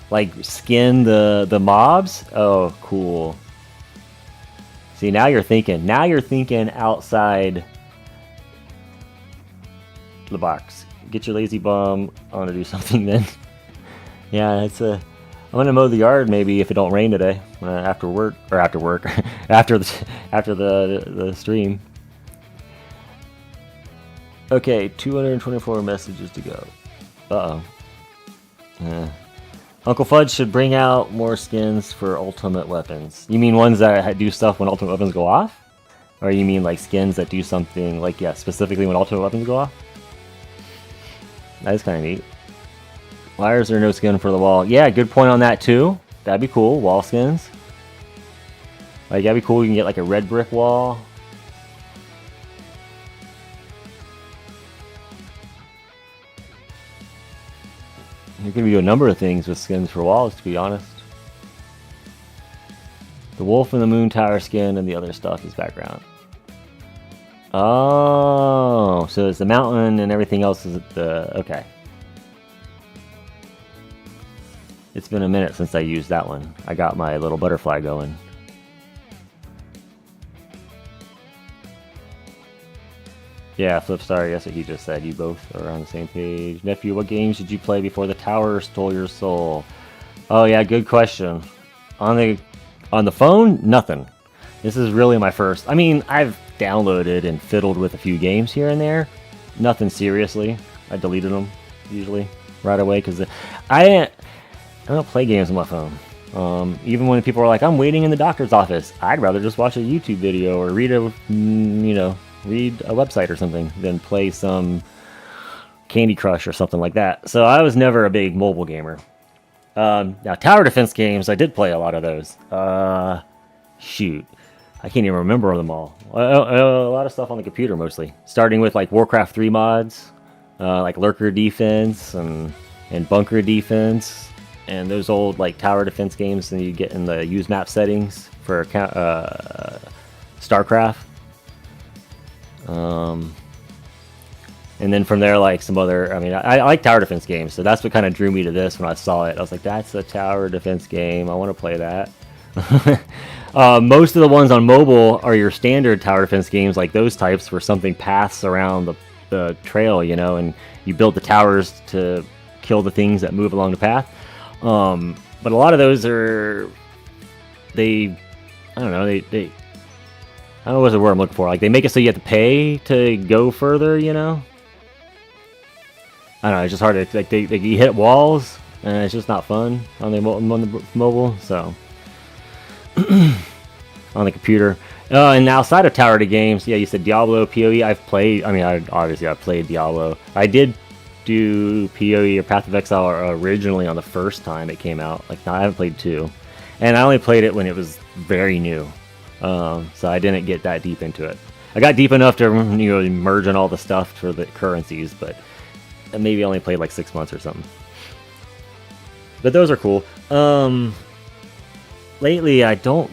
Like skin the mobs? Oh, cool. See, now you're thinking. Now you're thinking outside the box. Get your lazy bum on to do something then. Yeah, I'm gonna mow the yard maybe if it don't rain today after after the stream. Okay, 224 messages to go. Uncle Fudge should bring out more skins for ultimate weapons. You mean ones that do stuff when ultimate weapons go off? Or you mean like skins that do something like, yeah, specifically when ultimate weapons go off? That is kind of neat. Why is there no skin for the wall? Yeah, good point on that too. That'd be cool. Wall skins. Like, that'd be cool. You can get like a red brick wall. You can do a number of things with skins for walls, to be honest. The wolf and the moon tower skin and the other stuff is background. Oh, so it's the mountain and everything else is the... Okay. It's been a minute since I used that one. I got my little butterfly going. Yeah, Flipstar, that's what he just said. You both are on the same page. Nephew, what games did you play before the tower stole your soul? Oh yeah, good question. On the phone, nothing. This is really my first. I mean, I've downloaded and fiddled with a few games here and there. Nothing seriously. I deleted them usually right away because I don't play games on my phone. Even when people are like, I'm waiting in the doctor's office, I'd rather just watch a YouTube video or read a website or something than play some Candy Crush or something like that. So I was never a big mobile gamer. Now, tower defense games, I did play a lot of those. Shoot. I can't even remember them all. A lot of stuff on the computer mostly. Starting with like Warcraft 3 mods, like Lurker Defense and Bunker Defense, and those old like tower defense games that you get in the use map settings for StarCraft. And then from there, like some other, I mean, I like tower defense games, so that's what kind of drew me to this when I saw it. I was like, that's a tower defense game. I want to play that. Most of the ones on mobile are your standard tower defense games, like those types where something paths around the trail, you know, and you build the towers to kill the things that move along the path. But a lot of those are, I don't know, I don't know what's the word I'm looking for. Like, they make it so you have to pay to go further, you know? I don't know, it's just hard to, like, you hit walls, and it's just not fun on the mobile, so. On the computer. And outside of tower games, yeah, you said Diablo, PoE, I've played, obviously I've played Diablo. I did do PoE or Path of Exile originally on the first time it came out. Like, no, I haven't played 2. And I only played it when it was very new. So I didn't get that deep into it. I got deep enough to, merge in all the stuff for the currencies, but maybe I only played like 6 months or something. But those are cool. Lately, I don't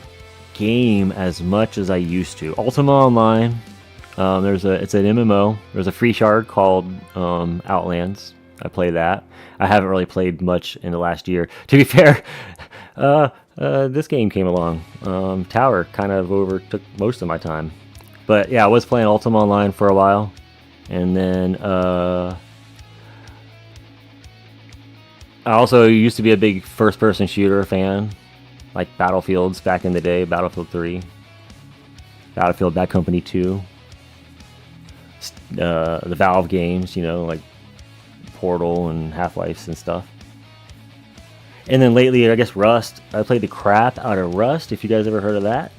game as much as I used to. Ultima Online, it's an MMO. There's a free shard called Outlands. I play that. I haven't really played much in the last year. To be fair, this game came along. Tower kind of overtook most of my time. But yeah, I was playing Ultima Online for a while. And then I also used to be a big first-person shooter fan. Like Battlefields back in the day, Battlefield 3. Battlefield Bad Company 2. The Valve games, like Portal and Half-Life and stuff. And then lately, I guess Rust. I played the crap out of Rust, if you guys ever heard of that.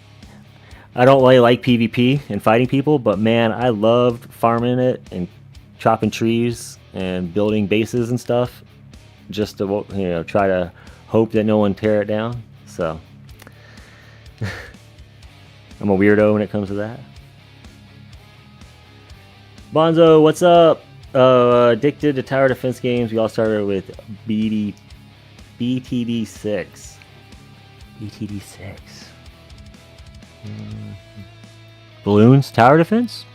I don't really like PvP and fighting people, but man, I loved farming it and chopping trees and building bases and stuff. Just to, try to hope that no one tear it down. So, I'm a weirdo when it comes to that. Bonzo, what's up? Addicted to tower defense games. We all started with BTD6. BTD6. Balloons tower defense?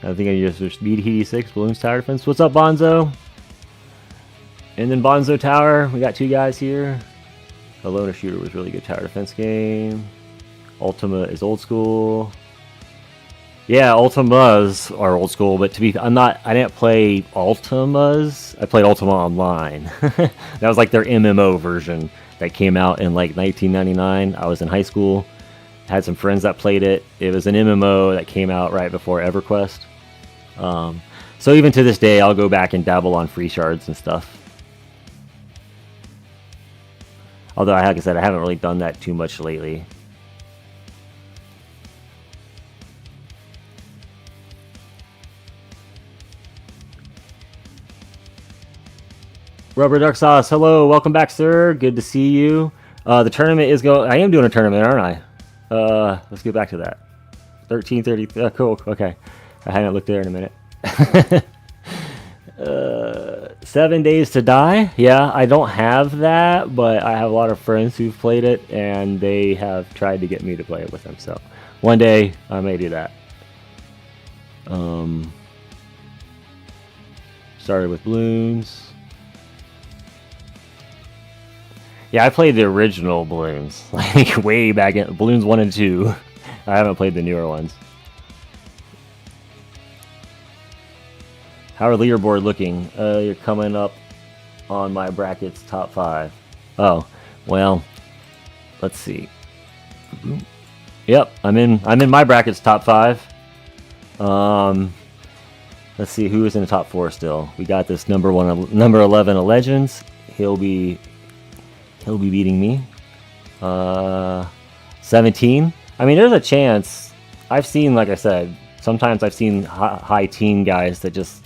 I think I used BTD6, Balloons tower defense. What's up, Bonzo? And then Bonzo Tower, we got 2 guys here. Alona Shooter was really good tower defense game. Ultima is old school. Yeah, Ultimas are old school, but I didn't play Ultimas. I played Ultima Online. That was like their MMO version that came out in like 1999. I was in high school. Had some friends that played it. It was an MMO that came out right before EverQuest. So even to this day, I'll go back and dabble on free shards and stuff. Although, like I said, I haven't really done that too much lately. Rubber Duck Sauce, hello, welcome back, sir. Good to see you. The tournament is going. I am doing a tournament, aren't I? Let's get back to that. 13:30. Cool. Okay, I hadn't looked there in a minute. 7 Days to Die. Yeah, I don't have that, but I have a lot of friends who've played it, and they have tried to get me to play it with them. So one day I may do that. Started with balloons. Yeah, I played the original balloons, like way back in balloons 1 and 2. I haven't played the newer ones. How are leaderboard looking? You're coming up on my bracket's top 5. Oh, well, let's see. Yep, I'm in my bracket's top 5. Let's see who is in the top 4 still. We got this number 11 of Legends. He'll be beating me. 17. I mean, there's a chance. I've seen, like I said, sometimes I've seen high teen guys that just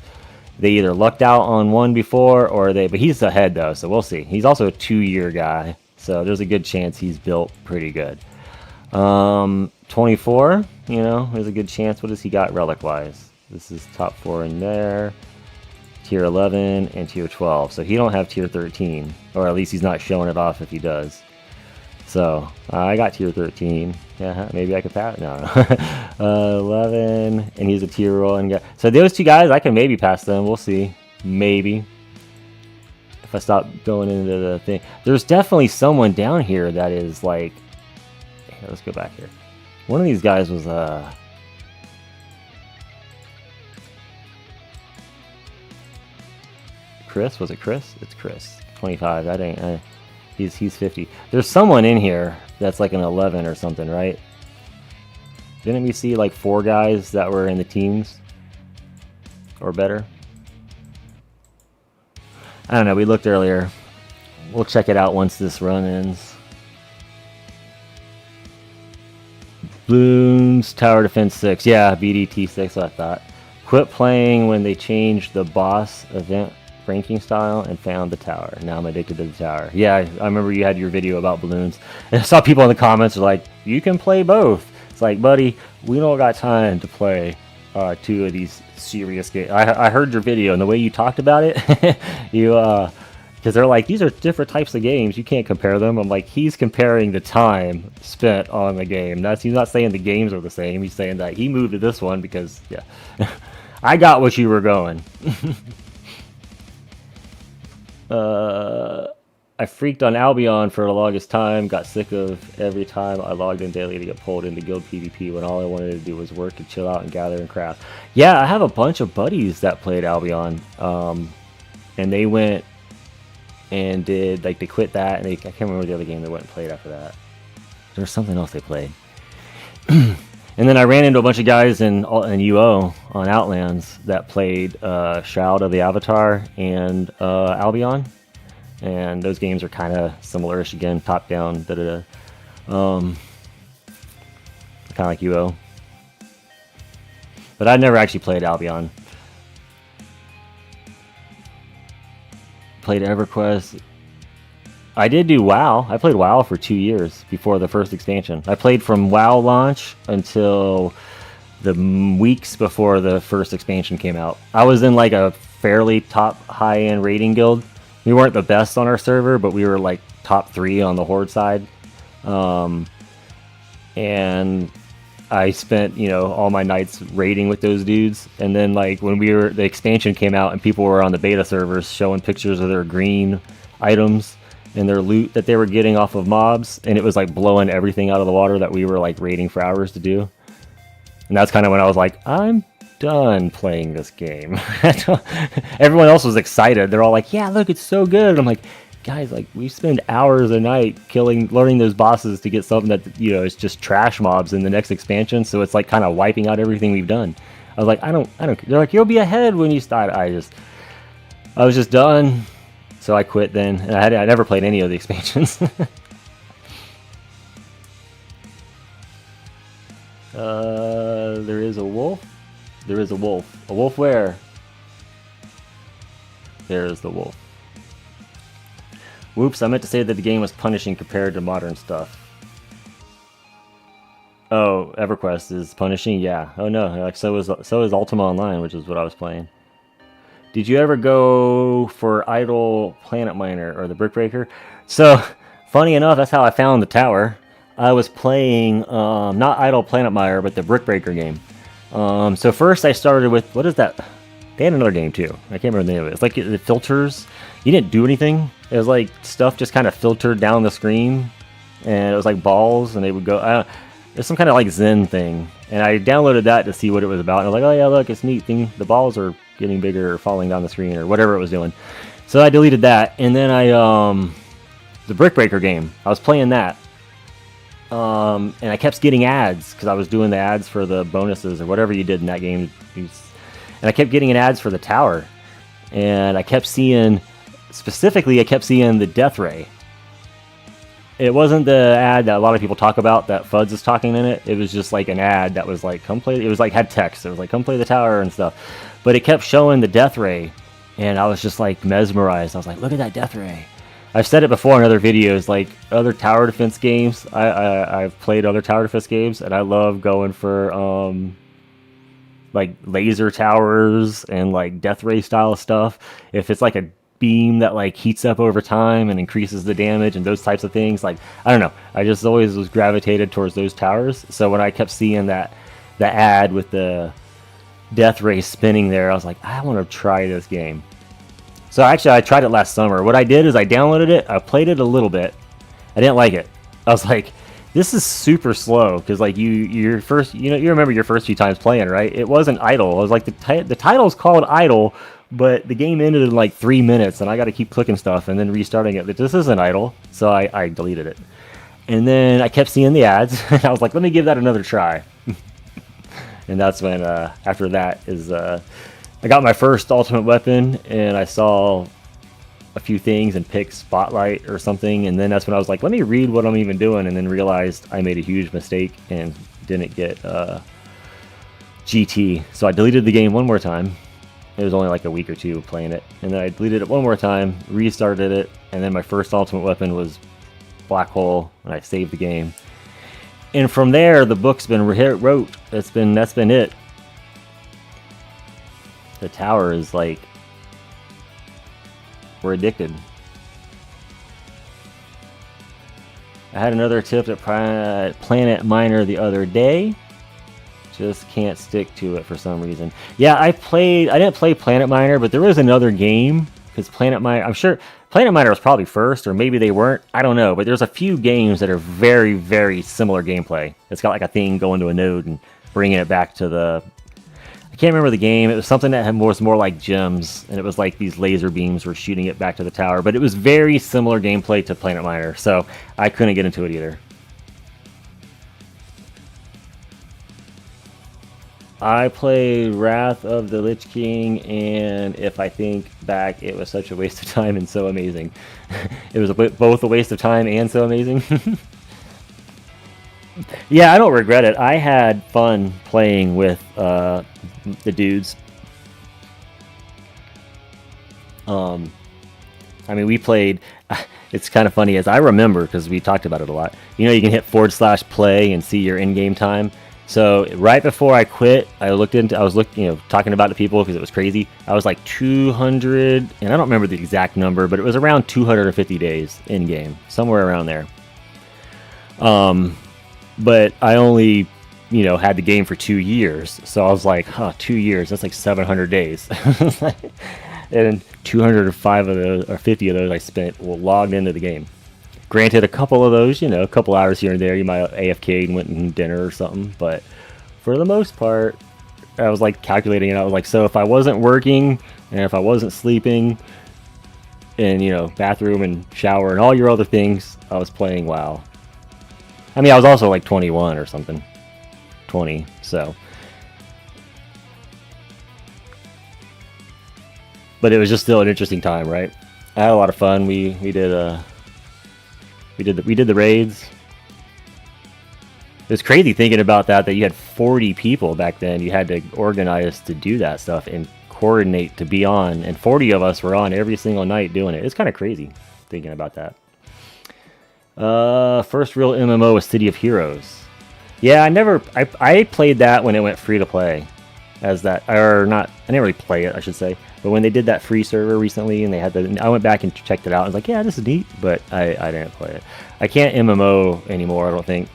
they either lucked out on one before or but he's ahead though, so we'll see. He's also a 2-year guy, so there's a good chance he's built pretty good. 24, you know, there's a good chance. What has he got relic wise? This is top 4 in there. Tier 11 and tier 12, so he don't have tier 13, or at least he's not showing it off if he does. So I got tier 13. Yeah, maybe I could pass. No, 11, and he's a tier 1 guy. So those 2 guys, I can maybe pass them. We'll see. Maybe if I stop going into the thing. There's definitely someone down here that is like. Here, let's go back here. One of these guys was Chris. Was it Chris? It's Chris. 25. That ain't. He's 50. There's someone in here that's like an 11 or something, right? Didn't we see like 4 guys that were in the teens or better? I don't know. We looked earlier. We'll check it out once this run ends. Bloons Tower Defense 6. Yeah, BDT 6. I thought. Quit playing when they changed the boss event ranking style and found the tower. Now I'm addicted to the tower. Yeah, I remember you had your video about balloons. And I saw people in the comments are like, you can play both. It's like, buddy, we don't got time to play 2 of these serious games. I heard your video and the way you talked about it, you because they're like, these are different types of games. You can't compare them. I'm like, he's comparing the time spent on the game. He's not saying the games are the same. He's saying that he moved to this one because, yeah, I got what you were going. I freaked on Albion for the longest time, got sick of every time I logged in daily to get pulled into guild PvP when all I wanted to do was work and chill out and gather and craft. Yeah, I have a bunch of buddies that played Albion, and they went and did, like, they quit that, and I can't remember the other game they went and played after that. There was something else they played. And then I ran into a bunch of guys in UO on Outlands that played Shroud of the Avatar and Albion, and those games are kind of similar-ish again, top-down, kind of like UO. But I'd never actually played Albion. Played EverQuest. I did do WoW. I played WoW for 2 years before the first expansion. I played from WoW launch until the weeks before the first expansion came out. I was in like a fairly top high-end raiding guild. We weren't the best on our server, but we were like top 3 on the Horde side. And I spent, you know, all my nights raiding with those dudes. And then like when the expansion came out and people were on the beta servers showing pictures of their green items and their loot that they were getting off of mobs, and it was like blowing everything out of the water that we were like raiding for hours to do. And that's kind of when I was like, I'm done playing this game. Everyone else was excited. They're all like, yeah, look, it's so good. I'm like, guys, like, we spend hours a night learning those bosses to get something that, you know, it's just trash mobs in the next expansion, so it's like kind of wiping out everything we've done. I was like, I don't. They're like, you'll be ahead when you start. I was just done. So I quit then, and I never played any of the expansions. There is a wolf. There is a wolf. A wolf where? There's the wolf. Whoops, I meant to say that the game was punishing compared to modern stuff. Oh, EverQuest is punishing? Yeah. Oh no, like so is Ultima Online, which is what I was playing. Did you ever go for Idle Planet Miner or the Brick Breaker? So, funny enough, that's how I found the tower. I was playing not Idle Planet Miner, but the Brick Breaker game. So first I started with, what is that? They had another game too. I can't remember the name of it. It's like the filters. You didn't do anything. It was like stuff just kind of filtered down the screen, and it was like balls, and they would go. It's some kind of like Zen thing, and I downloaded that to see what it was about. And I was like, oh yeah, look, it's neat thing. The balls are getting bigger or falling down the screen or whatever it was doing. So I deleted that, and then the Brick Breaker game. I was playing that, and I kept getting ads because I was doing the ads for the bonuses or whatever you did in that game. And I kept getting ads for the tower, and I kept seeing, specifically, I kept seeing the Death Ray. It wasn't the ad that a lot of people talk about that Fuds is talking in it. It was just like an ad that was like, come play. It was like had text. It was like, come play the tower and stuff. But it kept showing the Death Ray, and I was just like mesmerized. I was like, look at that Death Ray. I've said it before in other videos, like other tower defense games. I've played other tower defense games, and I love going for like laser towers and like Death Ray style stuff. If it's like a beam that like heats up over time and increases the damage and those types of things, like I don't know, I just always was gravitated towards those towers. So when I kept seeing that the ad with the Death Ray spinning there, I was like, I want to try this game. So actually I tried it last summer. What I did is I downloaded it, I played it a little bit, I didn't like it. I was like, this is super slow, because like you remember your first few times playing, right? It wasn't Idle. I was like, the title's called Idle, but the game ended in like 3 minutes, and I got to keep clicking stuff and then restarting it. But this isn't Idle, so I deleted it. And then I kept seeing the ads, and I was like, let me give that another try. And that's when, after that, I got my first ultimate weapon, and I saw a few things and picked Spotlight or something, and then that's when I was like, let me read what I'm even doing, and then realized I made a huge mistake and didn't get GT. So I deleted the game one more time. It was only like a week or two playing it, and then I deleted it one more time, restarted it, and then my first ultimate weapon was Black Hole, and I saved the game. And from there, the book's been wrote. That's been it. The tower is like, we're addicted. I had another tip at Planet Miner the other day. Just can't stick to it for some reason. Yeah, I didn't play Planet Miner, but there was another game, because Planet Miner, I'm sure Planet Miner was probably first, or maybe they weren't. I don't know, but there's a few games that are very, very similar gameplay. It's got like a thing going to a node and bringing it back to the... I can't remember the game. It was something that was more like gems, and it was like these laser beams were shooting it back to the tower, but it was very similar gameplay to Planet Miner, so I couldn't get into it either. I played Wrath of the Lich King, and if I think back, it was such a waste of time and so amazing. It was both a waste of time and so amazing. Yeah, I don't regret it. I had fun playing with the dudes. I mean, we played... It's kind of funny, as I remember, because we talked about it a lot. You know, you can hit /play and see your in-game time. So right before I quit, I was talking about it to people because it was crazy. I was like 200, and I don't remember the exact number, but it was around 250 days in game, somewhere around there. But I only, had the game for 2 years, so I was like, 2 years, that's like 700 days. And 205 of those, or 50 of those, I spent logged into the game. Granted, a couple of those, a couple hours here and there, you might AFK and went and dinner or something. But for the most part, I was like calculating it. I was like, so if I wasn't working and if I wasn't sleeping and, bathroom and shower and all your other things, I was playing WoW. I mean, I was also like 21 or something. 20, so. But it was just still an interesting time, right? I had a lot of fun. We did the raids. It was crazy thinking about that you had 40 people back then. You had to organize to do that stuff and coordinate to be on, and 40 of us were on every single night doing it. It's kind of crazy thinking about that. First real MMO was City of Heroes. Yeah, I played that when it went free to play, as that or not. I didn't really play it, I should say. But when they did that free server recently, and they had I went back and checked it out. I was like, yeah, this is neat, but I didn't play it. I can't MMO anymore, I don't think.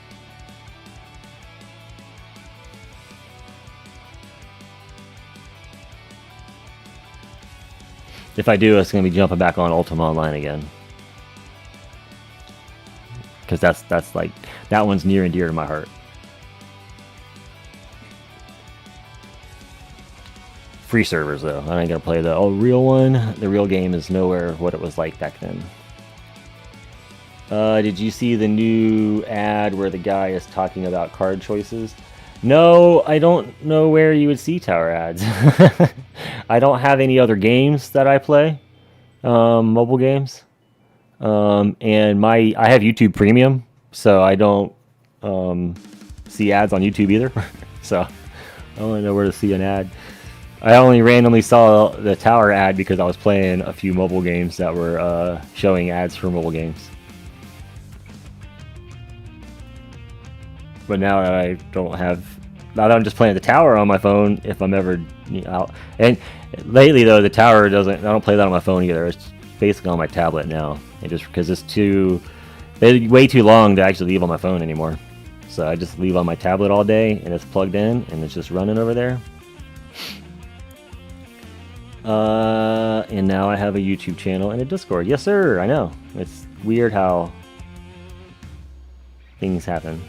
If I do, it's gonna be jumping back on Ultima Online again, because that's like that one's near and dear to my heart. Free servers though, I ain't gonna play the real one. The real game is nowhere what it was like back then. Did you see the new ad where the guy is talking about card choices? No, I don't know where you would see tower ads. I don't have any other games that I play, mobile games, and I have YouTube Premium, so I don't see ads on YouTube either. So I don't know where to see an ad. I only randomly saw the tower ad because I was playing a few mobile games that were showing ads for mobile games. But now that I don't have, now that I'm just playing the tower on my phone, if I'm ever out. And lately though, the tower doesn't. I don't play that on my phone either. It's basically on my tablet now, and just because it's way too long to actually leave on my phone anymore. So I just leave on my tablet all day, and it's plugged in, and it's just running over there. And now I have a YouTube channel and a Discord. Yes, sir. I know. It's weird how things happen.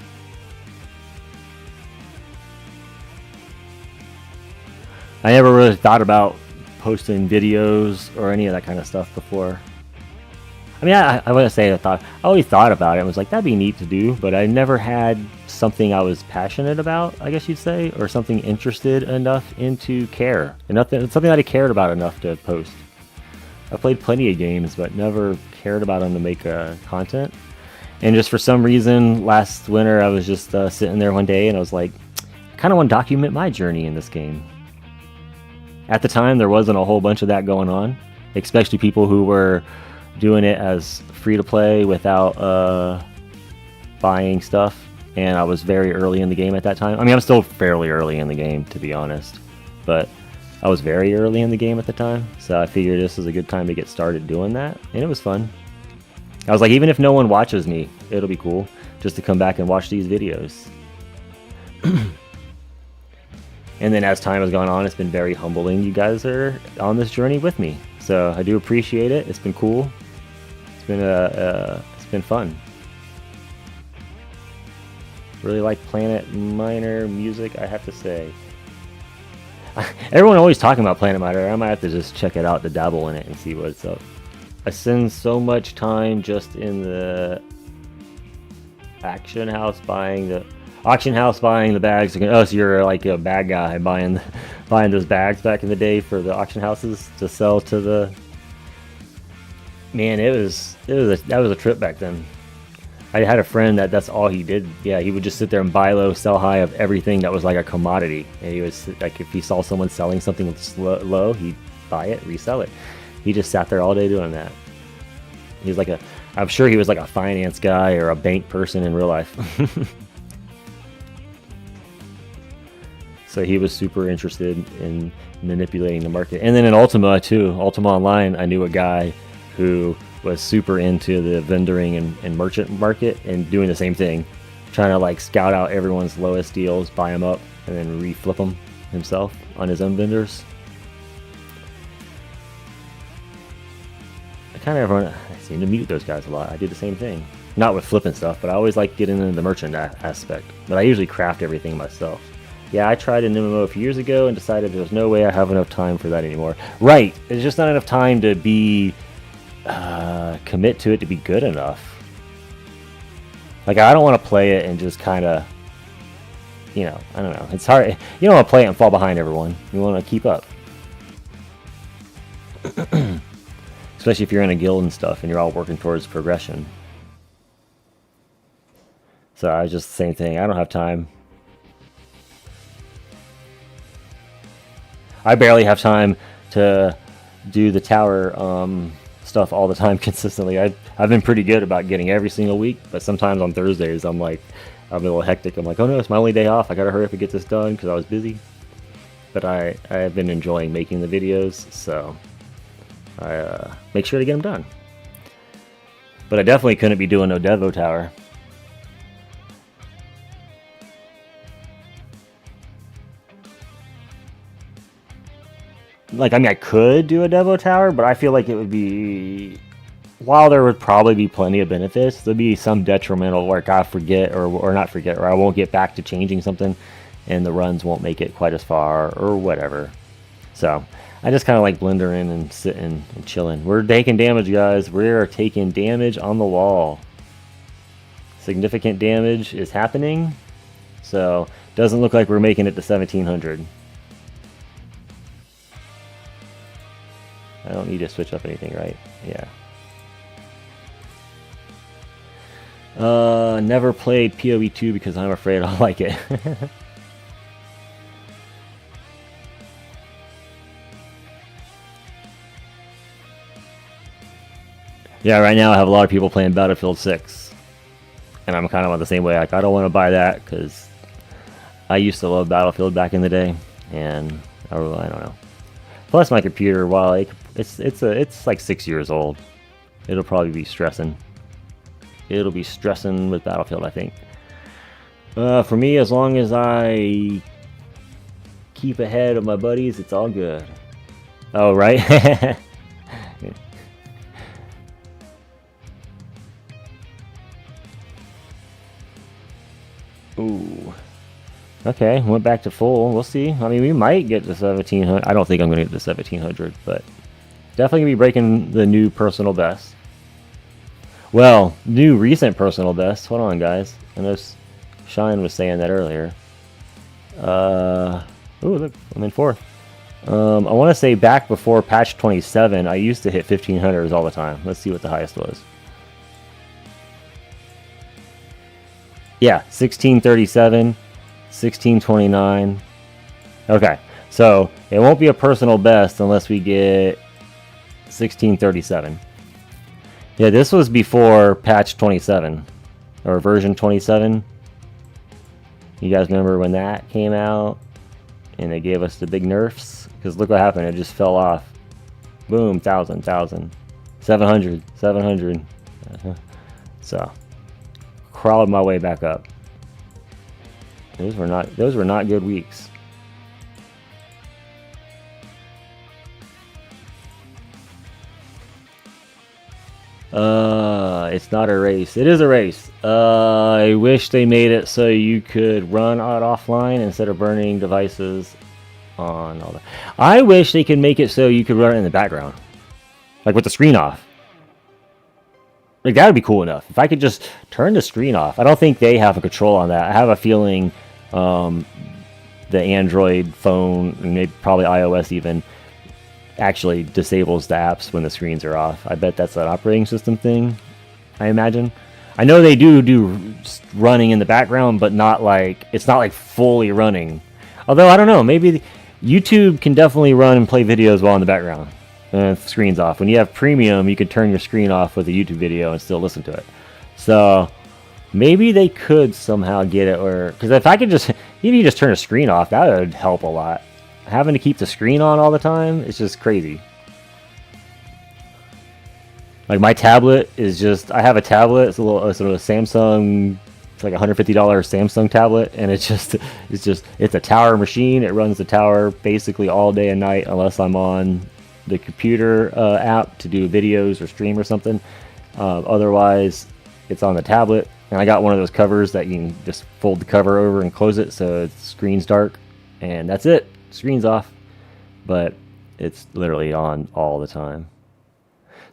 I never really thought about posting videos or any of that kind of stuff before. I mean, I wouldn't say I always thought about it. I was like, that'd be neat to do, but I never had something I was passionate about, I guess you'd say, or something interested enough into care. And something that I cared about enough to post. I played plenty of games, but never cared about them to make content. And just for some reason, last winter, I was just sitting there one day, and I was like, I kind of want to document my journey in this game. At the time, there wasn't a whole bunch of that going on, especially people who were doing it as free to play without buying stuff, and I was very early in the game at that time. I mean, I'm still fairly early in the game, to be honest, but I was very early in the game at the time, so I figured this was a good time to get started doing that, and it was fun. I was like, even if no one watches me, it'll be cool just to come back and watch these videos. And then as time has gone on, it's been very humbling. You guys are on this journey with me, so I do appreciate it. It's been cool. It's been fun. Really like Planet Miner music, I have to say. Everyone always talking about Planet Miner. I might have to just check it out to dabble in it and see what's up. I spend so much time just in the auction house buying the bags. Oh, so you're like a bad guy buying those bags back in the day for the auction houses to sell to the. Man, that was a trip back then. I had a friend that's all he did. Yeah, he would just sit there and buy low, sell high of everything that was like a commodity. And he was like, if he saw someone selling something low, he'd buy it, resell it. He just sat there all day doing that. He was I'm sure he was like a finance guy or a bank person in real life. So he was super interested in manipulating the market. And then in Ultima too, Ultima Online, I knew a guy who was super into the vendoring and merchant market and doing the same thing, trying to like scout out everyone's lowest deals, buy them up, and then reflip them himself on his own vendors. I seem to meet those guys a lot. I do the same thing, not with flipping stuff, but I always like getting into the merchant aspect. But I usually craft everything myself. Yeah, I tried an MMO a few years ago and decided there's no way I have enough time for that anymore. Right, there's just not enough time to be commit to it to be good enough. Like, I don't want to play it and just kind of, I don't know. It's hard. You don't want to play it and fall behind everyone. You want to keep up. Especially if you're in a guild and stuff and you're all working towards progression. So I was just the same thing. I don't have time. I barely have time to do the tower stuff all the time consistently. I've been pretty good about getting every single week, but sometimes on Thursdays I'm a little hectic. I'm like, oh no, it's my only day off. I gotta hurry up and get this done because I was busy. But I've been enjoying making the videos, so I make sure to get them done. But I definitely couldn't be doing no Devo Tower. Like, I mean, I could do a Devo Tower, but I feel like it would be... While there would probably be plenty of benefits, there'd be some detrimental, like I forget, or not forget, or I won't get back to changing something, and the runs won't make it quite as far, or whatever. So, I just kind of like blender in and sitting and chilling. We're taking damage, guys. We're taking damage on the wall. Significant damage is happening, so doesn't look like we're making it to 1700. I don't need to switch up anything, right? Yeah. Never played PoE 2 because I'm afraid I'll like it. Yeah, right now I have a lot of people playing Battlefield 6. And I'm kind of on the same way. Like, I don't want to buy that because I used to love Battlefield back in the day. And I don't know. Plus my computer, while it's like 6 years old, it'll probably be stressing. It'll be stressing with Battlefield, I think. For me, as long as I keep ahead of my buddies, it's all good. Oh, right? Ooh. Okay, went back to full. We'll see. I mean, we might get to 1700. I don't think I'm going to get to 1700, but definitely going to be breaking the new personal best. Well, new recent personal best. Hold on, guys. I know Shine was saying that earlier. Ooh, look, I'm in fourth. I want to say back before patch 27, I used to hit 1500s all the time. Let's see what the highest was. Yeah, 1637, 1629. Okay, so it won't be a personal best unless we get 1637. Yeah, this was before patch 27, or version 27. You guys remember when that came out? And they gave us the big nerfs? Because look what happened, it just fell off. Boom, 1000, 700, 700. So, crawled my way back up. Those were not good weeks. It's not a race. It is a race. I wish they made it so you could run it offline instead of burning devices on all that. I wish they could make it so you could run it in the background, like with the screen off. Like, that would be cool enough. If I could just turn the screen off. I don't think they have a control on that. I have a feeling the Android phone, and maybe probably iOS even, actually disables the apps when the screens are off. I bet that's an operating system thing, I imagine. I know they do running in the background, but not like, it's not like fully running. Although, I don't know, maybe YouTube can definitely run and play videos while in the background. Screen's off. When you have premium, you can turn your screen off with a YouTube video and still listen to it. So maybe they could somehow get it, or because if I could just, even you just turn a screen off, that would help a lot. Having to keep the screen on all the time, it's just crazy. Like, my tablet is just, I have a tablet, it's a little sort of a Samsung, it's like a $150 Samsung tablet, and it's a tower machine. It runs the tower basically all day and night unless I'm on the computer app to do videos or stream or something. Otherwise, it's on the tablet. And I got one of those covers that you can just fold the cover over and close it so the screen's dark. And that's it. Screen's off. But it's literally on all the time.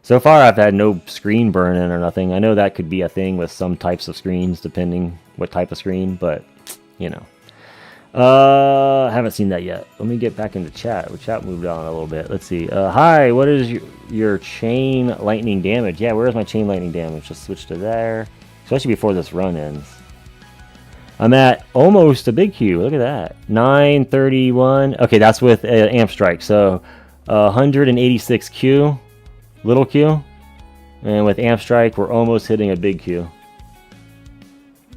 So far, I've had no screen burn-in or nothing. I know that could be a thing with some types of screens, depending what type of screen. But, you know. I haven't seen that yet. Let me get back into chat. Chat moved on a little bit. Let's see. Hi, what is your chain lightning damage? Yeah, where is my chain lightning damage? Just switch to there. Especially before this run ends. I'm at almost a big Q. Look at that. 931. Okay, that's with amp strike. So 186 Q. little Q. And with Amp Strike, we're almost hitting a big Q.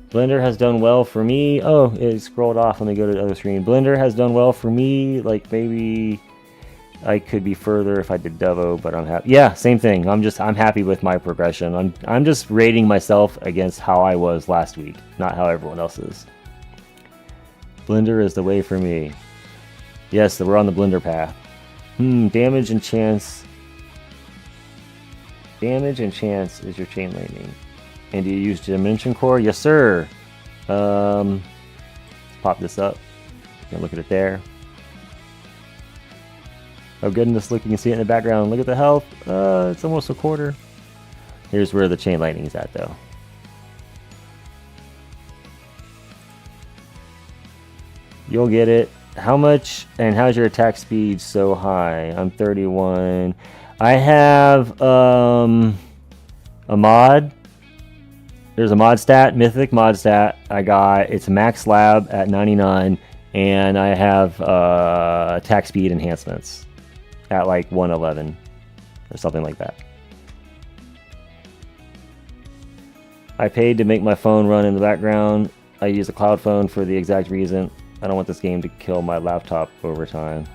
Blender has done well for me. Oh, it scrolled off. Let me go to the other screen. Blender has done well for me. Like, maybe I could be further if I did Devo, but I'm happy. Yeah, same thing. I'm happy with my progression. I'm just rating myself against how I was last week, not how everyone else is. Blender is the way for me. Yes, we're on the Blender path. Damage and chance. Damage and chance is your chain lightning. And do you use Dimension Core? Yes, sir. Let's pop this up. You can look at it there. Oh goodness, look, you can see it in the background. Look at the health. It's almost a quarter. Here's where the chain lightning is at, though. You'll get it. How much and how's your attack speed so high? I'm 31. I have a mod. There's a mod stat, Mythic mod stat. It's max lab at 99, and I have attack speed enhancements at like 111 or something like that. I paid to make my phone run in the background. I use a cloud phone for the exact reason. I don't want this game to kill my laptop over time.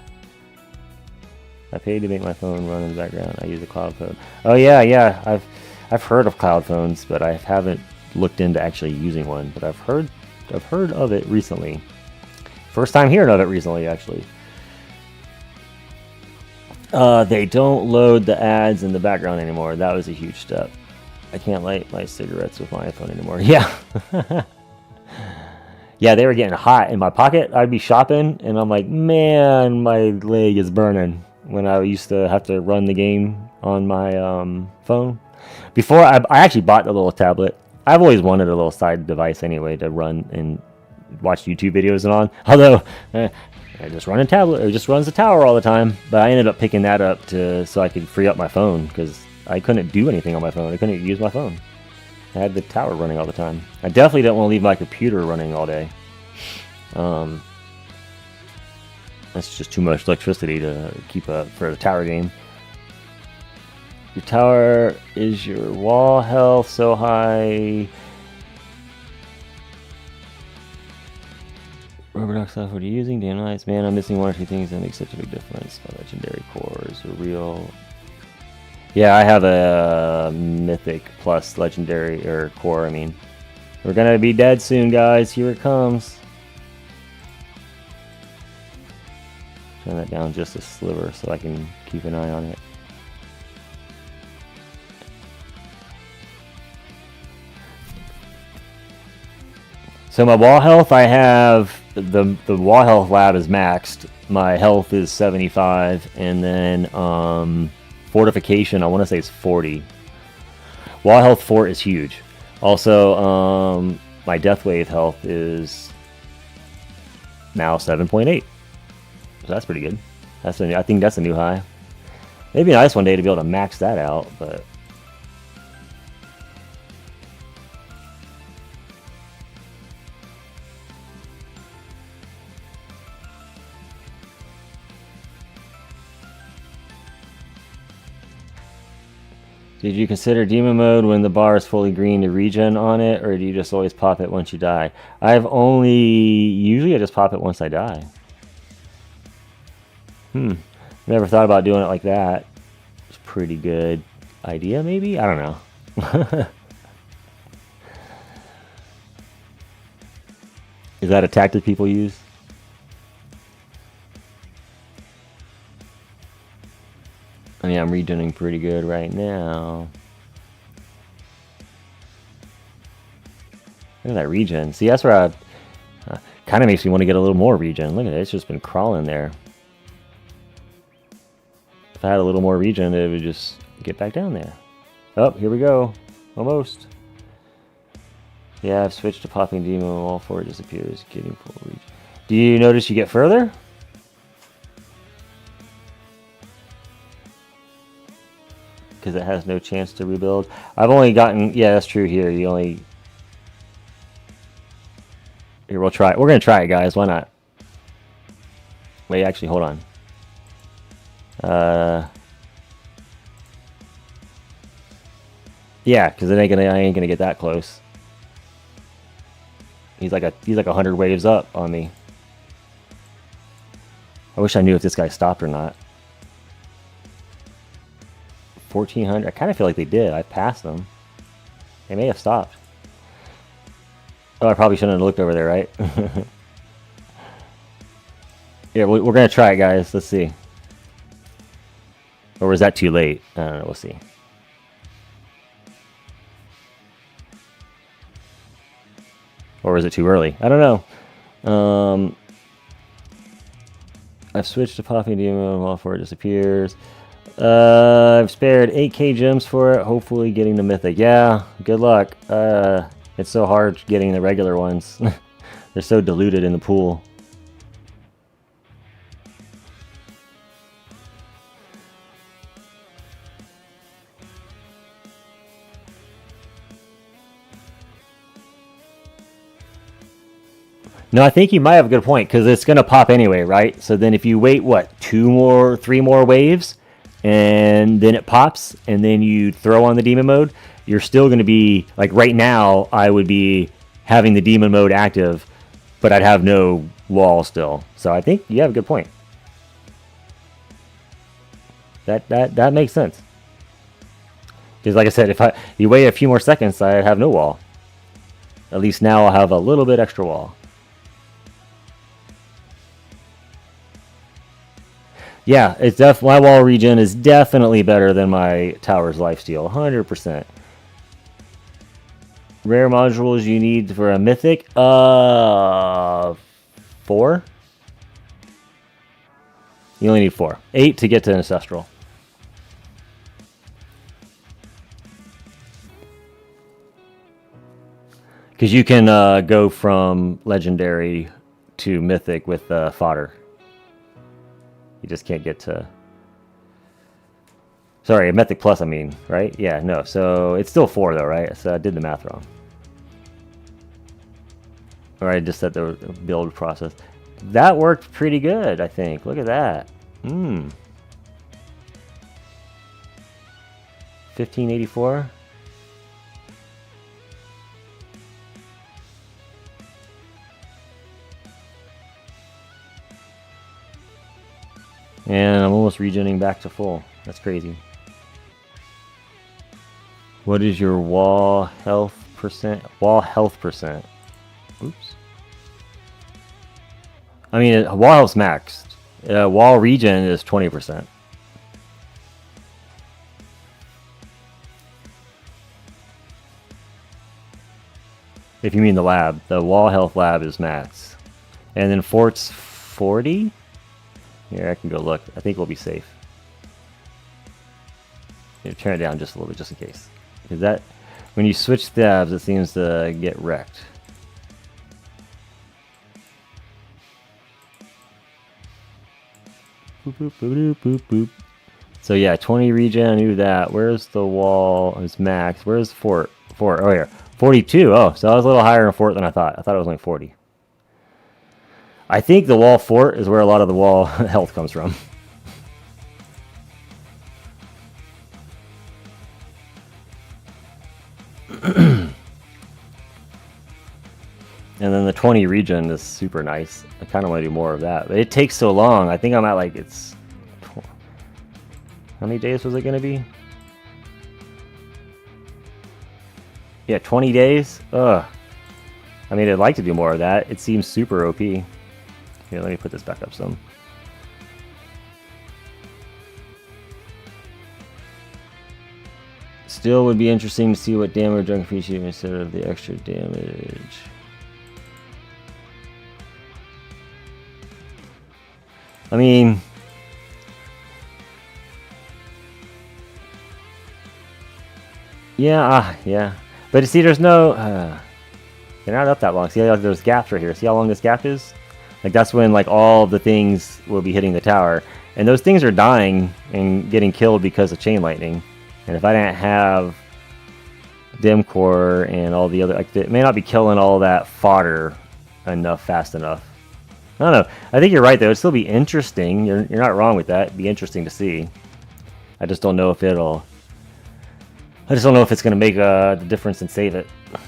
I paid to make my phone run in the background. I use a cloud phone. Oh yeah. I've heard of cloud phones, but I haven't looked into actually using one. But I've heard of it recently. First time hearing of it recently, actually. They don't load the ads in the background anymore. That was a huge step. I can't light my cigarettes with my iPhone anymore. Yeah. Yeah, they were getting hot in my pocket. I'd be shopping, and I'm like, man, my leg is burning. When I used to have to run the game on my phone. Before, I actually bought the little tablet. I've always wanted a little side device anyway to run and watch YouTube videos and on. Although, I just run a tablet. It just runs the tower all the time. But I ended up picking that up so I could free up my phone because I couldn't do anything on my phone. I couldn't use my phone. I had the tower running all the time. I definitely don't want to leave my computer running all day. That's just too much electricity to keep up for the tower game. Your tower is your wall health so high. Rubber stuff, what are you using? Damn nice. Man, I'm missing one or two things that make such a big difference. My legendary cores are real. Yeah, I have a mythic plus legendary core. I mean, we're gonna be dead soon, guys. Here it comes. Turn that down just a sliver so I can keep an eye on it. So my wall health, I have the wall health lab is maxed. My health is 75, and then fortification, I want to say it's 40. Wall health 4 is huge. Also, my death wave health is now 7.8. So that's pretty good. I think that's a new high. Maybe nice one day to be able to max that out, but. Did you consider demon mode when the bar is fully green to regen on it, or do you just always pop it once you die? Usually I just pop it once I die. Never thought about doing it like that. It's a pretty good idea, maybe? I don't know. Is that a tactic people use? I mean, I'm regenerating pretty good right now. Look at that regen. See, that's where kind of makes me want to get a little more regen. Look at it. It's just been crawling there. If I had a little more regen, it would just get back down there. Oh, here we go. Almost. Yeah, I've switched to popping demon when wall 4 disappears. Getting full regen. Do you notice you get further? Because it has no chance to rebuild. I've only gotten... Yeah, that's true here. You only... Here, we'll try it. We're going to try it, guys. Why not? Wait, actually, hold on. Yeah, because I ain't gonna get that close. He's like 100 waves up on me. I wish I knew if this guy stopped or not. 1400. I kind of feel like they did. I passed them. They may have stopped. Oh, I probably shouldn't have looked over there, right? Yeah, we're gonna try it, guys. Let's see. Or was that too late? I don't know. We'll see. Or was it too early? I don't know. I've switched to popping demon while for it disappears. I've spared 8k gems for it. Hopefully getting the mythic. Yeah, good luck. It's so hard getting the regular ones. They're so diluted in the pool. No, I think you might have a good point, because it's going to pop anyway, right? So then if you wait, what, 3 more waves, and then it pops, and then you throw on the demon mode, you're still going to be, like right now, I would be having the demon mode active, but I'd have no wall still. So I think you have a good point. That makes sense. Because like I said, if you wait a few more seconds, I'd have no wall. At least now I'll have a little bit extra wall. Yeah, it's my wall regen is definitely better than my tower's lifesteal, 100%. Rare modules you need for a mythic? 4? You only need 4. 8 to get to ancestral. Because you can go from legendary to mythic with fodder. You just can't get to... Sorry, mythic plus, I mean, right? Yeah, no. So it's still 4 though, right? So I did the math wrong. Or I just said the build process. That worked pretty good, I think. Look at that. 1584. And I'm almost regenerating back to full. That's crazy. What is your wall health percent? Wall health percent. Oops. I mean, wall health's maxed. Wall regen is 20%. If you mean the lab, the wall health lab is max. And then fort's 40? Here, I can go look. I think we'll be safe. Here, turn it down just a little bit, just in case. Because that, when you switch stabs, it seems to get wrecked. Boop, boop, boop, boop, boop. So yeah, 20 regen, I knew that. Where's the wall? It's max. Where's fort? Fort, oh here. 42, oh, so I was a little higher in fort than I thought. I thought it was only 40. I think the wall fort is where a lot of the wall health comes from. And then the 20 regen is super nice. I kind of want to do more of that. But it takes so long. I think I'm at like, it's... How many days was it going to be? Yeah, 20 days? Ugh. I mean, I'd like to do more of that. It seems super OP. Here, let me put this back up some. Still would be interesting to see what damage on creature instead of the extra damage. I mean... Yeah, yeah. But you see, there's no... they're not up that long. See how there's gaps right here? See how long this gap is? Like, that's when, like, all of the things will be hitting the tower. And those things are dying and getting killed because of chain lightning. And if I didn't have Dim Core and all the other... Like, it may not be killing all that fodder fast enough. I don't know. I think you're right, though. It'd still be interesting. You're not wrong with that. It'd be interesting to see. I just don't know if it'll I just don't know if it's going to make the difference and save it. I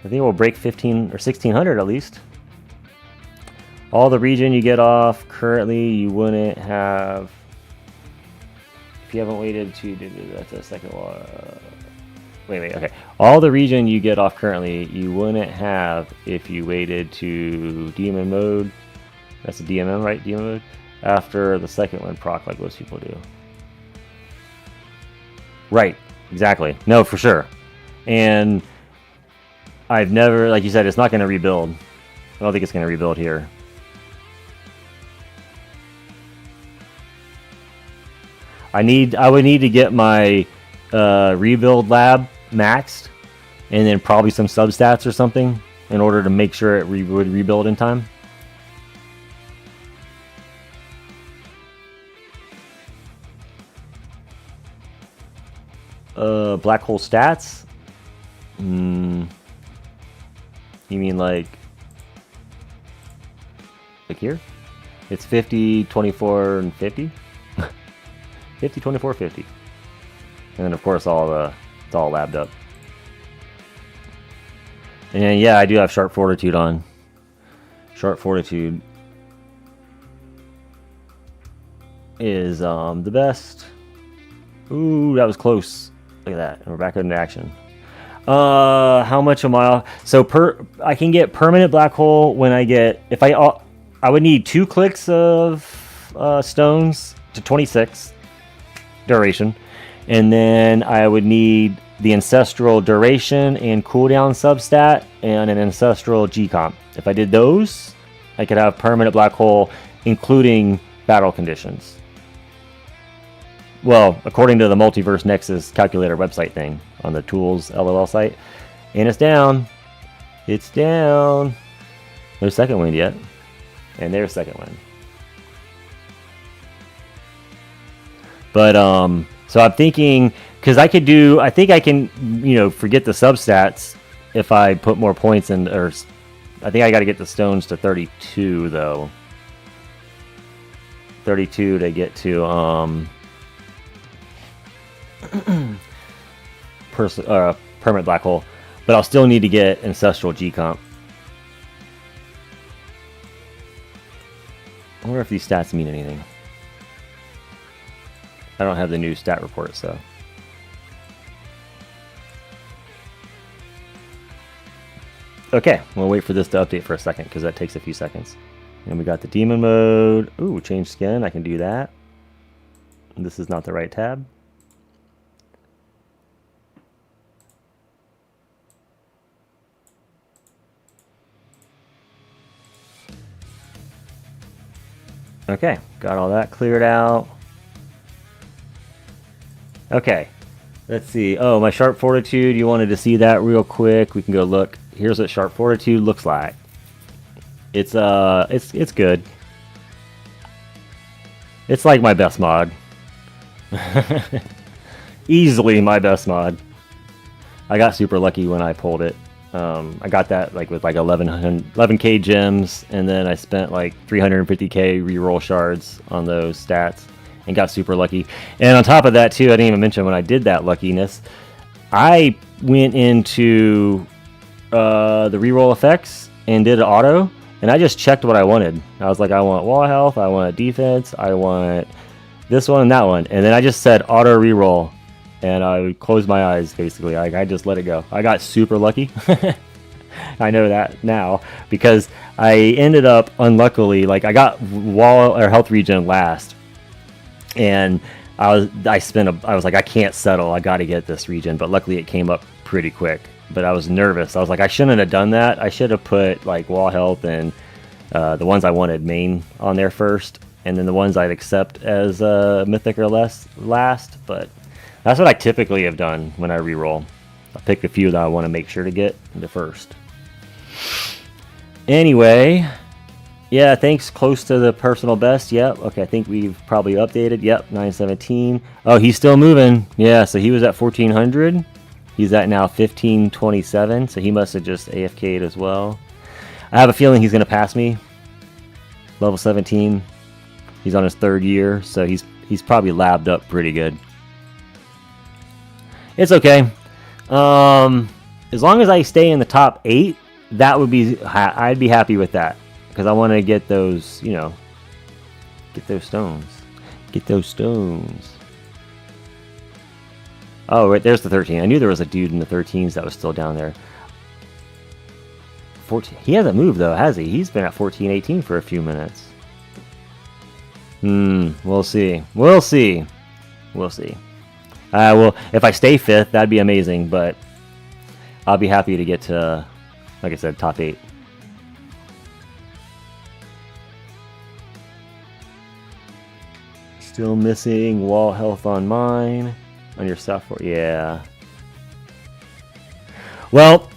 think it will break 15 or 1600 at least. All the regen you get off currently, you wouldn't have if you haven't waited to do that's a second one. Wait, okay. All the regen you get off currently, you wouldn't have if you waited to demon mode. That's a DMM, right? Demon mode after the second one proc, like most people do. Right. Exactly. No, for sure. And I've never, like you said, it's not going to rebuild. I don't think it's going to rebuild here. I would need to get my rebuild lab maxed, and then probably some substats or something in order to make sure it would rebuild in time. Black hole stats? You mean like here? It's 50, 24, and 50? 50, 24, 50. And then of course it's all labbed up. And yeah, I do have Sharp Fortitude on. Sharp Fortitude is the best. Ooh, that was close. Look at that. We're back into action. How much am I off? So I can get permanent black hole when I get I would need 2 clicks of stones to 26 duration, and then I would need the ancestral duration and cooldown substat and an ancestral G comp. If I did those, I could have permanent black hole, including battle conditions. Well, according to the Multiverse Nexus calculator website thing on the Tools LOL site. And it's down. It's down. No second wind yet. And there's second wind. But, so I'm thinking, because I think I can, forget the substats if I put more points in, or I think I got to get the stones to 32, though. 32 to get to, permanent black hole, but I'll still need to get ancestral G comp. I wonder if these stats mean anything. I don't have the new stat report, so. Okay, we'll wait for this to update for a second because that takes a few seconds. And we got the demon mode. Ooh, change skin. I can do that. This is not the right tab. Okay, got all that cleared out. Okay, let's see. Oh, my Sharp Fortitude, you wanted to see that real quick. We can go look. Here's what Sharp Fortitude looks like. It's good. It's like my best mod. Easily my best mod. I got super lucky when I pulled it. I got that with 11k gems, and then I spent like 350k reroll shards on those stats and got super lucky. And on top of that too, I didn't even mention when I did that luckiness, I went into the reroll effects and did an auto, and I just checked what I wanted. I was like, I want wall health, I want defense, I want this one and that one, and then I just said auto reroll. And I closed my eyes, basically. I just let it go. I got super lucky. I know that now because I ended up unluckily, I got wall or health regen last, and I was like, I can't settle. I got to get this regen, but luckily it came up pretty quick. But I was nervous. I was like, I shouldn't have done that. I should have put wall health and the ones I wanted main on there first, and then the ones I'd accept as mythic or less last. But that's what I typically have done when I reroll. I pick a few that I want to make sure to get the first. Anyway, yeah, thanks. Close to the personal best. Yep. Okay, I think we've probably updated. Yep, 917. Oh, he's still moving. Yeah, so he was at 1400. He's at now 1527. So he must have just AFK'd as well. I have a feeling he's going to pass me. Level 17. He's on his 3rd year, so he's probably labbed up pretty good. It's okay. As long as I stay in the top 8, that would be, I'd be happy with that. Because I want to get those, you know, get those stones. Get those stones. Oh, right, there's the 13. I knew there was a dude in the 13s that was still down there. 14. He hasn't moved, though, has he? He's been at 14, 18 for a few minutes. We'll see. We'll see. We'll see. Well, if I stay 5th, that'd be amazing, but I'll be happy to get to, like I said, top 8. Still missing wall health on mine. On your software, yeah. Well,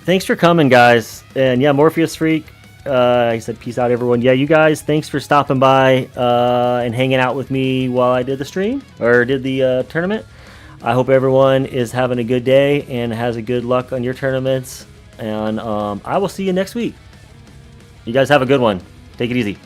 thanks for coming, guys. And yeah, Morpheus Freak, he said, peace out, everyone. Yeah, you guys, thanks for stopping by and hanging out with me while I did the stream, or did the tournament. I hope everyone is having a good day and has a good luck on your tournaments. And I will see you next week. You guys have a good one. Take it easy.